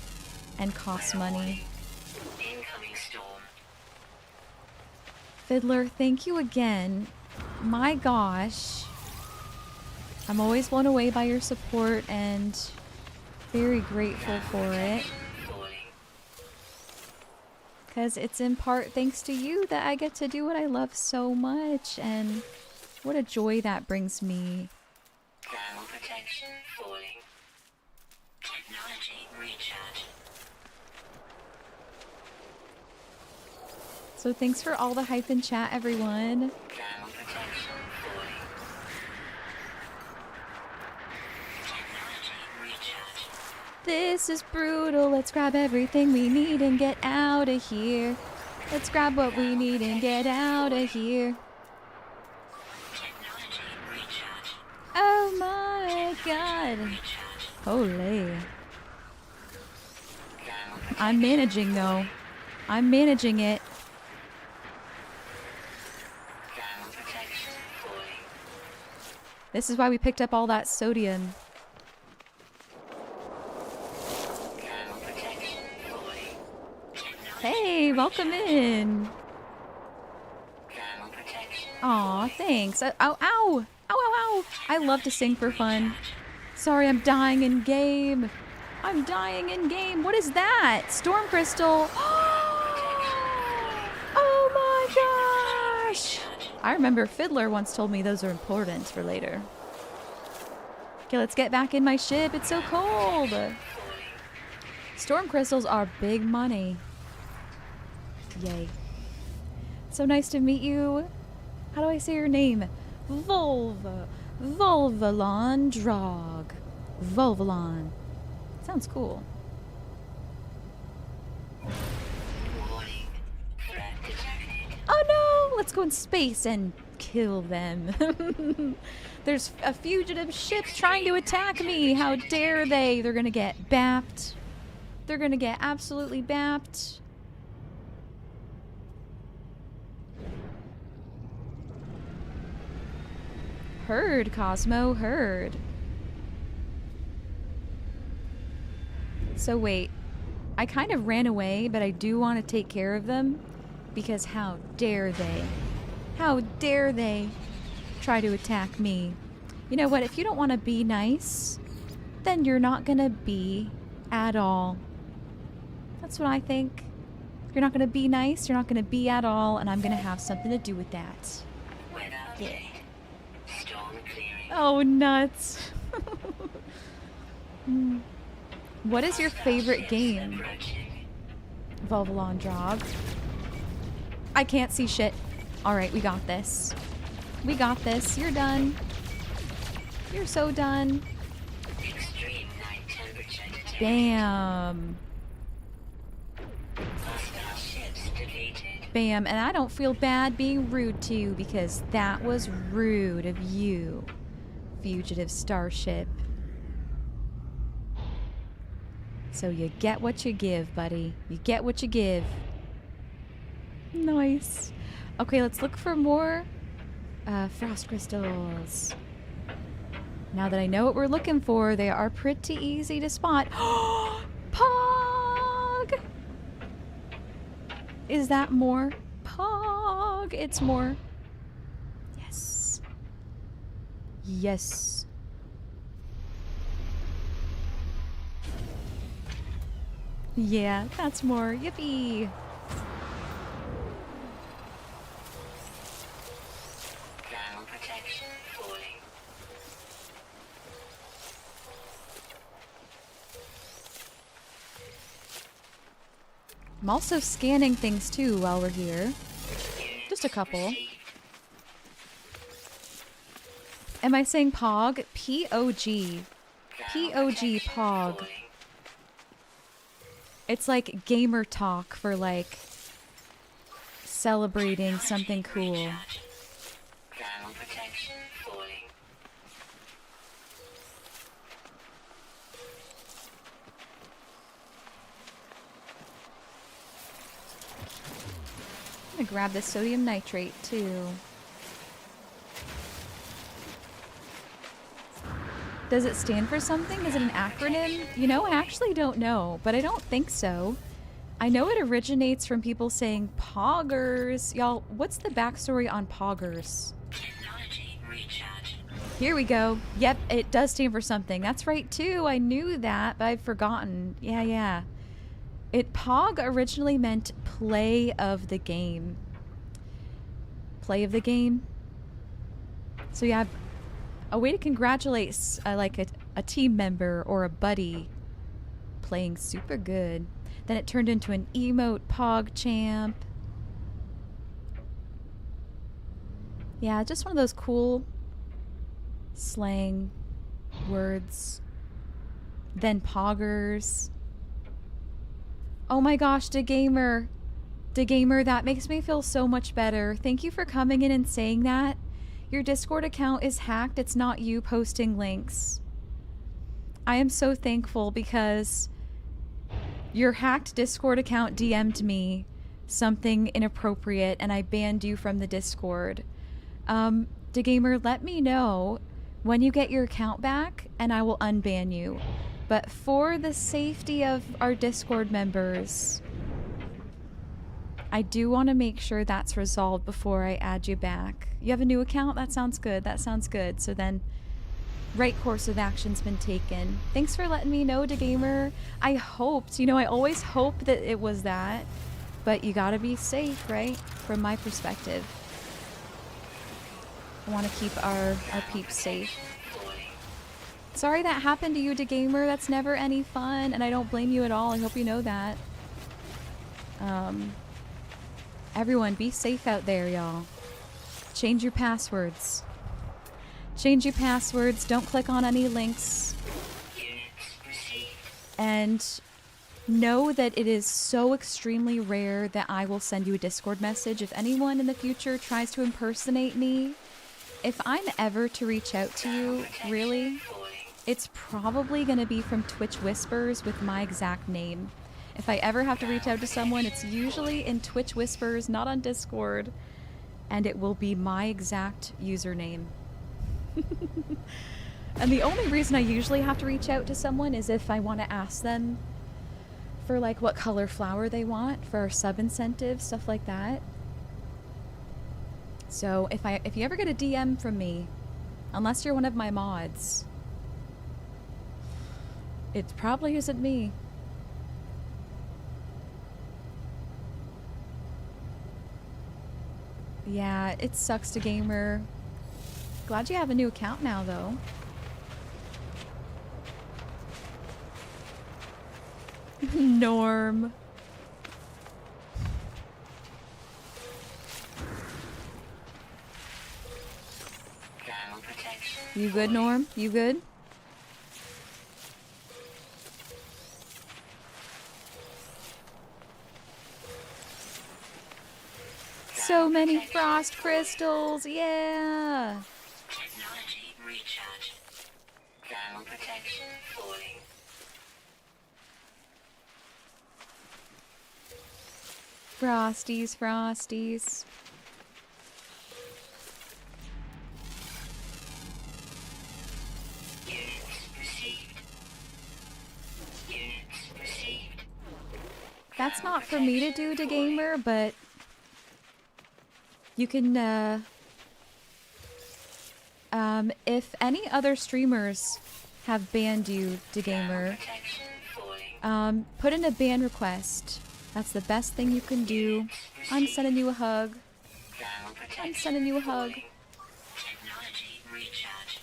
and costs money. Incoming storm. Fiddler, thank you again. My gosh. I'm always blown away by your support and very grateful for it. Falling. Because it's in part thanks to you that I get to do what I love so much, and what a joy that brings me. Thermal protection falling. Technology recharge. So thanks for all the hype in chat, everyone. Thermal protection falling. Technology recharge. This is brutal. Let's grab everything we need and get out of here. Let's grab what we need and get out of here. Technology recharge. Oh my god. Recharge. Holy. Thermal I'm managing though. I'm managing it. thermal protection falling. This is why we picked up all that sodium. Thermal protection falling. Technology Hey, welcome in. thermal protection. Aw, thanks. Ow, ow. Ow, ow, ow. I love to sing for fun. Sorry, I'm dying in game. I'm dying in game. What is that? Storm crystal. Oh my gosh. I remember Fiddler once told me those are important for later. Okay, let's get back in my ship. It's so cold. Storm crystals are big money. Yay. So nice to meet you. How do I say your name? Volvalon Drog. Volvalon. Sounds cool. Warning. Threat detected. Oh no! Let's go in space and kill them. There's a fugitive ship trying to attack me. How dare they? They're gonna get bapped. They're gonna get absolutely bapped. Heard, Cosmo, heard. So wait, I kind of ran away, but I do want to take care of them because how dare they? How dare they try to attack me? You know what? If you don't want to be nice, then you're not going to be at all. That's what I think. If you're not going to be nice, you're not going to be at all, and I'm going to have something to do with that. Weather update. Storm clearing. Oh, nuts. What is your favorite game? Approaching. Volvalon Drog. I can't see shit. Alright, we got this. We got this. You're done. You're so done. Extreme night temperature detected. Bam. Hostile ships defeated. Bam. And I don't feel bad being rude to you because that was rude of you, fugitive starship. So you get what you give, buddy. You get what you give. Nice. Okay, let's look for more frost crystals. Now that I know what we're looking for, they are pretty easy to spot. Pog! Is that more? Pog! It's more. Yes. Yes. Yeah, that's more. Yippee! Thermal protection falling. I'm also scanning things too while we're here. Just a couple. Am I saying Pog? P-O-G. P-O-G, Pog. It's like gamer talk for like celebrating something cool. Thermal protection falling. grab the sodium nitrate too. Does it stand for something? Is it an acronym? You know, I actually don't know, but I don't think so. I know it originates from people saying poggers. Y'all, what's the backstory on poggers? Technology recharge. Here we go. Yep, it does stand for something. That's right too. I knew that, but I've forgotten. Yeah. Pog originally meant play of the game. Play of the game. So yeah, a way to congratulate like a team member or a buddy playing super good. Then it turned into an emote Pog champ. Yeah, just one of those cool slang words. Then poggers. Oh my gosh, DeGamer. DeGamer, that makes me feel so much better. Thank you for coming in and saying that. Your Discord account is hacked. It's not you posting links. I am so thankful because your hacked Discord account DM'd me something inappropriate and I banned you from the Discord. DeGamer, let me know when you get your account back and I will unban you. But for the safety of our Discord members, I do want to make sure that's resolved before I add you back. You have a new account? That sounds good. That sounds good. So then, right course of action's been taken. Thanks for letting me know, DeGamer. I hoped, you know, I always hope that it was that. But you gotta be safe, right? From my perspective. I want to keep our peeps safe. Sorry that happened to you, DeGamer. That's never any fun, and I don't blame you at all. I hope you know that. Everyone, be safe out there, y'all. Change your passwords. Change your passwords. Don't click on any links. And know that it is so extremely rare that I will send you a Discord message. If anyone in the future tries to impersonate me, if I'm ever to reach out to you, really, it's probably going to be from Twitch Whispers with my exact name. If I ever have to reach out to someone, it's usually in Twitch Whispers, not on Discord. And it will be my exact username. And the only reason I usually have to reach out to someone is if I want to ask them for like what color flower they want for sub incentives, stuff like that. So if you ever get a DM from me, unless you're one of my mods, it probably isn't me. Yeah, it sucks to gamer. Glad you have a new account now, though. Norm. You good, Norm? You good? So many frost crystals, yeah! Technology recharge. Thermal protection falling. Frosties, frosties. Units received. Units received. That's not for me to do, DeGamer, but you can, if any other streamers have banned you, DeGamer, Protection falling. put in a ban request. That's the best thing you can do. I'm sending you a hug. Thermal protection I'm sending you a hug. falling. Technology recharge.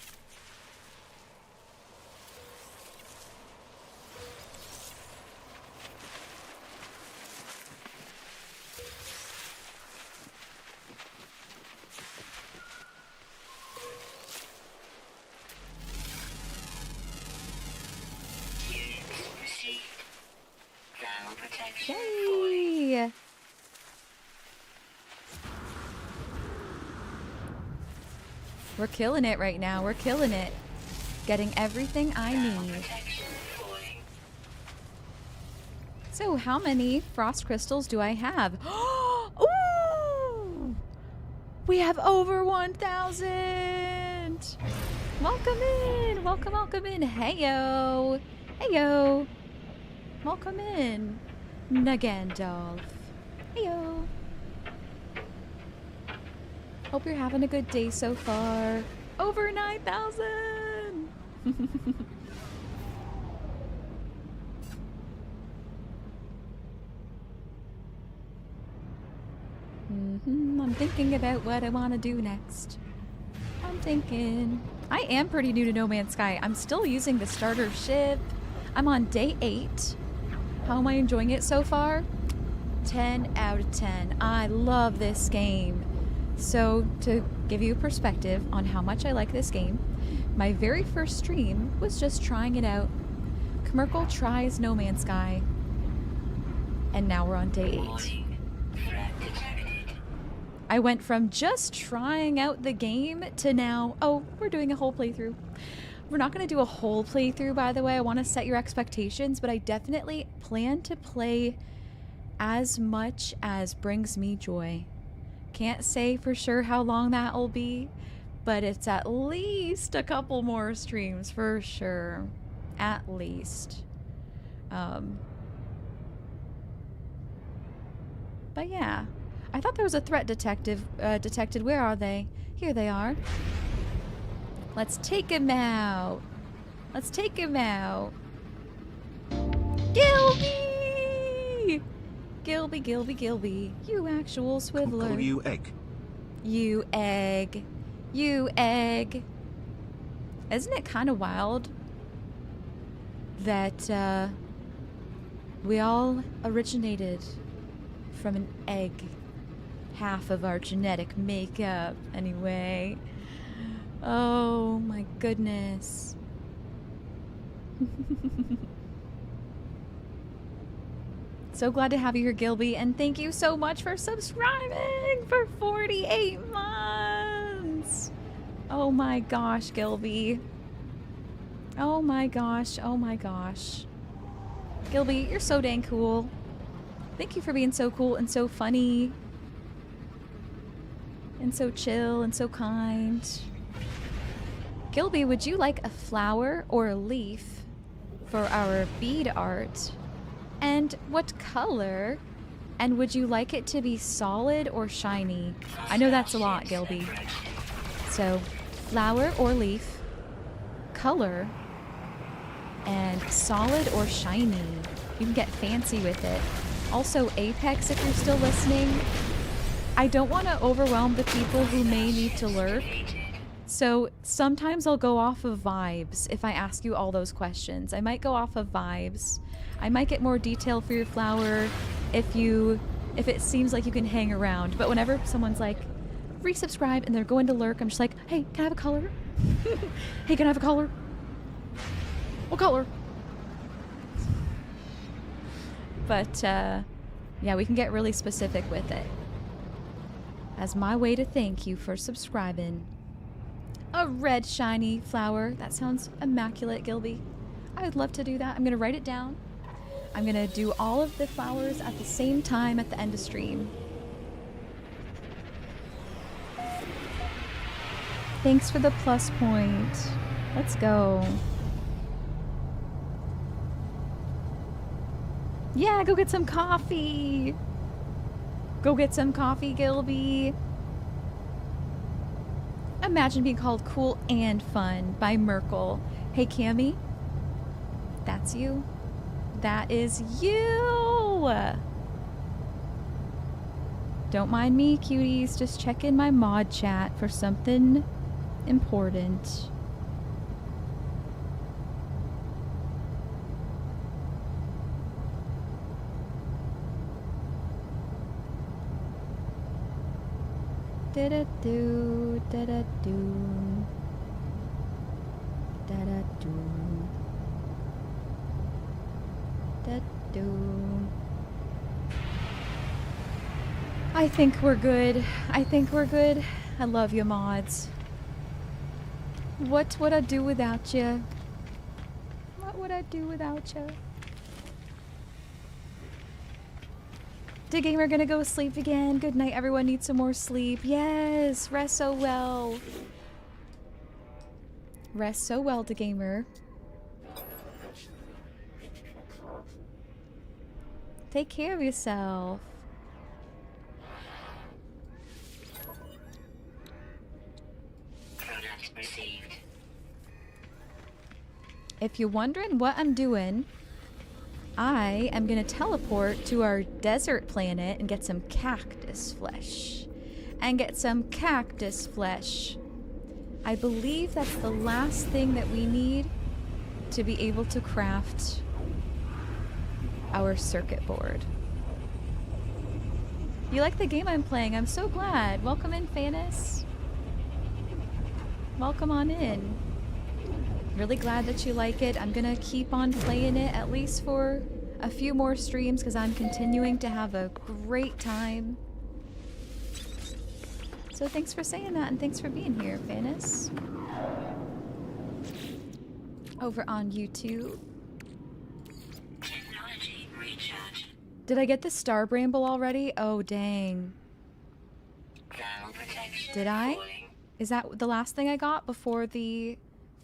Units received. Thermal protection falling. Yay! We're killing it right now. We're killing it. Getting everything I need. Protection falling. So how many frost crystals do I have? Ooh! We have over 1,000. Welcome in. Welcome, welcome in. Heyo. Heyo. Welcome in. Nagandalf. Heyo. Hope you're having a good day so far. Over 9,000. I'm thinking about what I want to do next. I'm thinking. I am pretty new to No Man's Sky. I'm still using the starter ship. I'm on day 8. How am I enjoying it so far? 10 out of 10. I love this game. So, to give you a perspective on how much I like this game, my very first stream was just trying it out. Kmerkel tries No Man's Sky. And now we're on day 8. Warning. Threat detected. I went from just trying out the game to now, oh, we're doing a whole playthrough. We're not going to do a whole playthrough, by the way. I want to set your expectations, but I definitely plan to play as much as brings me joy. Can't say for sure how long that will be, but it's at least a couple more streams for sure. At least. But yeah. I thought there was a threat detected. Where are they? Here they are. Let's take him out. Let's take him out. Gilby! Gilby, Gilby, Gilby. You actual swiveler. Uncle, you egg. You egg. You egg. Isn't it kind of wild that we all originated from an egg? Half of our genetic makeup, anyway. Oh my goodness. So glad to have you here, Gilby, and thank you so much for subscribing for 48 months. Oh my gosh, Gilby. Oh my gosh, oh my gosh. Gilby, you're so dang cool. Thank you for being so cool and so funny. And so chill and so kind. Gilby, would you like a flower or a leaf for our bead art? And what color? And would you like it to be solid or shiny? I know that's a lot, Gilby. So, flower or leaf, color, and solid or shiny. You can get fancy with it. Also, Apex, if you're still listening. I don't want to overwhelm the people who may need to lurk. So sometimes I'll go off of vibes if I ask you all those questions. I might go off of vibes. I might get more detail for your flower if it seems like you can hang around. But whenever someone's like, resubscribe, and they're going to lurk, I'm just like, hey, can I have a color? Hey, can I have a color? What color? But yeah, we can get really specific with it. As my way to thank you for subscribing. A red shiny flower. That sounds immaculate, Gilby. I would love to do that. I'm going to write it down. I'm going to do all of the flowers at the same time at the end of stream. Thanks for the plus point. Let's go. Yeah, go get some coffee. Go get some coffee, Gilby. Imagine being called cool and fun by Merkel. Hey, Cammy. That's you. That is you. Don't mind me, cuties. Just check in my mod chat for something important. Da-da-do, da-da-do, da-da-do, da-do. I think we're good. I think we're good. I love you, mods. What would I do without you? What would I do without you? The gamer gonna go sleep again. Good night, everyone needs some more sleep. Yes, rest so well. Rest so well, the gamer. Take care of yourself. Product received. If you're wondering what I'm doing, I am gonna teleport to our desert planet and get some cactus flesh. And get some cactus flesh. I believe that's the last thing that we need to be able to craft our circuit board. You like the game I'm playing? I'm so glad. Welcome in, Fanis. Welcome on in. Really glad that you like it. I'm gonna keep on playing it at least for a few more streams because I'm continuing to have a great time. So thanks for saying that and thanks for being here, Fanis. Over on YouTube. Technology recharge. Did I get the Star Bramble already? Oh, dang. Thermal protection. Did I? falling. Is that the last thing I got before the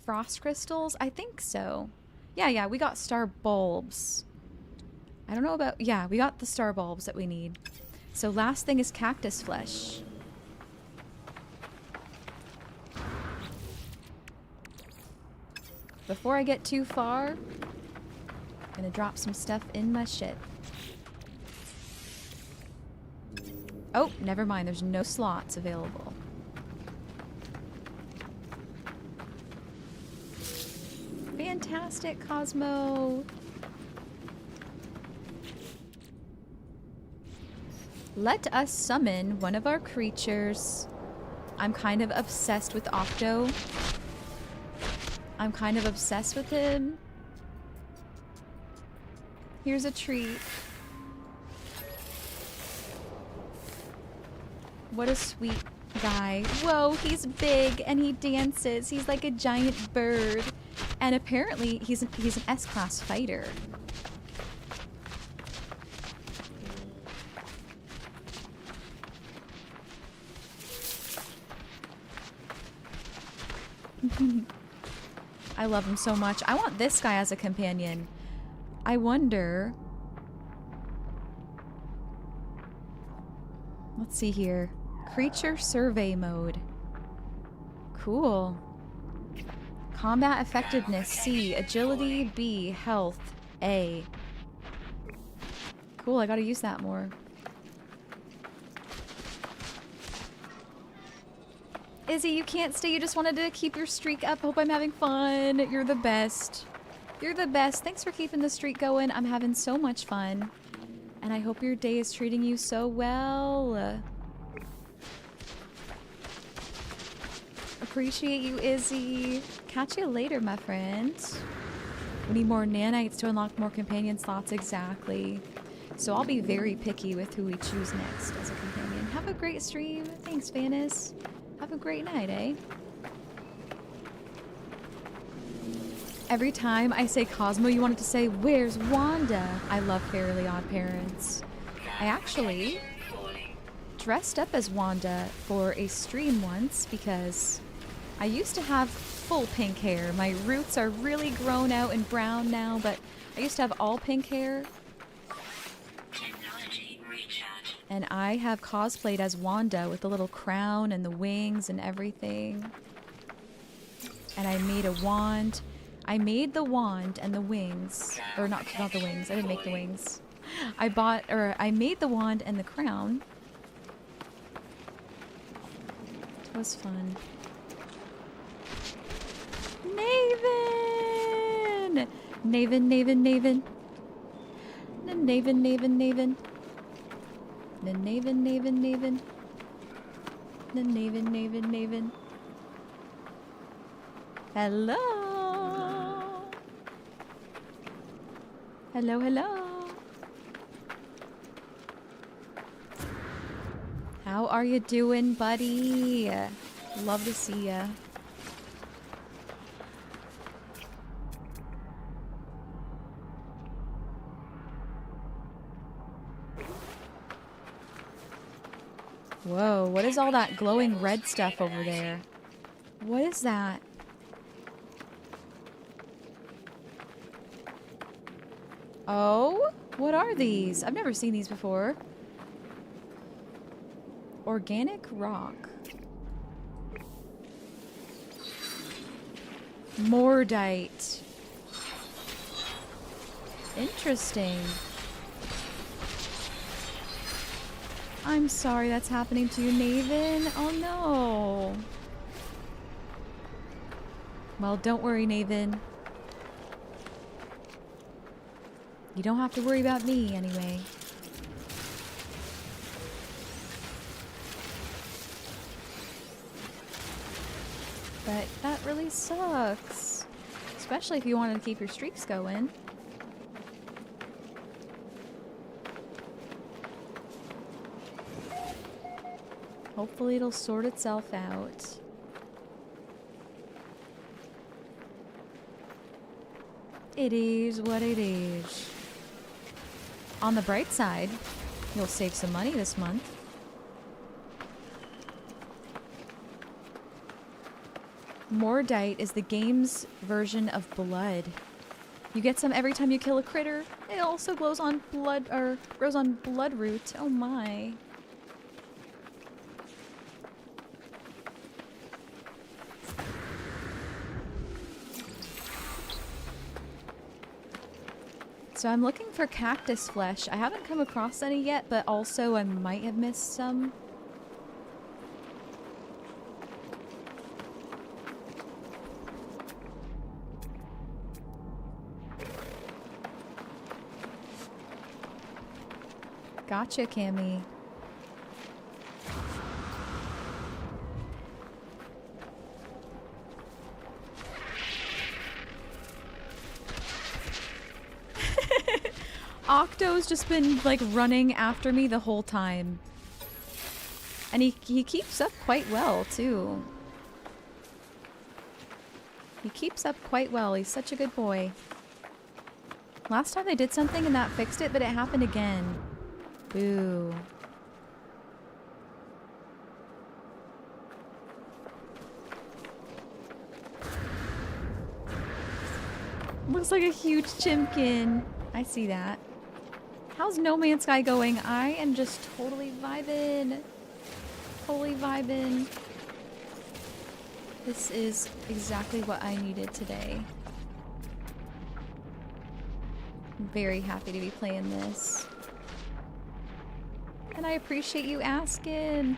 frost crystals? I think so. Yeah, we got star bulbs. I don't know about... Yeah, we got the star bulbs that we need. So last thing is cactus flesh. Before I get too far, I'm gonna drop some stuff in my ship. Oh, never mind. There's no slots available. Fantastic, Cosmo. Let us summon one of our creatures. I'm kind of obsessed with Octo. I'm kind of obsessed with him. Here's a treat. What a sweet guy. Whoa, he's big and he dances. He's like a giant bird. And apparently he's an S-class fighter. I love him so much. I want this guy as a companion. I wonder... Let's see here. Creature survey mode. Cool. Combat effectiveness C. Agility B. Health A. Cool, I gotta use that more. Izzy, you can't stay. You just wanted to keep your streak up. Hope I'm having fun. You're the best. You're the best. Thanks for keeping the streak going. I'm having so much fun. And I hope your day is treating you so well. Appreciate you, Izzy. Catch you later, my friend. We need more nanites to unlock more companion slots. Exactly. So I'll be very picky with who we choose next as a companion. Have a great stream. Thanks, Vanis. Have a great night, eh? Every time I say Cosmo, you wanted to say, where's Wanda? I love Fairly Odd Parents. I actually dressed up as Wanda for a stream once because I used to have full pink hair. My roots are really grown out and brown now, but I used to have all pink hair. And I have cosplayed as Wanda with the little crown and the wings and everything. And I made a wand. I made the wand and the wings. Or not the wings. I didn't make the wings. I made the wand and the crown. It was fun. Naven! Naven, Naven, Naven. Naven, Naven, Naven. The Naven, Naven, Naven. The Naven, Naven, Naven. Hello. Hello, hello. How are you doing, buddy? Love to see ya. Whoa, what is all that glowing red stuff over there? What is that? Oh, what are these? I've never seen these before. Organic rock. Mordite. Interesting. I'm sorry that's happening to you, Naven. Oh no. Well, don't worry, Naven. You don't have to worry about me anyway. But that really sucks. Especially if you wanted to keep your streaks going. Hopefully it'll sort itself out. It is what it is. On the bright side, you'll save some money this month. Mordite is the game's version of blood. You get some every time you kill a critter. It also glows on blood, or grows on bloodroot. Oh my. So I'm looking for cactus flesh. I haven't come across any yet, but also I might have missed some. Gotcha, Cammy. Octo's just been like running after me the whole time. And he keeps up quite well too. He keeps up quite well. He's such a good boy. Last time they did something and that fixed it, but it happened again. Boo. Looks like a huge chimkin. I see that. How's No Man's Sky going? I am just totally vibing. Totally vibing. This is exactly what I needed today. I'm very happy to be playing this. And I appreciate you asking.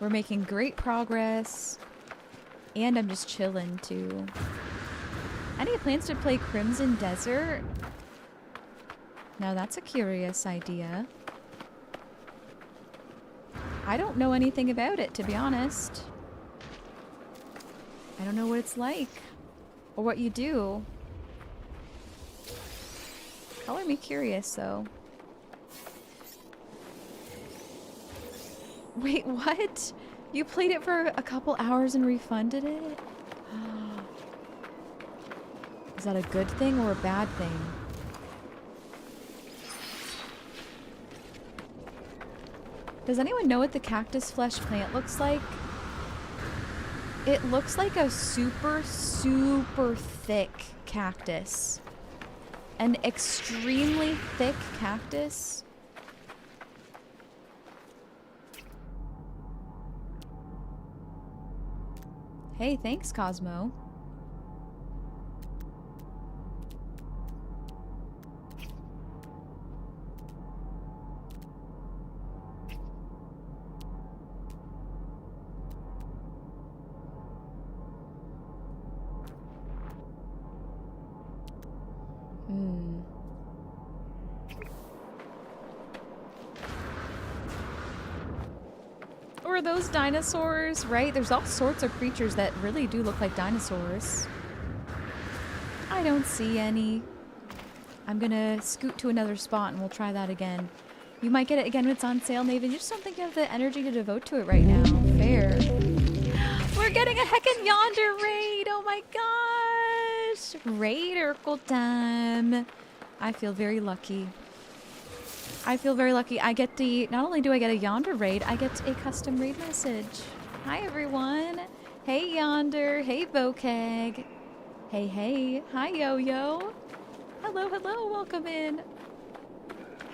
We're making great progress. And I'm just chilling too. Any plans to play Crimson Desert? Now that's a curious idea. I don't know anything about it, to be honest. I don't know what it's like. Or what you do. Color me curious, though. Wait, what? You played it for a couple hours and refunded it? Is that a good thing or a bad thing? Does anyone know what the cactus flesh plant looks like? It looks like a super, super thick cactus. An extremely thick cactus. Hey, thanks, Cosmo. Or those dinosaurs, right? There's all sorts of creatures that really do look like dinosaurs. I don't see any. I'm gonna scoot to another spot and we'll try that again. You might get it again when it's on sale, Naven. You just don't think you have the energy to devote to it right now. Fair. We're getting a heckin' yonder raid! Oh my gosh! Raid Urkel time. I feel very lucky. I feel very lucky. I get the, not only do I get a Yonder raid, I get a custom raid message. Hi everyone. Hey Yonder. Hey Bokeg. Hey, hey. Hi Yo-Yo. Hello, hello. Welcome in.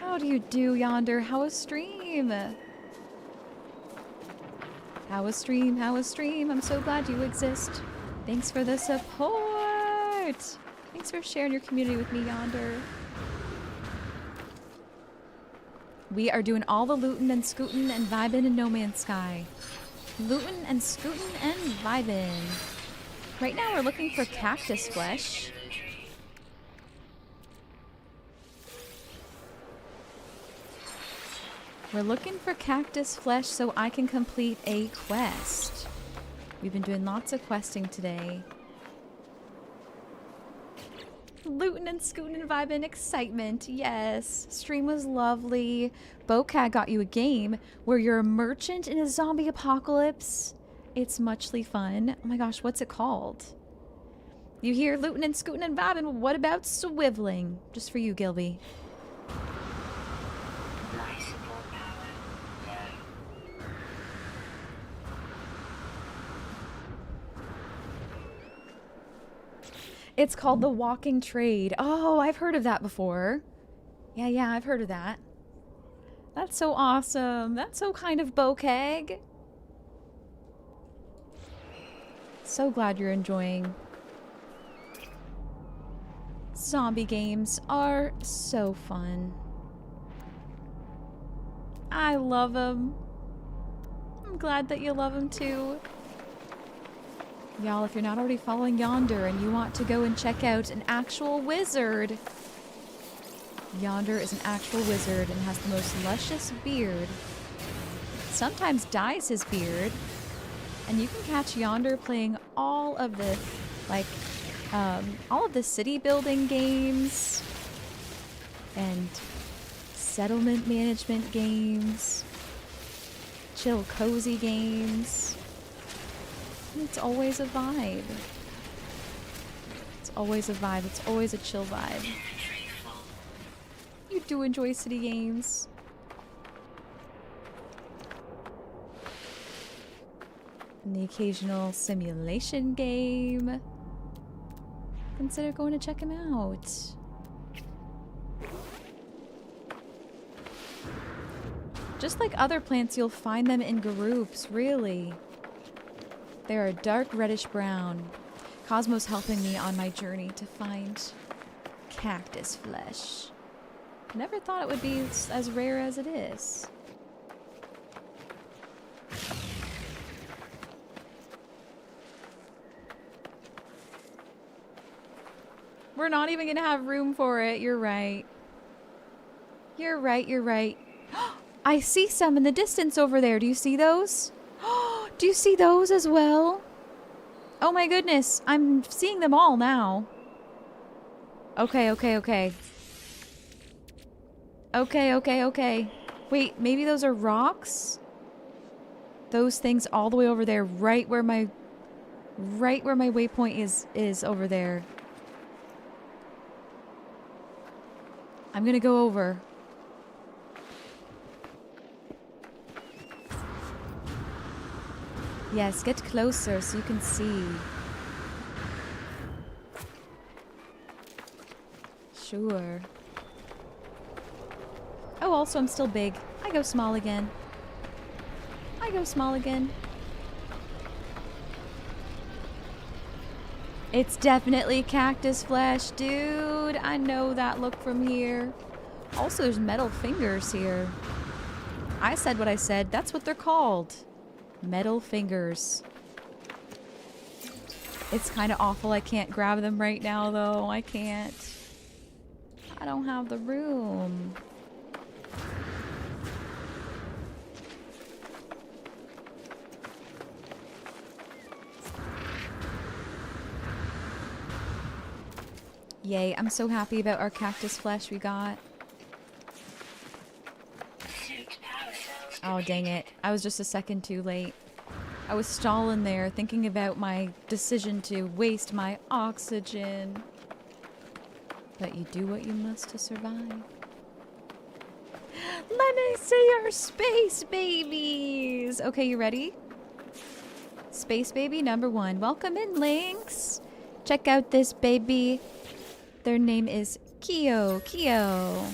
How do you do, Yonder? How was stream? How was stream? How was stream? I'm so glad you exist. Thanks for the support. Thanks for sharing your community with me, Yonder. We are doing all the lootin' and scootin' and vibin' in No Man's Sky. Lootin' and scootin' and vibin'. Right now we're looking for cactus flesh. We're looking for cactus flesh so I can complete a quest. We've been doing lots of questing today. Lootin' and scootin' and vibin', excitement, yes. Stream was lovely. Bokag got you a game where you're a merchant in a zombie apocalypse. It's muchly fun. Oh my gosh, what's it called? You hear lootin' and scootin' and vibin', what about swiveling? Just for you, Gilby. It's called the walking trade. Oh, I've heard of that before. Yeah, I've heard of that. That's so awesome. That's so kind of Bokeg. So glad you're enjoying. Zombie games are so fun. I love them. I'm glad that you love them too. Y'all, if you're not already following Yonder and you want to go and check out an actual wizard, Yonder is an actual wizard and has the most luscious beard. Sometimes dyes his beard. And you can catch Yonder playing all of the, all of the city building games and settlement management games, chill cozy games. It's always a vibe. It's always a vibe. It's always a chill vibe. You do enjoy city games. And the occasional simulation game. Consider going to check him out. Just like other plants, you'll find them in groups, really. They are dark reddish brown. Cosmo's helping me on my journey to find cactus flesh. Never thought it would be as rare as it is. We're not even gonna have room for it. You're right. You're right, you're right. I see some in the distance over there. Do you see those? Do you see those as well? Oh my goodness. I'm seeing them all now. Okay. Okay. Wait, maybe those are rocks? Those things all the way over there, right where my waypoint is over there. I'm gonna go over. Yes, get closer so you can see. Sure. Oh, also I'm still big. I go small again. It's definitely cactus flesh, dude. I know that look from here. Also, there's metal fingers here. I said what I said. That's what they're called. Metal fingers. It's kind of awful I can't grab them right now, though. I can't. I don't have the room. Yay, I'm so happy about our cactus flesh we got. Oh, dang it. I was just a second too late. I was stalling there, thinking about my decision to waste my oxygen. But you do what you must to survive. Let me see your space babies. Okay, you ready? Space baby number 1. Welcome in, Lynx. Check out this baby. Their name is Kyo. Kyo.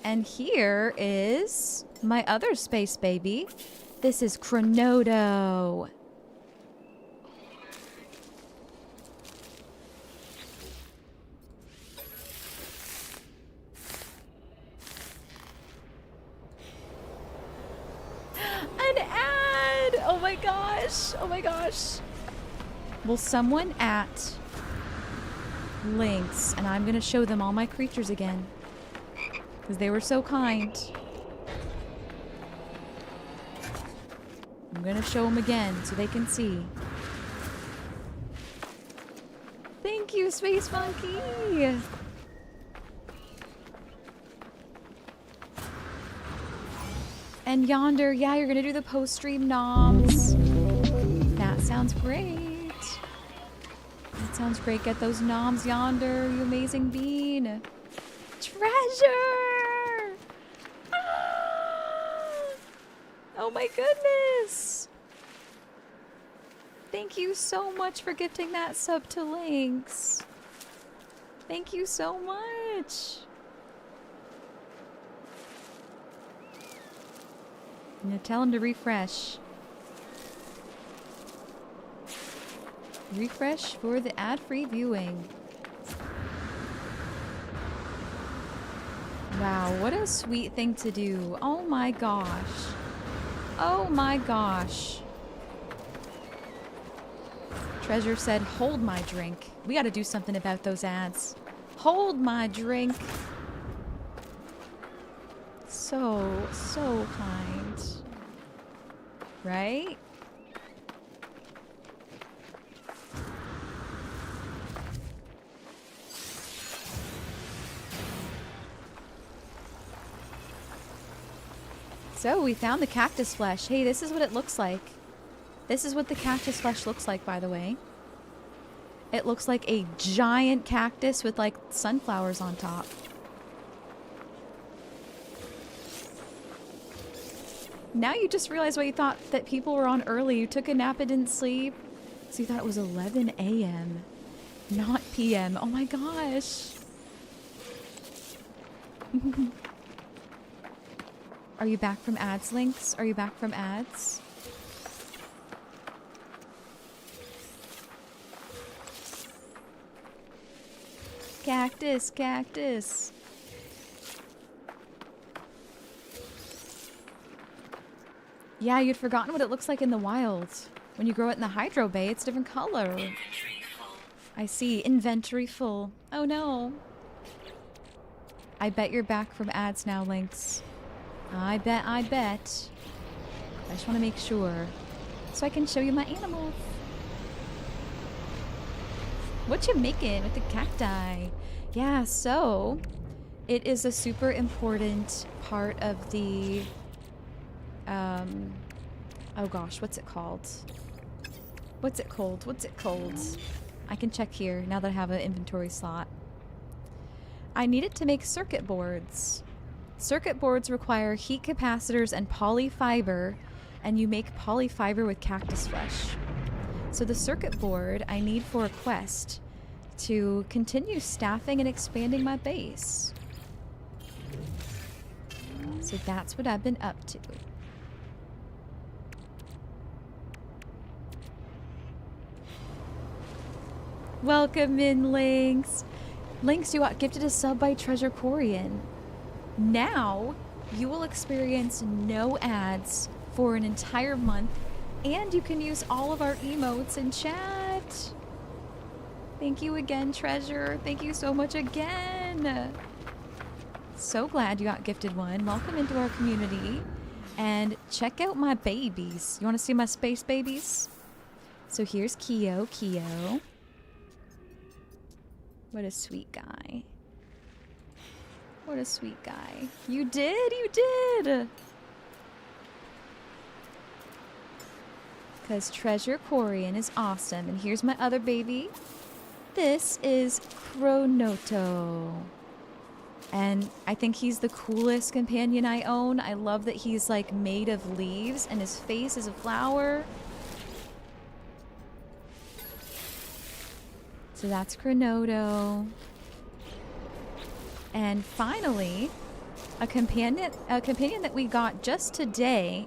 And here is my other space baby. This is Chronodo. An ad! Oh my gosh! Oh my gosh! Will someone at Lynx, and I'm gonna show them all my creatures again. Because they were so kind. I'm gonna show them again so they can see. Thank you, Space Monkey! And Yonder, yeah, you're gonna do the post-stream noms. That sounds great. That sounds great. Get those noms, Yonder, you amazing bean. Treasure! Ah! Oh my goodness! Thank you so much for gifting that sub to Lynx. Thank you so much. I'm gonna tell him to refresh. Refresh for the ad-free viewing. Wow, what a sweet thing to do. Oh my gosh. Oh my gosh. Treasure said, hold my drink. We gotta do something about those ads. Hold my drink. So kind. Right? So we found the cactus flesh. Hey, this is what it looks like. This is what the cactus flesh looks like, by the way. It looks like a giant cactus with like sunflowers on top. Now you just realize why you thought that people were on early. You took a nap and didn't sleep. So you thought it was 11 a.m. Not p.m. Oh my gosh. Are you back from ads, Lynx? Are you back from ads? Cactus, cactus. Yeah, you'd forgotten what it looks like in the wild. When you grow it in the hydro bay, it's a different color. Inventory full. I see. Inventory full. Oh no. I bet you're back from ads now, Lynx. I bet, I bet. I just want to make sure. So I can show you my animals. What you making with the cacti? Yeah, so it is a super important part of the oh gosh, what's it called? What's it called? What's it called? I can check here now that I have an inventory slot. I need it to make circuit boards. Circuit boards require heat capacitors and polyfiber, and you make polyfiber with cactus flesh. So the circuit board I need for a quest to continue staffing and expanding my base. So that's what I've been up to. Welcome in, Lynx. Lynx, you got gifted a sub by Treasure Corian. Now, you will experience no ads for an entire month, and you can use all of our emotes in chat. Thank you again, Treasure. Thank you so much again. So glad you got gifted one. Welcome into our community. And check out my babies. You want to see my space babies? So here's Kyo. Kyo. What a sweet guy. What a sweet guy. You did? You did! Because Treasure Quarian is awesome. And here's my other baby. This is Chronoto. And I think he's the coolest companion I own. I love that he's like made of leaves and his face is a flower. So that's Chronoto. And finally, a companion that we got just today.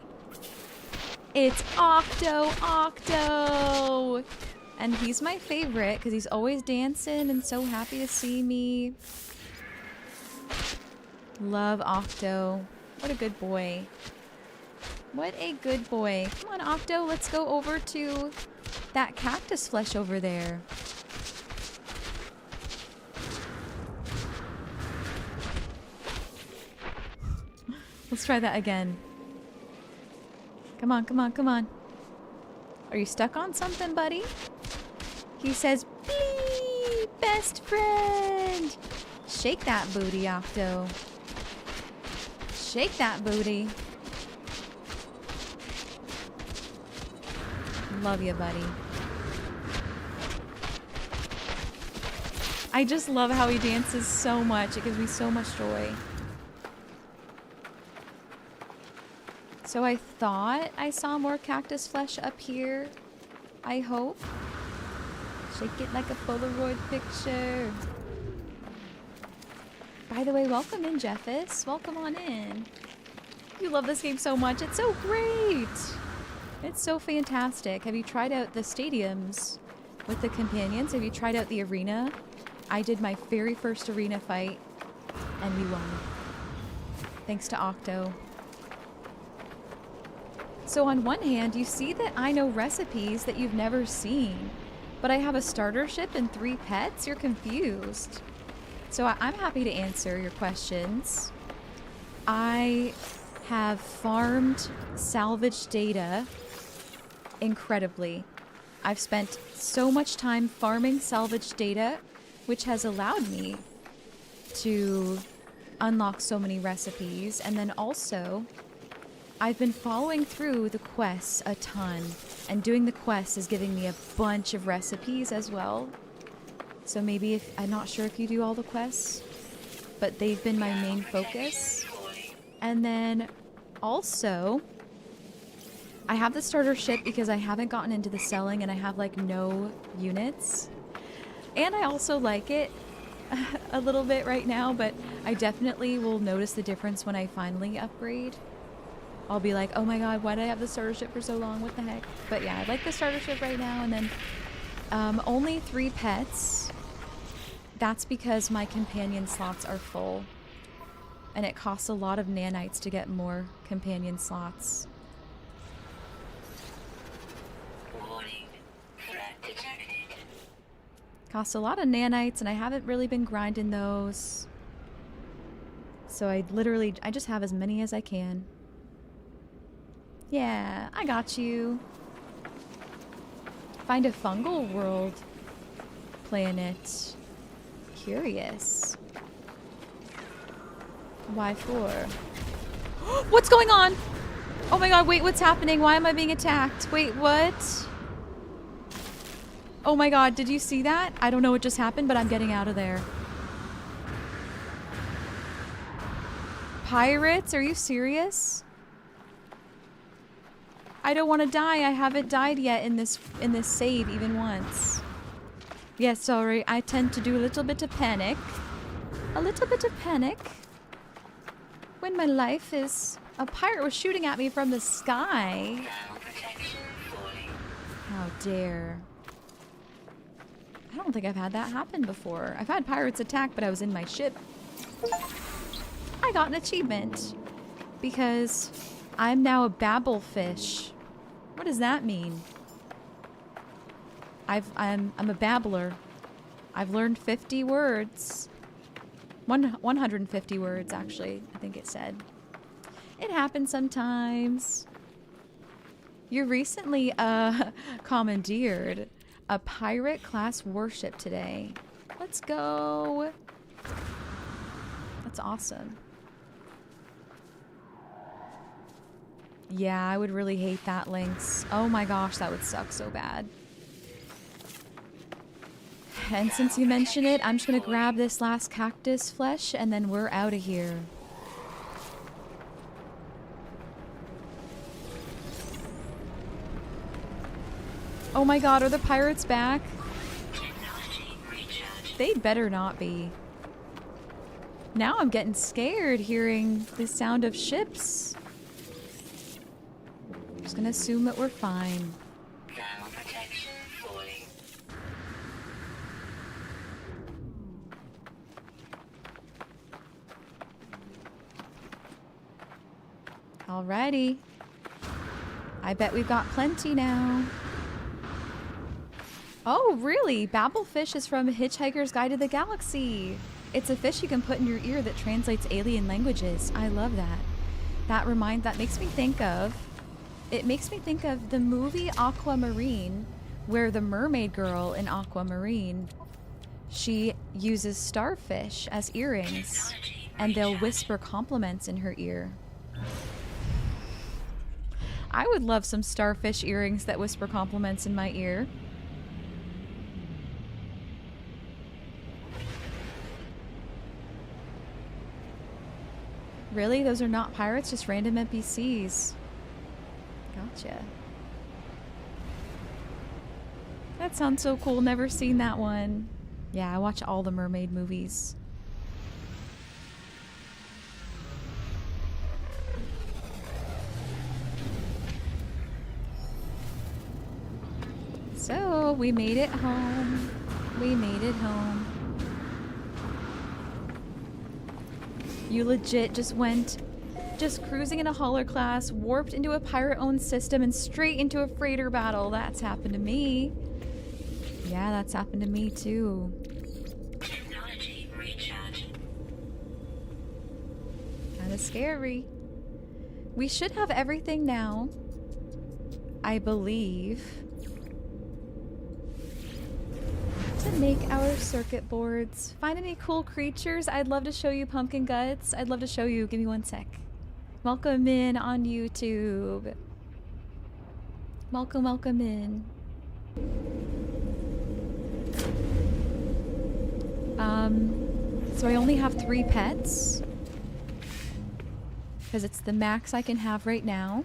It's Octo! And he's my favorite because he's always dancing and so happy to see me. Love Octo. What a good boy. What a good boy. Come on, Octo, let's go over to that cactus flesh over there. Let's try that again. Come on, come on, come on. Are you stuck on something, buddy? He says, "Blee, best friend." Shake that booty, Octo. Shake that booty. Love you, buddy. I just love how he dances so much. It gives me so much joy. So I thought I saw more cactus flesh up here. I hope. Shake it like a Polaroid picture. By the way, welcome in, Jeffis. Welcome on in. You love this game so much. It's so great. It's so fantastic. Have you tried out the stadiums with the companions? Have you tried out the arena? I did my very first arena fight, and we won. Thanks to Octo. So on one hand, you see that I know recipes that you've never seen, but I have a starter ship and 3 pets? You're confused. So I'm happy to answer your questions. I have farmed salvage data incredibly. I've spent so much time farming salvage data, which has allowed me to unlock so many recipes. And then also, I've been following through the quests a ton, and doing the quests is giving me a bunch of recipes as well. So maybe I'm not sure if you do all the quests, but they've been my main focus. And then also, I have the starter ship because I haven't gotten into the selling and I have like no units. And I also like it a little bit right now, but I definitely will notice the difference when I finally upgrade. I'll be like, oh my god, why did I have the starter ship for so long? What the heck? But yeah, I like the starter ship right now. And then only 3 pets. That's because my companion slots are full. And it costs a lot of nanites to get more companion slots. Warning. Threat detected. Costs a lot of nanites, and I haven't really been grinding those. So I just have as many as I can. Yeah, I got you. Find a fungal world planet. Curious. Why for? What's going on? Oh my god, wait, what's happening? Why am I being attacked? Wait, what? Oh my god, did you see that? I don't know what just happened, but I'm getting out of there. Pirates? Are you serious? I don't want to die. I haven't died yet in this save even once. Yes, sorry. I tend to do a little bit of panic. A little bit of panic. When my life is... A pirate was shooting at me from the sky. Ground protection fully. How dare. I don't think I've had that happen before. I've had pirates attack, but I was in my ship. I got an achievement. Because I'm now a babblefish. What does that mean? I'm a babbler. I've learned 50 words. 150 words, actually, I think it said. It happens sometimes. You recently commandeered a pirate class warship today. Let's go. That's awesome. Yeah, I would really hate that, Lynx. Oh my gosh, that would suck so bad. And since you mention it, I'm just gonna grab this last cactus flesh and then we're out of here. Oh my god, are the pirates back? They better not be. Now I'm getting scared hearing the sound of ships. Just gonna assume that we're fine. Thermal protection falling. Alrighty. I bet we've got plenty now. Oh, really? Babelfish is from Hitchhiker's Guide to the Galaxy. It's a fish you can put in your ear that translates alien languages. I love that. That makes me think of the movie Aquamarine, where the mermaid girl in Aquamarine, she uses starfish as earrings, and they'll whisper compliments in her ear. I would love some starfish earrings that whisper compliments in my ear. Really? Those are not pirates, just random NPCs. Gotcha. That sounds so cool. Never seen that one. Yeah, I watch all the mermaid movies. So, we made it home. We made it home. You legit just cruising in a hauler class, warped into a pirate-owned system, and straight into a freighter battle. That's happened to me. Yeah, that's happened to me too. Technology recharge. Kinda scary. We should have everything now, I believe, to make our circuit boards. Find any cool creatures? I'd love to show you pumpkin guts. I'd love to show you. Give me one sec. Welcome in on YouTube. Welcome, welcome in. So I only have 3 pets because it's the max I can have right now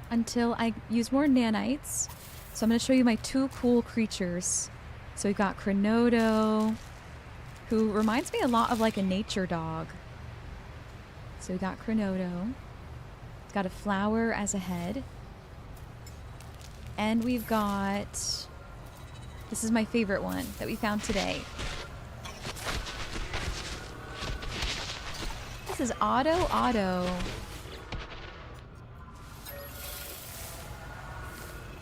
until I use more nanites. So I'm going to show you my 2 cool creatures. So we've got Cronodo, who reminds me a lot of like a nature dog. So we got Cronodo. It's got a flower as a head. And we've got... This is my favorite one that we found today. This is Otto.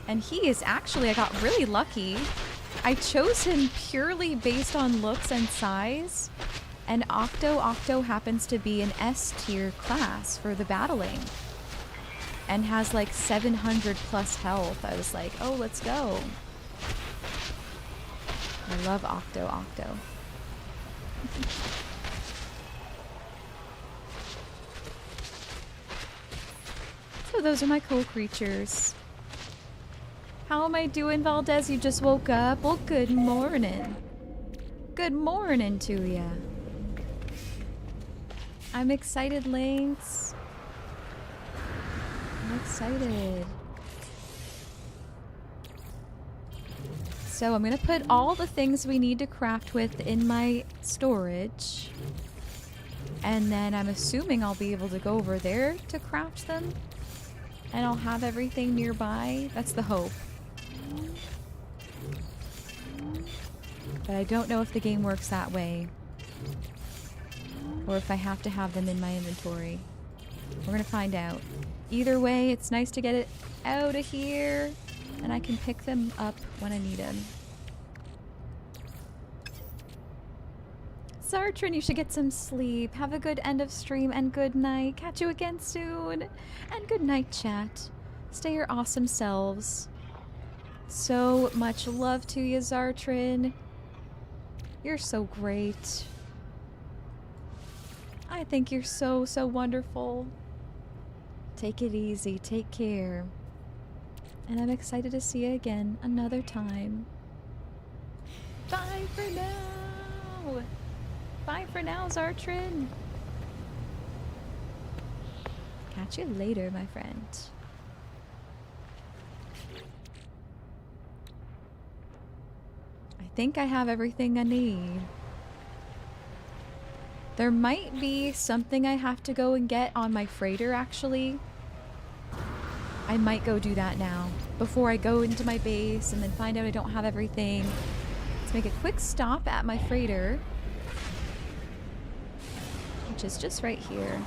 And he is actually, I got really lucky. I chose him purely based on looks and size. And Octo happens to be an S tier class for the battling. And has like 700 plus health. I was like, oh, let's go. I love Octo. So those are my cool creatures. How am I doing, Valdez? You just woke up? Well, good morning. Good morning to ya. I'm excited, Lynx. I'm excited. So I'm gonna put all the things we need to craft with in my storage. And then I'm assuming I'll be able to go over there to craft them. And I'll have everything nearby. That's the hope. But I don't know if the game works that way. Or if I have to have them in my inventory. We're gonna find out. Either way, it's nice to get it out of here. And I can pick them up when I need them. Zartrin, you should get some sleep. Have a good end of stream and good night. Catch you again soon. And good night, chat. Stay your awesome selves. So much love to you, Zartrin. You're so great. I think you're so, so wonderful. Take it easy. Take care. And I'm excited to see you again another time. Bye for now. Bye for now, Zartrin. Catch you later, my friend. I think I have everything I need. There might be something I have to go and get on my freighter, actually. I might go do that now, before I go into my base and then find out I don't have everything. Let's make a quick stop at my freighter, which is just right here.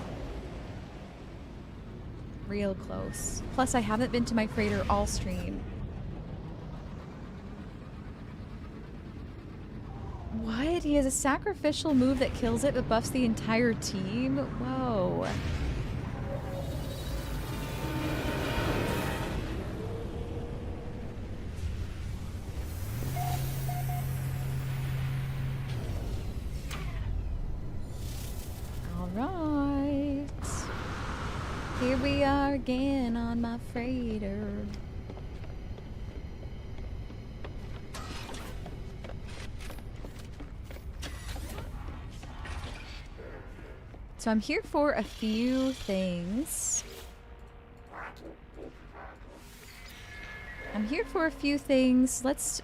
Real close. Plus, I haven't been to my freighter all stream. What? He has a sacrificial move that kills it but buffs the entire team? Whoa. Alright. Here we are again on my freighter. So I'm here for a few things. Let's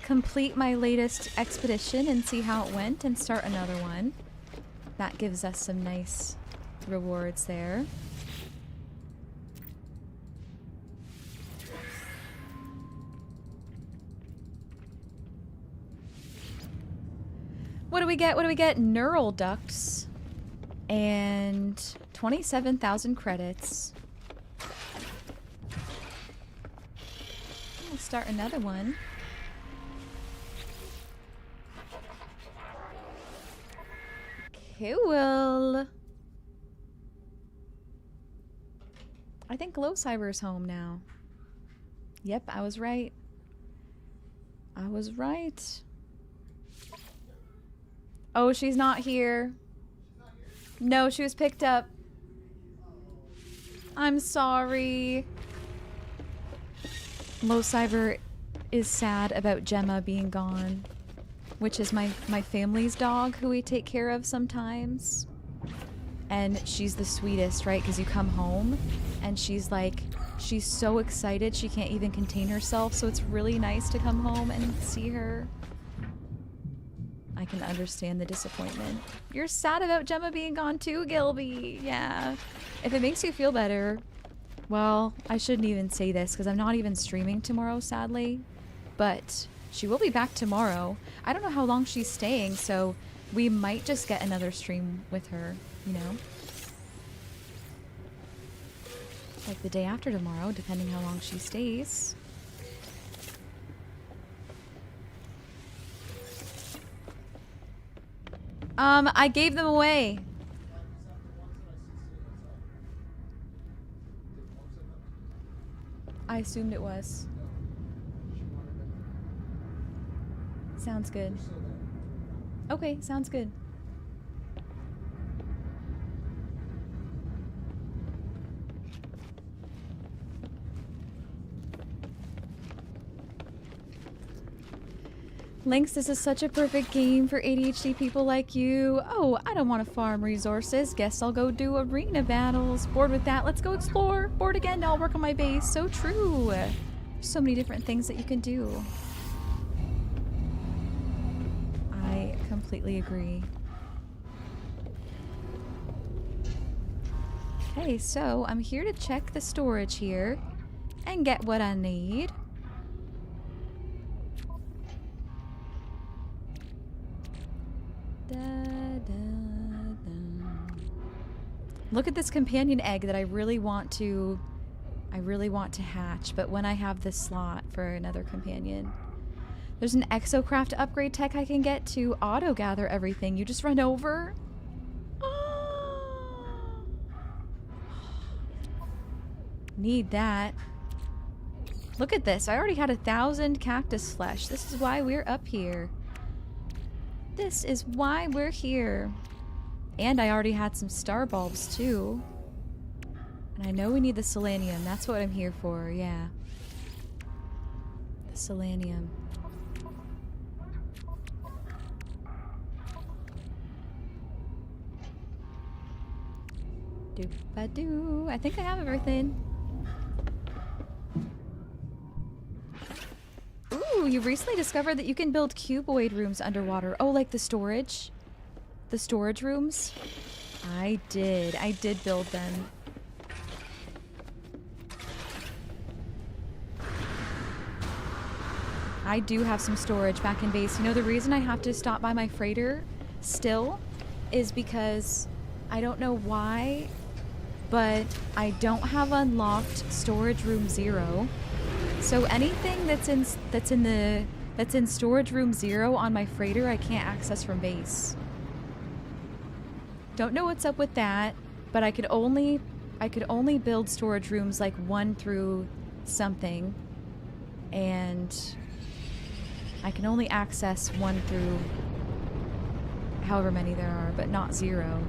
complete my latest expedition and see how it went and start another one. That gives us some nice rewards there. What do we get? What do we get? Neural ducts. And 27,000 credits. We'll start another one. Cool. I think Glow Cyber's home now. Yep, I was right. I was right. Oh, she's not here. No, she was picked up. I'm sorry. Low Cyber is sad about Gemma being gone, which is my family's dog who we take care of sometimes. And she's the sweetest, right? Because you come home and she's like, she's so excited she can't even contain herself. So it's really nice to come home and see her. I can understand the disappointment. You're sad about Gemma being gone too, Gilby. Yeah. If it makes you feel better. Well, I shouldn't even say this because I'm not even streaming tomorrow, sadly. But she will be back tomorrow. I don't know how long she's staying, so we might just get another stream with her, you know? Like the day after tomorrow, depending how long she stays. I gave them away. I assumed it was. Sounds good. Okay, sounds good. Lynx, this is such a perfect game for ADHD people like you. Oh, I don't want to farm resources. Guess I'll go do arena battles. Bored with that? Let's go explore. Bored again? I'll work on my base. So true. So many different things that you can do. I completely agree. Okay, so I'm here to check the storage here and get what I need. Look at this companion egg that I really want to hatch, but when I have this slot for another companion. There's an exocraft upgrade tech I can get to auto gather everything. You just run over. Oh. Need that. Look at this. I already had 1,000 cactus flesh. This is why we're up here. This is why we're here. And I already had some star bulbs too. And I know we need the selenium. That's what I'm here for, yeah. The selenium. Doop-a-doo. I think I have everything. Ooh, you recently discovered that you can build cuboid rooms underwater. Oh, like the storage? The storage rooms? I did build them. I do have some storage back in base. You know, the reason I have to stop by my freighter still is because I don't know why, but I don't have unlocked storage room 0. So anything that's in storage room 0 on my freighter, I can't access from base. Don't know what's up with that, but I could only build storage rooms like 1 through something, and I can only access 1 through however many there are, but not 0.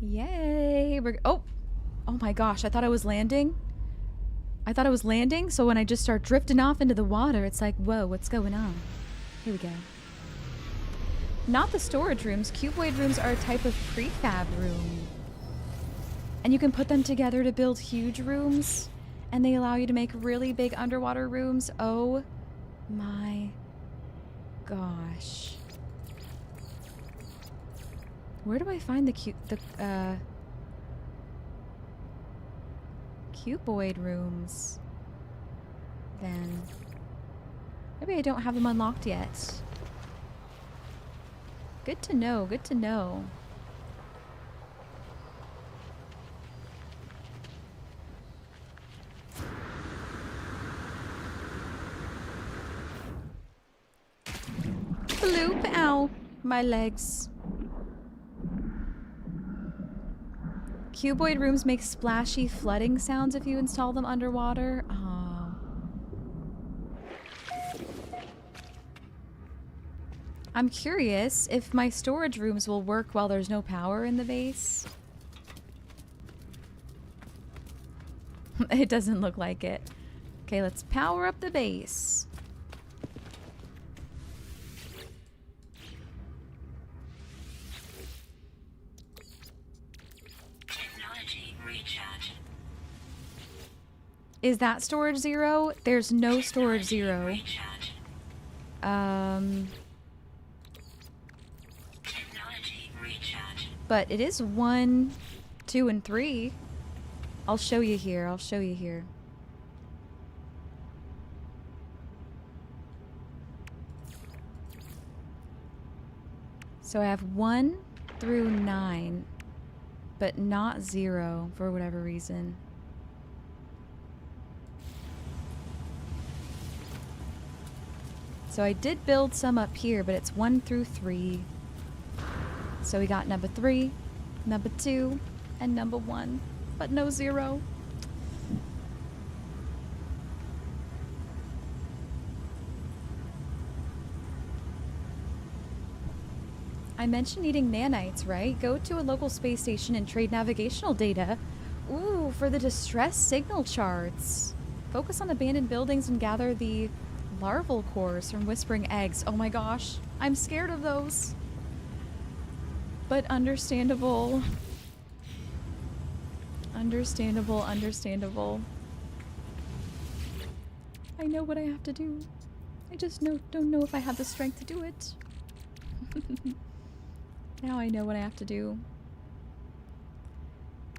Yay! Oh my gosh, I thought I was landing. So when I just start drifting off into the water, it's like, whoa, what's going on? Here we go. Not the storage rooms. Cuboid rooms are a type of prefab room. And you can put them together to build huge rooms, and they allow you to make really big underwater rooms. Oh my gosh. Where do I find the cuboid rooms? Then maybe I don't have them unlocked yet. Good to know, good to know. Bloop, ow, my legs. Cuboid rooms make splashy flooding sounds if you install them underwater. Oh. I'm curious if my storage rooms will work while there's no power in the base. It doesn't look like it. Okay, let's power up the base. Is that storage 0? There's no storage 0. But it is 1, 2, and 3. I'll show you here. I'll show you here. So I have 1 through 9, but not 0 for whatever reason. So I did build some up here, but it's 1 through 3. So we got number 3, number 2, and number 1, but no 0. I mentioned needing nanites, right? Go to a local space station and trade navigational data. Ooh, for the distress signal charts. Focus on abandoned buildings and gather the larval cores from whispering eggs. Oh my gosh, I'm scared of those. But understandable. Understandable, understandable. I know what I have to do. I just don't know if I have the strength to do it. Now I know what I have to do.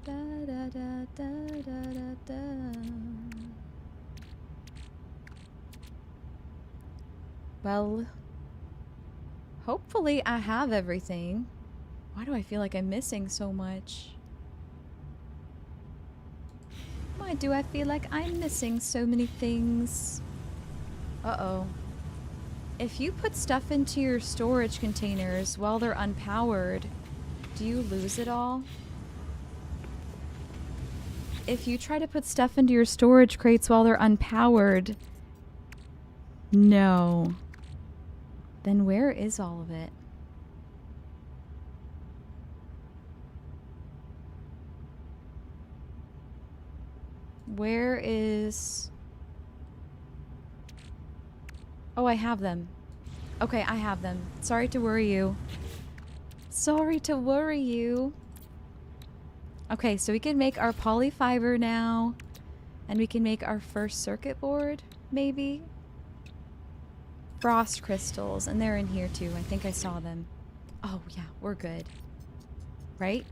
Da da da da da da da. Well, hopefully I have everything. Why do I feel like I'm missing so much? Why do I feel like I'm missing so many things? Uh-oh. If you put stuff into your storage containers while they're unpowered, do you lose it all? If you try to put stuff into your storage crates while they're unpowered, no. Then where is all of it? Where is... Oh, I have them. Okay, I have them. Sorry to worry you. Sorry to worry you. Okay, so we can make our polyfiber now. And we can make our first circuit board, maybe. Frost crystals, and they're in here too. I think I saw them. Oh, yeah, we're good. Right?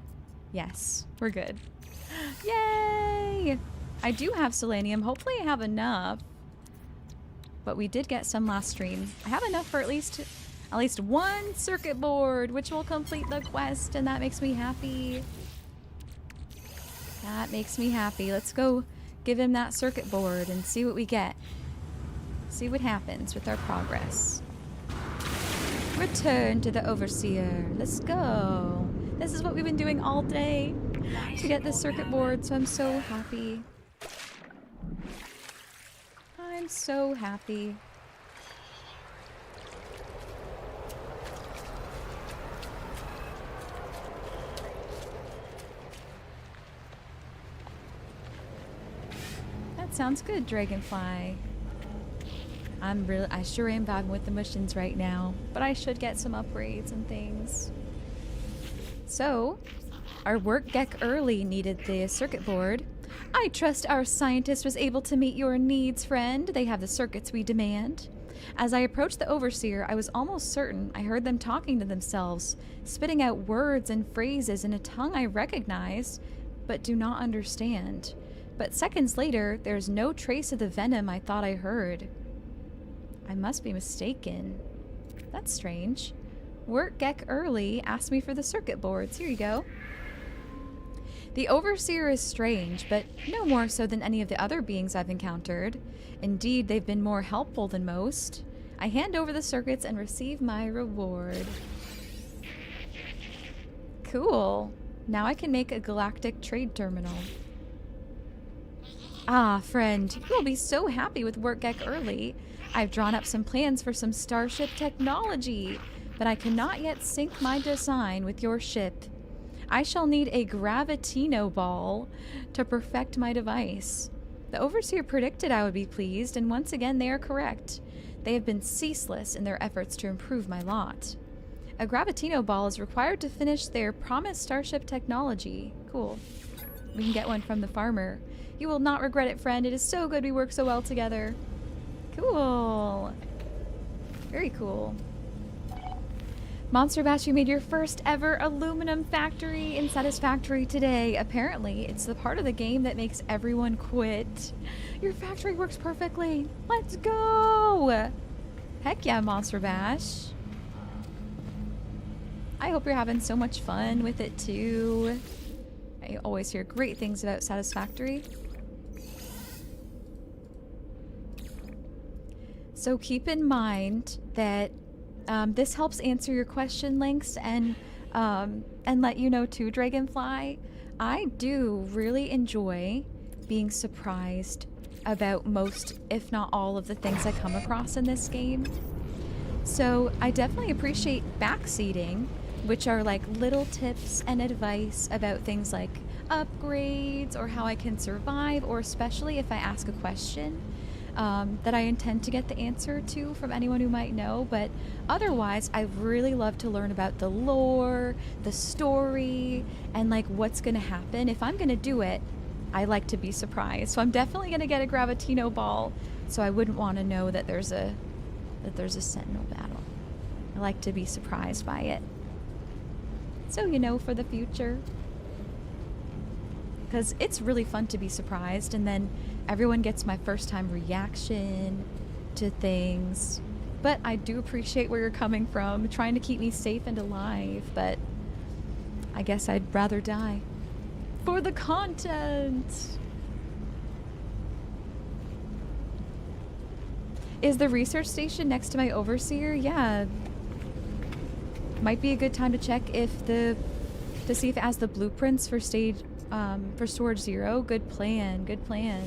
Yes, we're good. Yay! I do have selenium. Hopefully I have enough. But we did get some last stream. I have enough for at least one circuit board, which will complete the quest, and that makes me happy. That makes me happy. Let's go give him that circuit board and see what we get. See what happens with our progress. Return to the Overseer. Let's go. This is what we've been doing all day to get this circuit board, so I'm so happy. I'm so happy. That sounds good, Dragonfly. I sure am vibing with the missions right now, but I should get some upgrades and things. So, our work deck early needed the circuit board. I trust our scientist was able to meet your needs, friend. They have the circuits we demand. As I approached the Overseer, I was almost certain I heard them talking to themselves, spitting out words and phrases in a tongue I recognize, but do not understand. But seconds later, there's no trace of the venom I thought I heard. I must be mistaken. That's strange. Work Gek early asked me for the circuit boards. Here you go. The Overseer is strange, but no more so than any of the other beings I've encountered. Indeed, they've been more helpful than most. I hand over the circuits and receive my reward. Cool. Now I can make a galactic trade terminal. Ah, friend, you will be so happy with Work Gek early. I've drawn up some plans for some starship technology, but I cannot yet sync my design with your ship. I shall need a gravitino ball to perfect my device. The Overseer predicted I would be pleased, and once again they are correct. They have been ceaseless in their efforts to improve my lot. A gravitino ball is required to finish their promised starship technology. Cool. We can get one from the farmer. You will not regret it, friend. It is so good we work so well together. Cool. Very cool. Monster Bash, you made your first ever aluminum factory in Satisfactory today. Apparently, it's the part of the game that makes everyone quit. Your factory works perfectly. Let's go! Heck yeah, Monster Bash. I hope you're having so much fun with it too. I always hear great things about Satisfactory. So keep in mind that this helps answer your question, Lynx, and let you know too, Dragonfly. I do really enjoy being surprised about most, if not all, of the things I come across in this game. So I definitely appreciate backseating, which are like little tips and advice about things like upgrades or how I can survive, or especially if I ask a question that I intend to get the answer to from anyone who might know. But otherwise, I really love to learn about the lore, the story, and like what's gonna happen. If I'm gonna do it, I like to be surprised. So I'm definitely gonna get a gravitino ball, so I wouldn't want to know that there's a sentinel battle. I like to be surprised by it, so you know, for the future. Because it's really fun to be surprised, and then everyone gets my first time reaction to things. But I do appreciate where you're coming from, trying to keep me safe and alive, but I guess I'd rather die for the content. Is the research station next to my overseer? Yeah. Might be a good time to check if to see if it has the blueprints for for storage 0. Good plan, good plan.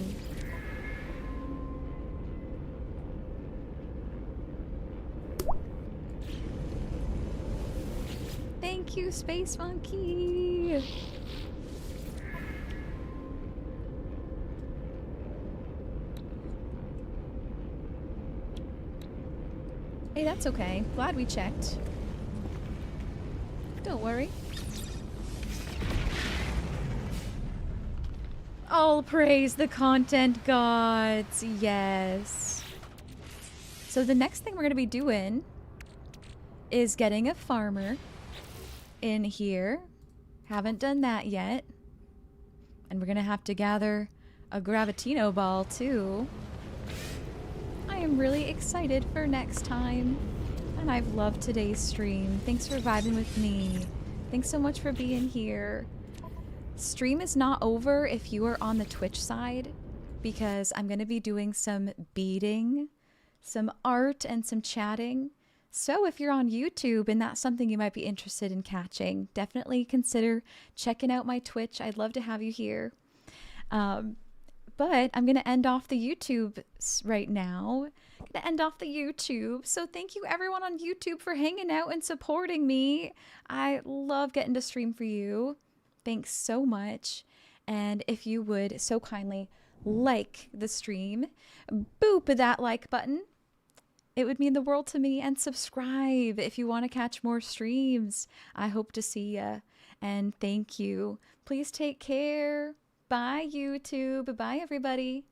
Thank you, Space Monkey. Hey, that's okay. Glad we checked. Don't worry. All praise the content gods. Yes. So the next thing we're going to be doing is getting a farmer in here. Haven't done that yet. And we're going to have to gather a Gravitino ball too. I am really excited for next time. And I've loved today's stream. Thanks for vibing with me. Thanks so much for being here. Stream is not over if you are on the Twitch side, because I'm going to be doing some beading, some art, and some chatting. So if you're on YouTube and that's something you might be interested in catching, definitely consider checking out my Twitch. I'd love to have you here. But I'm going to end off the YouTube right now. I'm going to end off the YouTube. So thank you everyone on YouTube for hanging out and supporting me. I love getting to stream for you. Thanks so much. And if you would so kindly like the stream, boop that like button. It would mean the world to me. And subscribe if you want to catch more streams. I hope to see ya. And thank you. Please take care. Bye, YouTube. Bye, everybody.